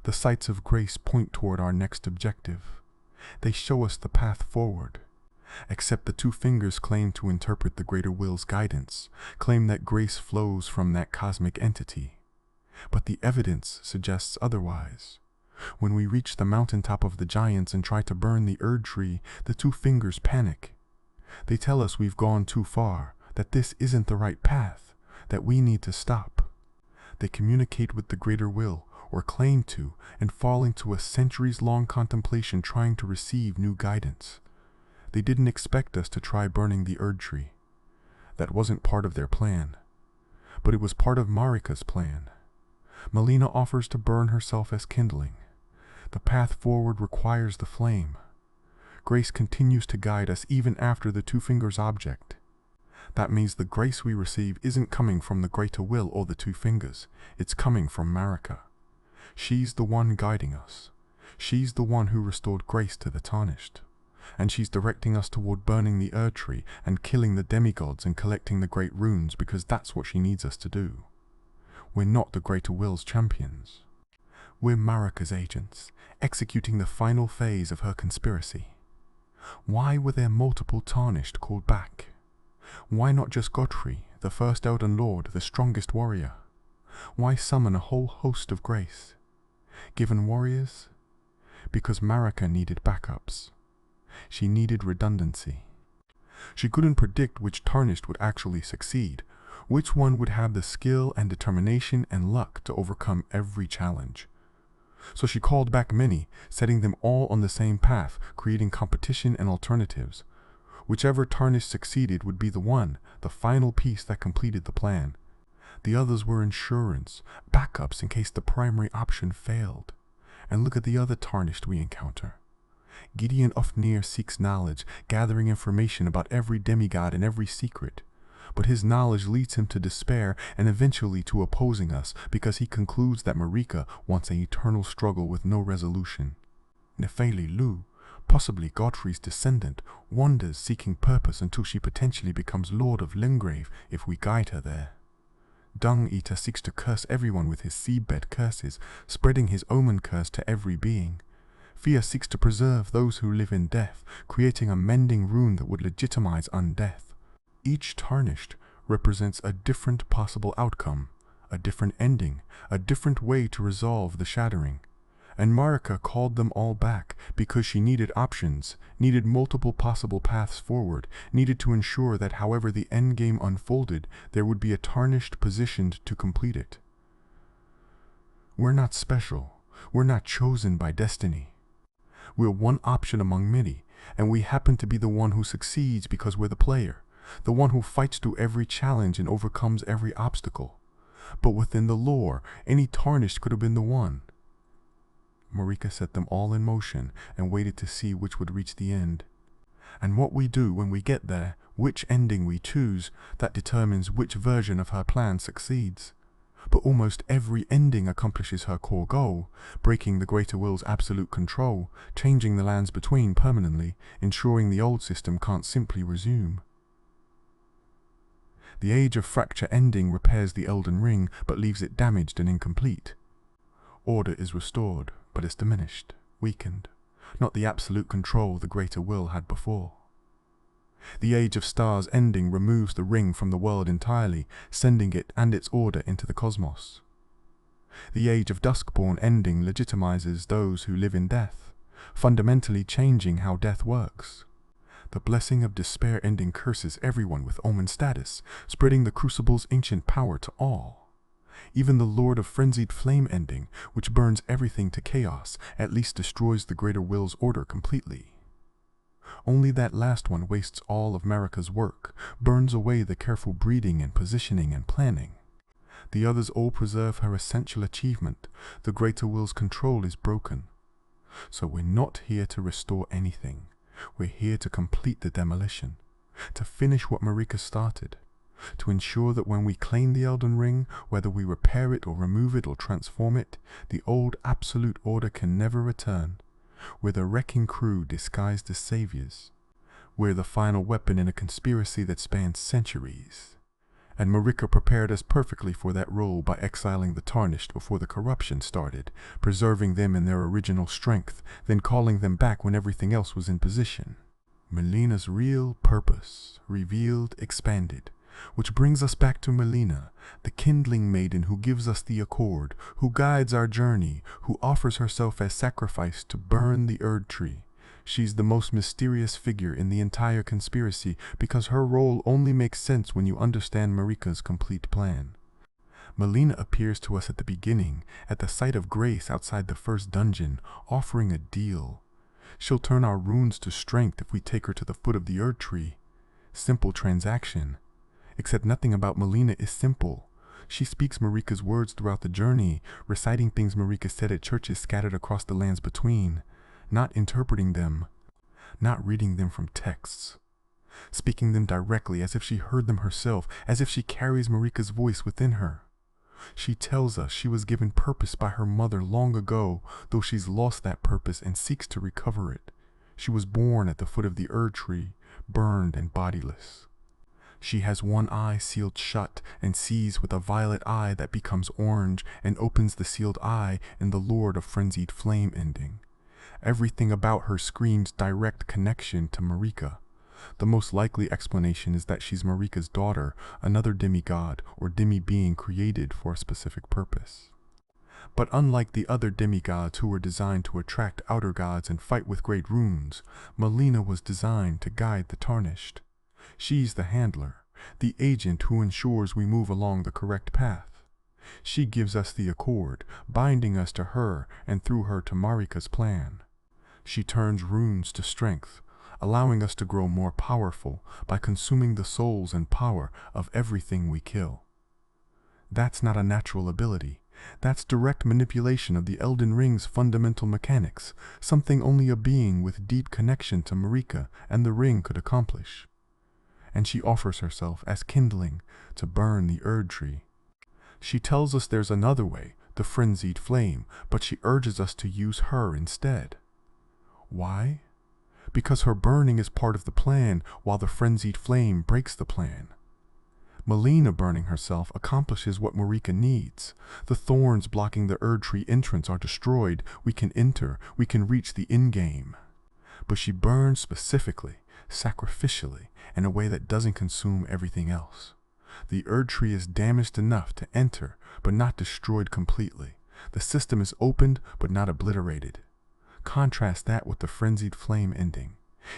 The sights of grace point toward our next objective. They show us the path forward. Except the two fingers claim to interpret the greater will's guidance, claim that grace flows from that cosmic entity. But the evidence suggests otherwise. When we reach the mountaintop of the giants and try to burn the Erdtree, the two fingers panic. They tell us we've gone too far, that this isn't the right path, that we need to stop. They communicate with the greater will, or claim to, and fall into a centuries-long contemplation trying to receive new guidance. They didn't expect us to try burning the Erdtree. That wasn't part of their plan. But it was part of Marika's plan. Melina offers to burn herself as kindling. The path forward requires the flame. Grace continues to guide us even after the two fingers object. That means the grace we receive isn't coming from the greater will or the two fingers. It's coming from Marika. She's the one guiding us. She's the one who restored grace to the Tarnished. And she's directing us toward burning the Erdtree and killing the demigods and collecting the great runes because that's what she needs us to do. We're not the greater will's champions. We're Marika's agents, executing the final phase of her conspiracy. Why were there multiple Tarnished called back? Why not just Godfrey, the first Elden Lord, the strongest warrior? Why summon a whole host of grace? Given warriors? Because Marika needed backups. She needed redundancy. She couldn't predict which Tarnished would actually succeed, which one would have the skill and determination and luck to overcome every challenge. So she called back many, setting them all on the same path, creating competition and alternatives. Whichever Tarnished succeeded would be the final piece that completed the plan. The others were insurance, backups in case the primary option failed. And look at the other Tarnished we encounter. Gideon Ofnir seeks knowledge, gathering information about every demigod and every secret. But his knowledge leads him to despair and eventually to opposing us because he concludes that Marika wants an eternal struggle with no resolution. Nefeli Lu, possibly Godfrey's descendant, wanders seeking purpose until she potentially becomes Lord of Lingrave if we guide her there. Dung Eater seeks to curse everyone with his seabed curses, spreading his Omen curse to every being. Fear seeks to preserve those who live in death, creating a mending rune that would legitimize undeath. Each Tarnished represents a different possible outcome, a different ending, a different way to resolve the shattering. And Marika called them all back because she needed options, needed multiple possible paths forward, needed to ensure that however the endgame unfolded, there would be a Tarnished positioned to complete it. We're not special. We're not chosen by destiny. We're one option among many, and we happen to be the one who succeeds because we're the player, the one who fights through every challenge and overcomes every obstacle. But within the lore, any Tarnished could have been the one. Marika set them all in motion and waited to see which would reach the end. And what we do when we get there, which ending we choose, that determines which version of her plan succeeds. But almost every ending accomplishes her core goal, breaking the Greater Will's absolute control, changing the lands between permanently, ensuring the old system can't simply resume. The Age of Fracture ending repairs the Elden Ring, but leaves it damaged and incomplete. Order is restored, but it's diminished, weakened, not the absolute control the Greater Will had before. The Age of Stars ending removes the ring from the world entirely, sending it and its order into the cosmos. The Age of Duskborn ending legitimizes those who live in death, fundamentally changing how death works. The Blessing of Despair ending curses everyone with Omen status, spreading the Crucible's ancient power to all. Even the Lord of Frenzied Flame ending, which burns everything to chaos, at least destroys the Greater Will's order completely. Only that last one wastes all of Marika's work, burns away the careful breeding and positioning and planning. The others all preserve her essential achievement. The Greater Will's control is broken. So we're not here to restore anything. We're here to complete the demolition, to finish what Marika started, to ensure that when we claim the Elden Ring, whether we repair it or remove it or transform it, the old absolute order can never return. We're the wrecking crew disguised as saviors. We're the final weapon in a conspiracy that spans centuries. And Marika prepared us perfectly for that role by exiling the Tarnished before the corruption started, preserving them in their original strength, then calling them back when everything else was in position. Melina's real purpose, revealed, expanded. Which brings us back to Melina, the kindling maiden who gives us the accord, who guides our journey, who offers herself as sacrifice to burn the Erdtree. She's the most mysterious figure in the entire conspiracy because her role only makes sense when you understand Marika's complete plan. Melina appears to us at the beginning, at the site of grace outside the first dungeon, offering a deal. She'll turn our runes to strength if we take her to the foot of the Erdtree. Simple transaction. Except nothing about Melina is simple. She speaks Marika's words throughout the journey, reciting things Marika said at churches scattered across the lands between, not interpreting them, not reading them from texts, speaking them directly as if she heard them herself, as if she carries Marika's voice within her. She tells us she was given purpose by her mother long ago, though she's lost that purpose and seeks to recover it. She was born at the foot of the Erdtree, burned and bodiless. She has one eye sealed shut and sees with a violet eye that becomes orange and opens the sealed eye in the Lord of Frenzied Flame ending. Everything about her screams direct connection to Marika. The most likely explanation is that she's Marika's daughter, another demigod or demi-being created for a specific purpose. But unlike the other demigods who were designed to attract outer gods and fight with great runes, Melina was designed to guide the Tarnished. She's the handler, the agent who ensures we move along the correct path. She gives us the accord, binding us to her and through her to Marika's plan. She turns runes to strength, allowing us to grow more powerful by consuming the souls and power of everything we kill. That's not a natural ability. That's direct manipulation of the Elden Ring's fundamental mechanics, something only a being with deep connection to Marika and the ring could accomplish. And she offers herself as kindling to burn the Erdtree. She tells us there's another way, the frenzied flame, but she urges us to use her instead. Why? Because her burning is part of the plan, while the frenzied flame breaks the plan. Melina burning herself accomplishes what Marika needs. The thorns blocking the Erdtree entrance are destroyed. We can enter, we can reach the endgame. But she burns specifically, sacrificially, in a way that doesn't consume everything else. The Erdtree is damaged enough to enter, but not destroyed completely. The system is opened, but not obliterated. Contrast that with the frenzied flame ending.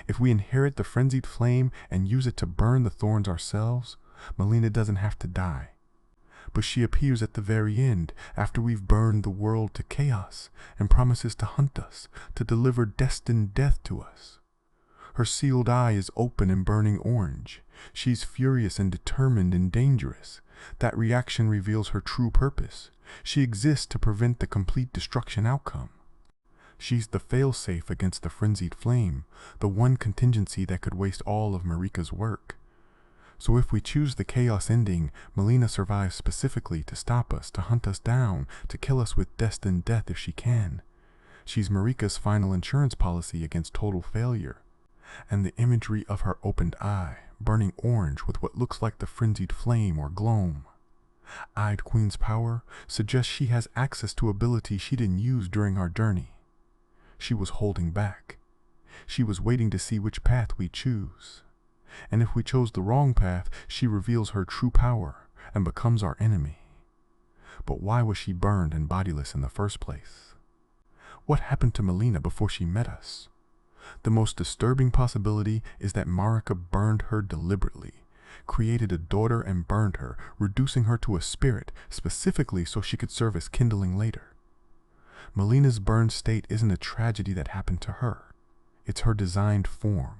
If we inherit the frenzied flame and use it to burn the thorns ourselves, Melina doesn't have to die. But she appears at the very end, after we've burned the world to chaos, and promises to hunt us, to deliver destined death to us. Her sealed eye is open and burning orange. She's furious and determined and dangerous. That reaction reveals her true purpose. She exists to prevent the complete destruction outcome. She's the failsafe against the frenzied flame, the one contingency that could waste all of Marika's work. So if we choose the chaos ending, Melina survives specifically to stop us, to hunt us down, to kill us with destined death if she can. She's Marika's final insurance policy against total failure. And the imagery of her opened eye, burning orange with what looks like the frenzied flame or gloam. Eyed Queen's power suggests she has access to abilities she didn't use during our journey. She was holding back. She was waiting to see which path we choose. And if we chose the wrong path, she reveals her true power and becomes our enemy. But why was she burned and bodiless in the first place? What happened to Melina before she met us? The most disturbing possibility is that Marika burned her deliberately, created a daughter and burned her, reducing her to a spirit, specifically so she could serve as kindling later. Melina's burned state isn't a tragedy that happened to her. It's her designed form,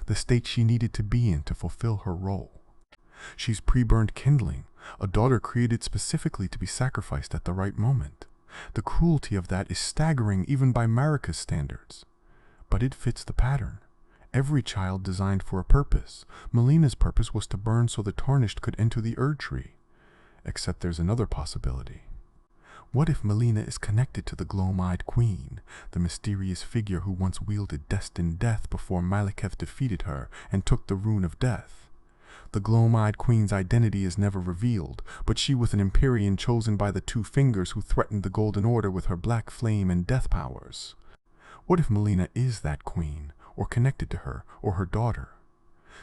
the state she needed to be in to fulfill her role. She's pre-burned kindling, a daughter created specifically to be sacrificed at the right moment. The cruelty of that is staggering even by Marika's standards. But it fits the pattern. Every child designed for a purpose. Melina's purpose was to burn so the Tarnished could enter the Erdtree. Except there's another possibility. What if Melina is connected to the gloam-eyed queen, the mysterious figure who once wielded destined death before Malekith defeated her and took the rune of death? The gloam-eyed queen's identity is never revealed, but she was an Empyrean chosen by the Two Fingers who threatened the Golden Order with her black flame and death powers. What if Melina is that queen, or connected to her, or her daughter?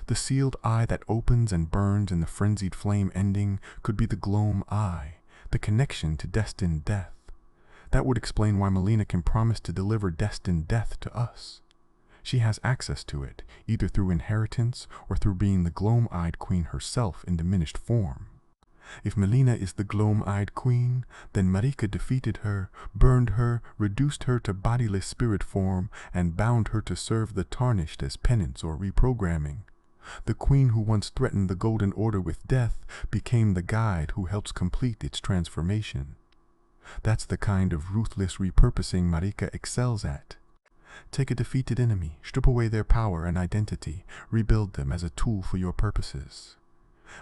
The sealed eye that opens and burns in the frenzied flame ending could be the gloam eye, the connection to destined death. That would explain why Melina can promise to deliver destined death to us. She has access to it, either through inheritance or through being the gloam-eyed queen herself in diminished form. If Melina is the gloam-eyed queen, then Marika defeated her, burned her, reduced her to bodiless spirit form, and bound her to serve the Tarnished as penance or reprogramming. The queen who once threatened the Golden Order with death became the guide who helps complete its transformation. That's the kind of ruthless repurposing Marika excels at. Take a defeated enemy, strip away their power and identity, rebuild them as a tool for your purposes.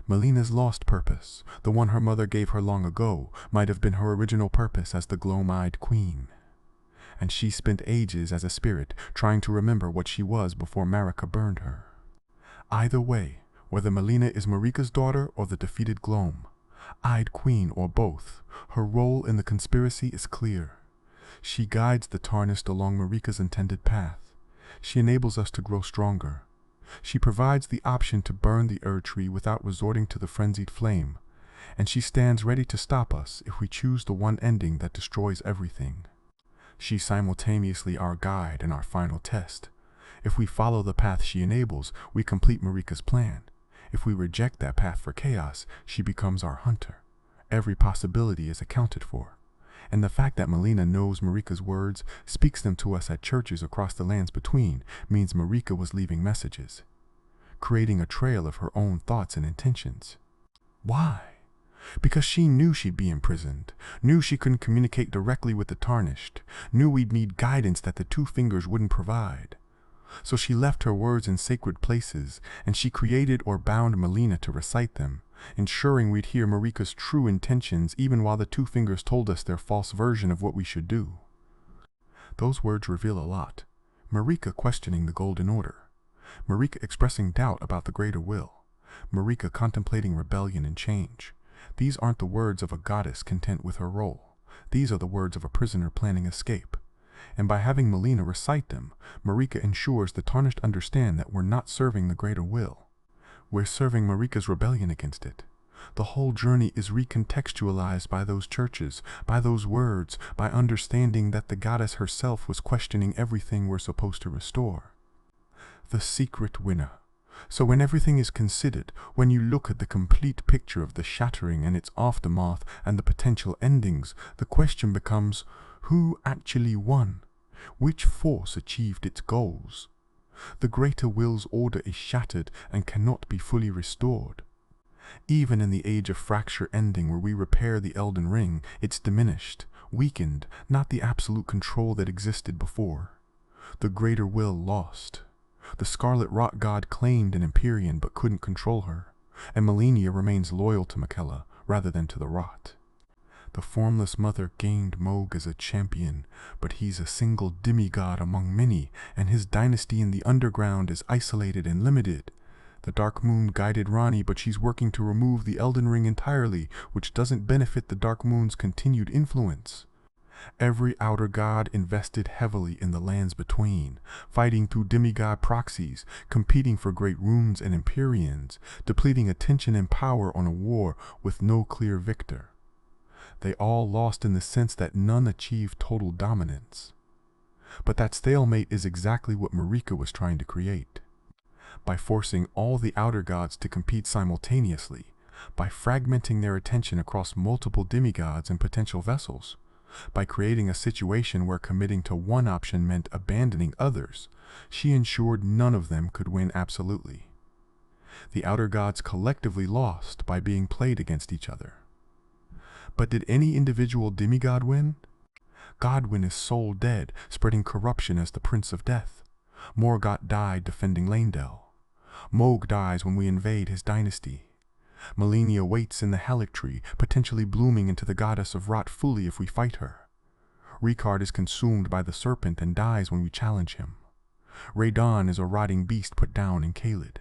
Melina's lost purpose, the one her mother gave her long ago, might have been her original purpose as the gloam-eyed queen. And she spent ages as a spirit, trying to remember what she was before Marika burned her. Either way, whether Melina is Marika's daughter or the defeated gloam-eyed queen or both, her role in the conspiracy is clear. She guides the Tarnished along Marika's intended path. She enables us to grow stronger. She provides the option to burn the Erdtree without resorting to the frenzied flame, and she stands ready to stop us if we choose the one ending that destroys everything. She's simultaneously our guide and our final test. If we follow the path she enables, we complete Marika's plan. If we reject that path for chaos, she becomes our hunter. Every possibility is accounted for. And the fact that Melina knows Marika's words, speaks them to us at churches across the lands between, means Marika was leaving messages, creating a trail of her own thoughts and intentions. Why? Because she knew she'd be imprisoned, knew she couldn't communicate directly with the Tarnished, knew we'd need guidance that the Two Fingers wouldn't provide. So she left her words in sacred places, and she created or bound Melina to recite them, ensuring we'd hear Marika's true intentions even while the Two Fingers told us their false version of what we should do. Those words reveal a lot. Marika questioning the Golden Order, Marika expressing doubt about the greater will, Marika contemplating rebellion and change. These aren't the words of a goddess content with her role. These are the words of a prisoner planning escape. And by having Melina recite them, Marika ensures the Tarnished understand that we're not serving the greater will. We're serving Marika's rebellion against it. The whole journey is recontextualized by those churches, by those words, by understanding that the goddess herself was questioning everything we're supposed to restore. The secret winner. So when everything is considered, when you look at the complete picture of the shattering and its aftermath and the potential endings, the question becomes, who actually won? Which force achieved its goals? The greater will's order is shattered and cannot be fully restored. Even in the age of fracture ending where we repair the Elden Ring, it's diminished, weakened, not the absolute control that existed before. The greater will lost. The Scarlet Rot God claimed an Empyrean but couldn't control her, and Melina remains loyal to Miquella rather than to the Rot. The Formless Mother gained Mohg as a champion, but he's a single demigod among many, and his dynasty in the underground is isolated and limited. The Dark Moon guided Ranni, but she's working to remove the Elden Ring entirely, which doesn't benefit the Dark Moon's continued influence. Every outer god invested heavily in the lands between, fighting through demigod proxies, competing for Great Runes and Empyreans, depleting attention and power on a war with no clear victor. They all lost in the sense that none achieved total dominance. But that stalemate is exactly what Marika was trying to create. By forcing all the outer gods to compete simultaneously, by fragmenting their attention across multiple demigods and potential vessels, by creating a situation where committing to one option meant abandoning others, she ensured none of them could win absolutely. The outer gods collectively lost by being played against each other. But did any individual demigod win? Godwyn is soul dead, spreading corruption as the Prince of Death. Morgott died defending Leyndell. Mohg dies when we invade his dynasty. Melina waits in the Erdtree, potentially blooming into the goddess of Rot fully if we fight her. Rikard is consumed by the serpent and dies when we challenge him. Radagon is a rotting beast put down in Caelid.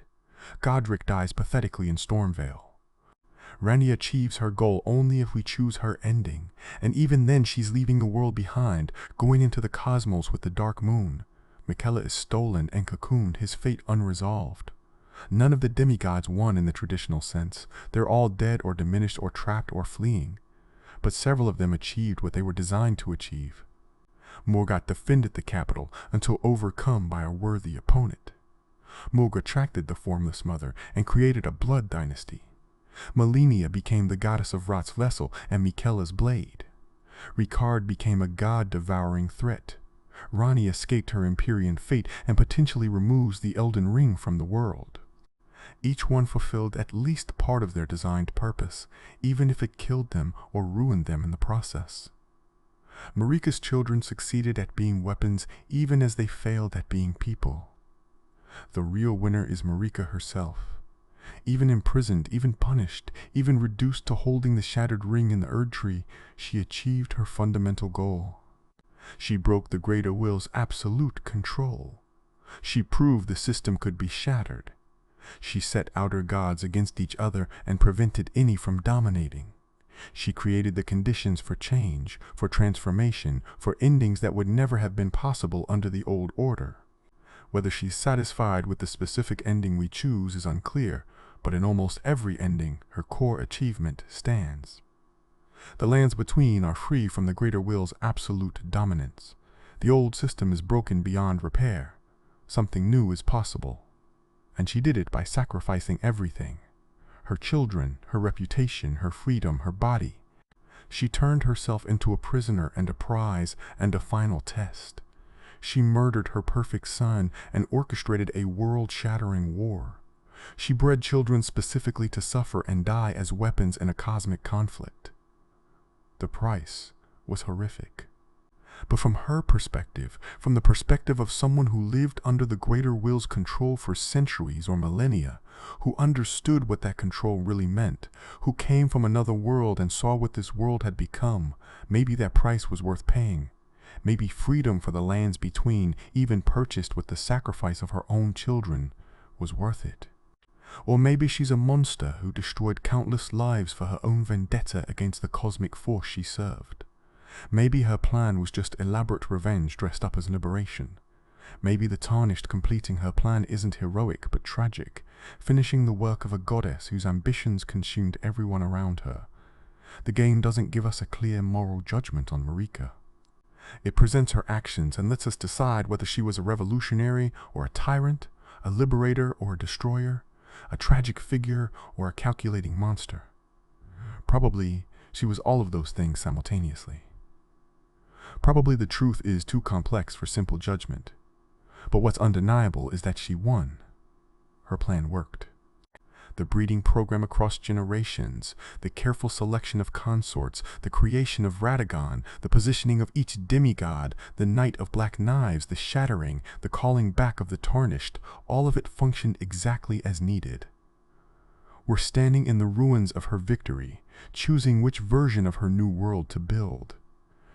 Godric dies pathetically in Stormveil. Ranni achieves her goal only if we choose her ending, and even then she's leaving the world behind, going into the cosmos with the Dark Moon. Miquella is stolen and cocooned, his fate unresolved. None of the demigods won in the traditional sense. They're all dead or diminished or trapped or fleeing. But several of them achieved what they were designed to achieve. Morgott defended the capital until overcome by a worthy opponent. Mohg attracted the Formless Mother and created a blood dynasty. Melina became the goddess of Rot's vessel and Miquella's blade. Rikard became a god-devouring threat. Ranni escaped her Empyrean fate and potentially removes the Elden Ring from the world. Each one fulfilled at least part of their designed purpose, even if it killed them or ruined them in the process. Marika's children succeeded at being weapons even as they failed at being people. The real winner is Marika herself. Even imprisoned, even punished, even reduced to holding the shattered ring in the Erdtree, she achieved her fundamental goal. She broke the greater will's absolute control. She proved the system could be shattered. She set outer gods against each other and prevented any from dominating. She created the conditions for change, for transformation, for endings that would never have been possible under the old order. Whether she's satisfied with the specific ending we choose is unclear, but in almost every ending, her core achievement stands. The lands between are free from the greater will's absolute dominance. The old system is broken beyond repair. Something new is possible. And she did it by sacrificing everything. Her children, her reputation, her freedom, her body. She turned herself into a prisoner and a prize and a final test. She murdered her perfect son and orchestrated a world-shattering war. She bred children specifically to suffer and die as weapons in a cosmic conflict. The price was horrific. But from her perspective, from the perspective of someone who lived under the Greater Will's control for centuries or millennia, who understood what that control really meant, who came from another world and saw what this world had become, maybe that price was worth paying. Maybe freedom for the lands between, even purchased with the sacrifice of her own children, was worth it. Or maybe she's a monster who destroyed countless lives for her own vendetta against the cosmic force she served. Maybe her plan was just elaborate revenge dressed up as liberation. Maybe the Tarnished completing her plan isn't heroic but tragic, finishing the work of a goddess whose ambitions consumed everyone around her. The game doesn't give us a clear moral judgment on Marika. It presents her actions and lets us decide whether she was a revolutionary or a tyrant, a liberator or a destroyer, a tragic figure or a calculating monster. Probably she was all of those things simultaneously. Probably the truth is too complex for simple judgment. But what's undeniable is that she won. Her plan worked. The breeding program across generations, the careful selection of consorts, the creation of Radagon, the positioning of each demigod, the Knight of Black Knives, the shattering, the calling back of the Tarnished, all of it functioned exactly as needed. We're standing in the ruins of her victory, choosing which version of her new world to build.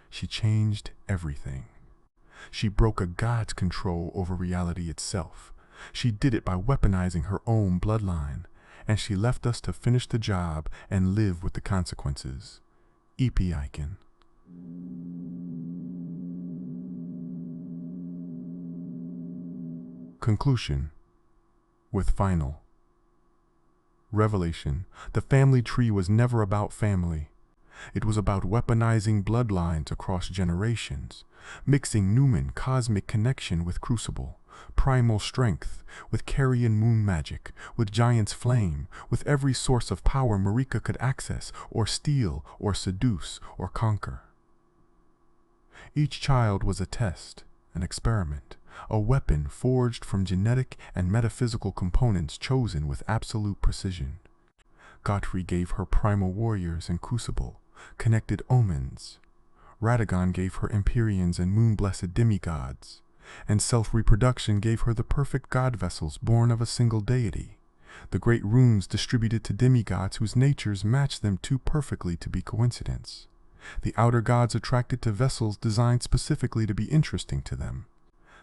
She changed everything. She broke a god's control over reality itself. She did it by weaponizing her own bloodline. And she left us to finish the job and live with the consequences. EP Icon. Conclusion. With final. Revelation. The family tree was never about family. It was about weaponizing bloodlines across generations, mixing Numen cosmic connection with Crucible, primal strength, with Carrion moon magic, with Giant's flame, with every source of power Marika could access, or steal, or seduce, or conquer. Each child was a test, an experiment, a weapon forged from genetic and metaphysical components chosen with absolute precision. Godfrey gave her primal warriors and Crucible, connected omens. Radagon gave her Empyreans and moon-blessed demigods. And self-reproduction gave her the perfect god vessels born of a single deity. The Great Runes distributed to demigods whose natures matched them too perfectly to be coincidence. The outer gods attracted to vessels designed specifically to be interesting to them.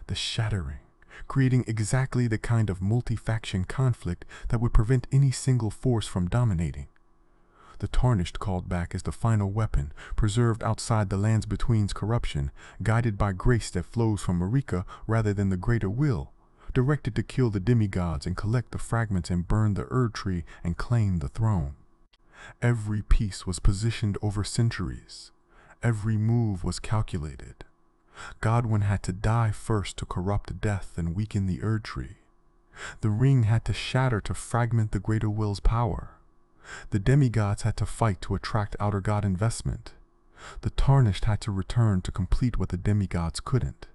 The shattering, creating exactly the kind of multi-faction conflict that would prevent any single force from dominating. The Tarnished called back as the final weapon, preserved outside the lands between's corruption, guided by grace that flows from Marika rather than the greater will, directed to kill the demigods and collect the fragments and burn the Erdtree and claim the throne. Every piece was positioned over centuries. Every move was calculated. Godwyn had to die first to corrupt death and weaken the Erdtree. The ring had to shatter to fragment the greater will's power. The demigods had to fight to attract outer god investment. The Tarnished had to return to complete what the demigods couldn't.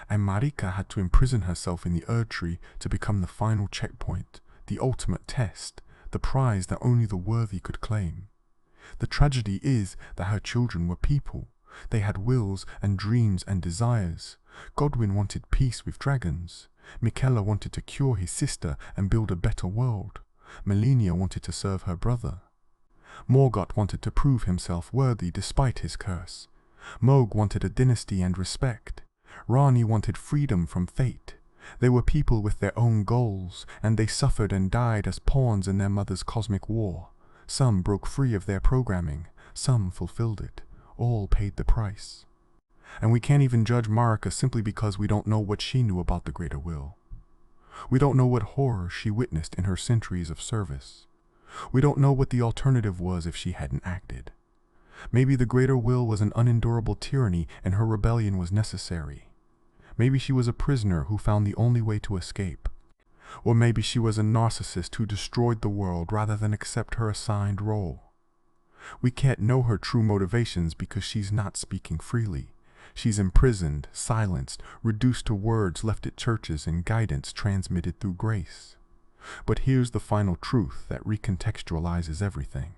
And Marika had to imprison herself in the Erdtree to become the final checkpoint, the ultimate test, the prize that only the worthy could claim. The tragedy is that her children were people. They had wills and dreams and desires. Godwyn wanted peace with dragons. Miquella wanted to cure his sister and build a better world. Melania wanted to serve her brother. Morgott wanted to prove himself worthy despite his curse. Mohg wanted a dynasty and respect. Rani wanted freedom from fate. They were people with their own goals, and they suffered and died as pawns in their mother's cosmic war. Some broke free of their programming, some fulfilled it. All paid the price. And we can't even judge Marika simply because we don't know what she knew about the greater will. We don't know what horror she witnessed in her centuries of service. We don't know what the alternative was if she hadn't acted. Maybe the greater will was an unendurable tyranny and her rebellion was necessary. Maybe she was a prisoner who found the only way to escape. Or maybe she was a narcissist who destroyed the world rather than accept her assigned role. We can't know her true motivations because she's not speaking freely. She's imprisoned, silenced, reduced to words left at churches and guidance transmitted through grace. But here's the final truth that recontextualizes everything.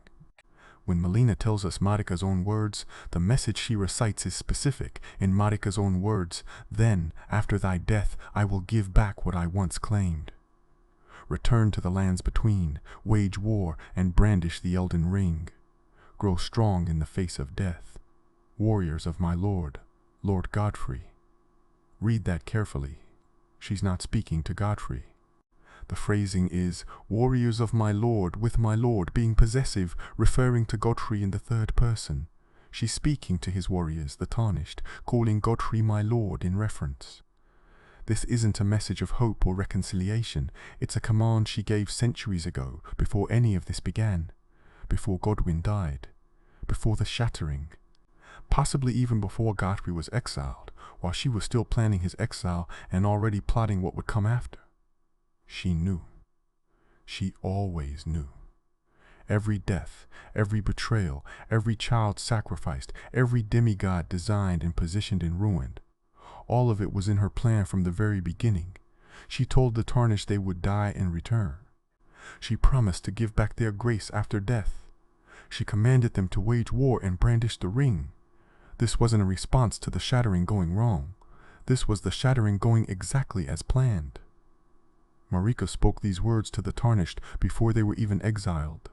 When Melina tells us Marika's own words, the message she recites is specific. In Marika's own words, "Then, after thy death, I will give back what I once claimed. Return to the lands between, wage war, and brandish the Elden Ring. Grow strong in the face of death. Warriors of my Lord, Lord Godfrey." Read that carefully. She's not speaking to Godfrey. The phrasing is, "warriors of my Lord," with my Lord being possessive, referring to Godfrey in the third person. She's speaking to his warriors, the Tarnished, calling Godfrey my Lord in reference. This isn't a message of hope or reconciliation. It's a command she gave centuries ago, before any of this began, before Godwyn died, before the shattering, possibly even before Godfrey was exiled, while she was still planning his exile and already plotting what would come after. She knew. She always knew. Every death, every betrayal, every child sacrificed, every demigod designed and positioned and ruined, all of it was in her plan from the very beginning. She told the Tarnished they would die and return. She promised to give back their grace after death. She commanded them to wage war and brandish the ring. This wasn't a response to the shattering going wrong. This was the shattering going exactly as planned. Marika spoke these words to the Tarnished before they were even exiled,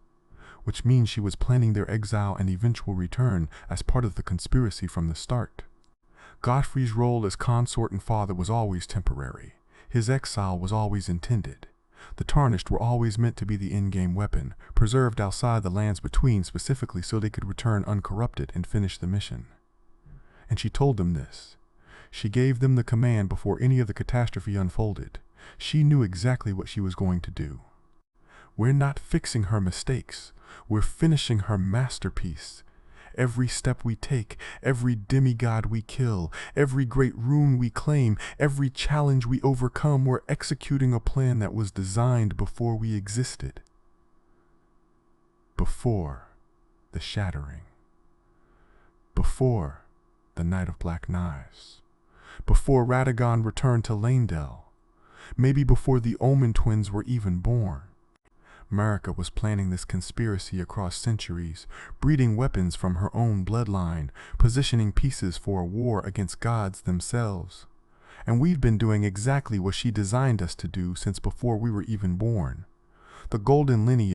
which means she was planning their exile and eventual return as part of the conspiracy from the start. Godfrey's role as consort and father was always temporary. His exile was always intended. The Tarnished were always meant to be the in-game weapon, preserved outside the lands between specifically so they could return uncorrupted and finish the mission. And she told them this. She gave them the command before any of the catastrophe unfolded. She knew exactly what she was going to do. We're not fixing her mistakes. We're finishing her masterpiece. Every step we take, every demigod we kill, every great rune we claim, every challenge we overcome, we're executing a plan that was designed before we existed. Before the shattering. Before the Night of Black Knives. Before Radagon returned to Lanedell. Maybe before the Omen twins were even born. Marika was planning this conspiracy across centuries, breeding weapons from her own bloodline, positioning pieces for a war against gods themselves. And we've been doing exactly what she designed us to do since before we were even born. The Golden Lineage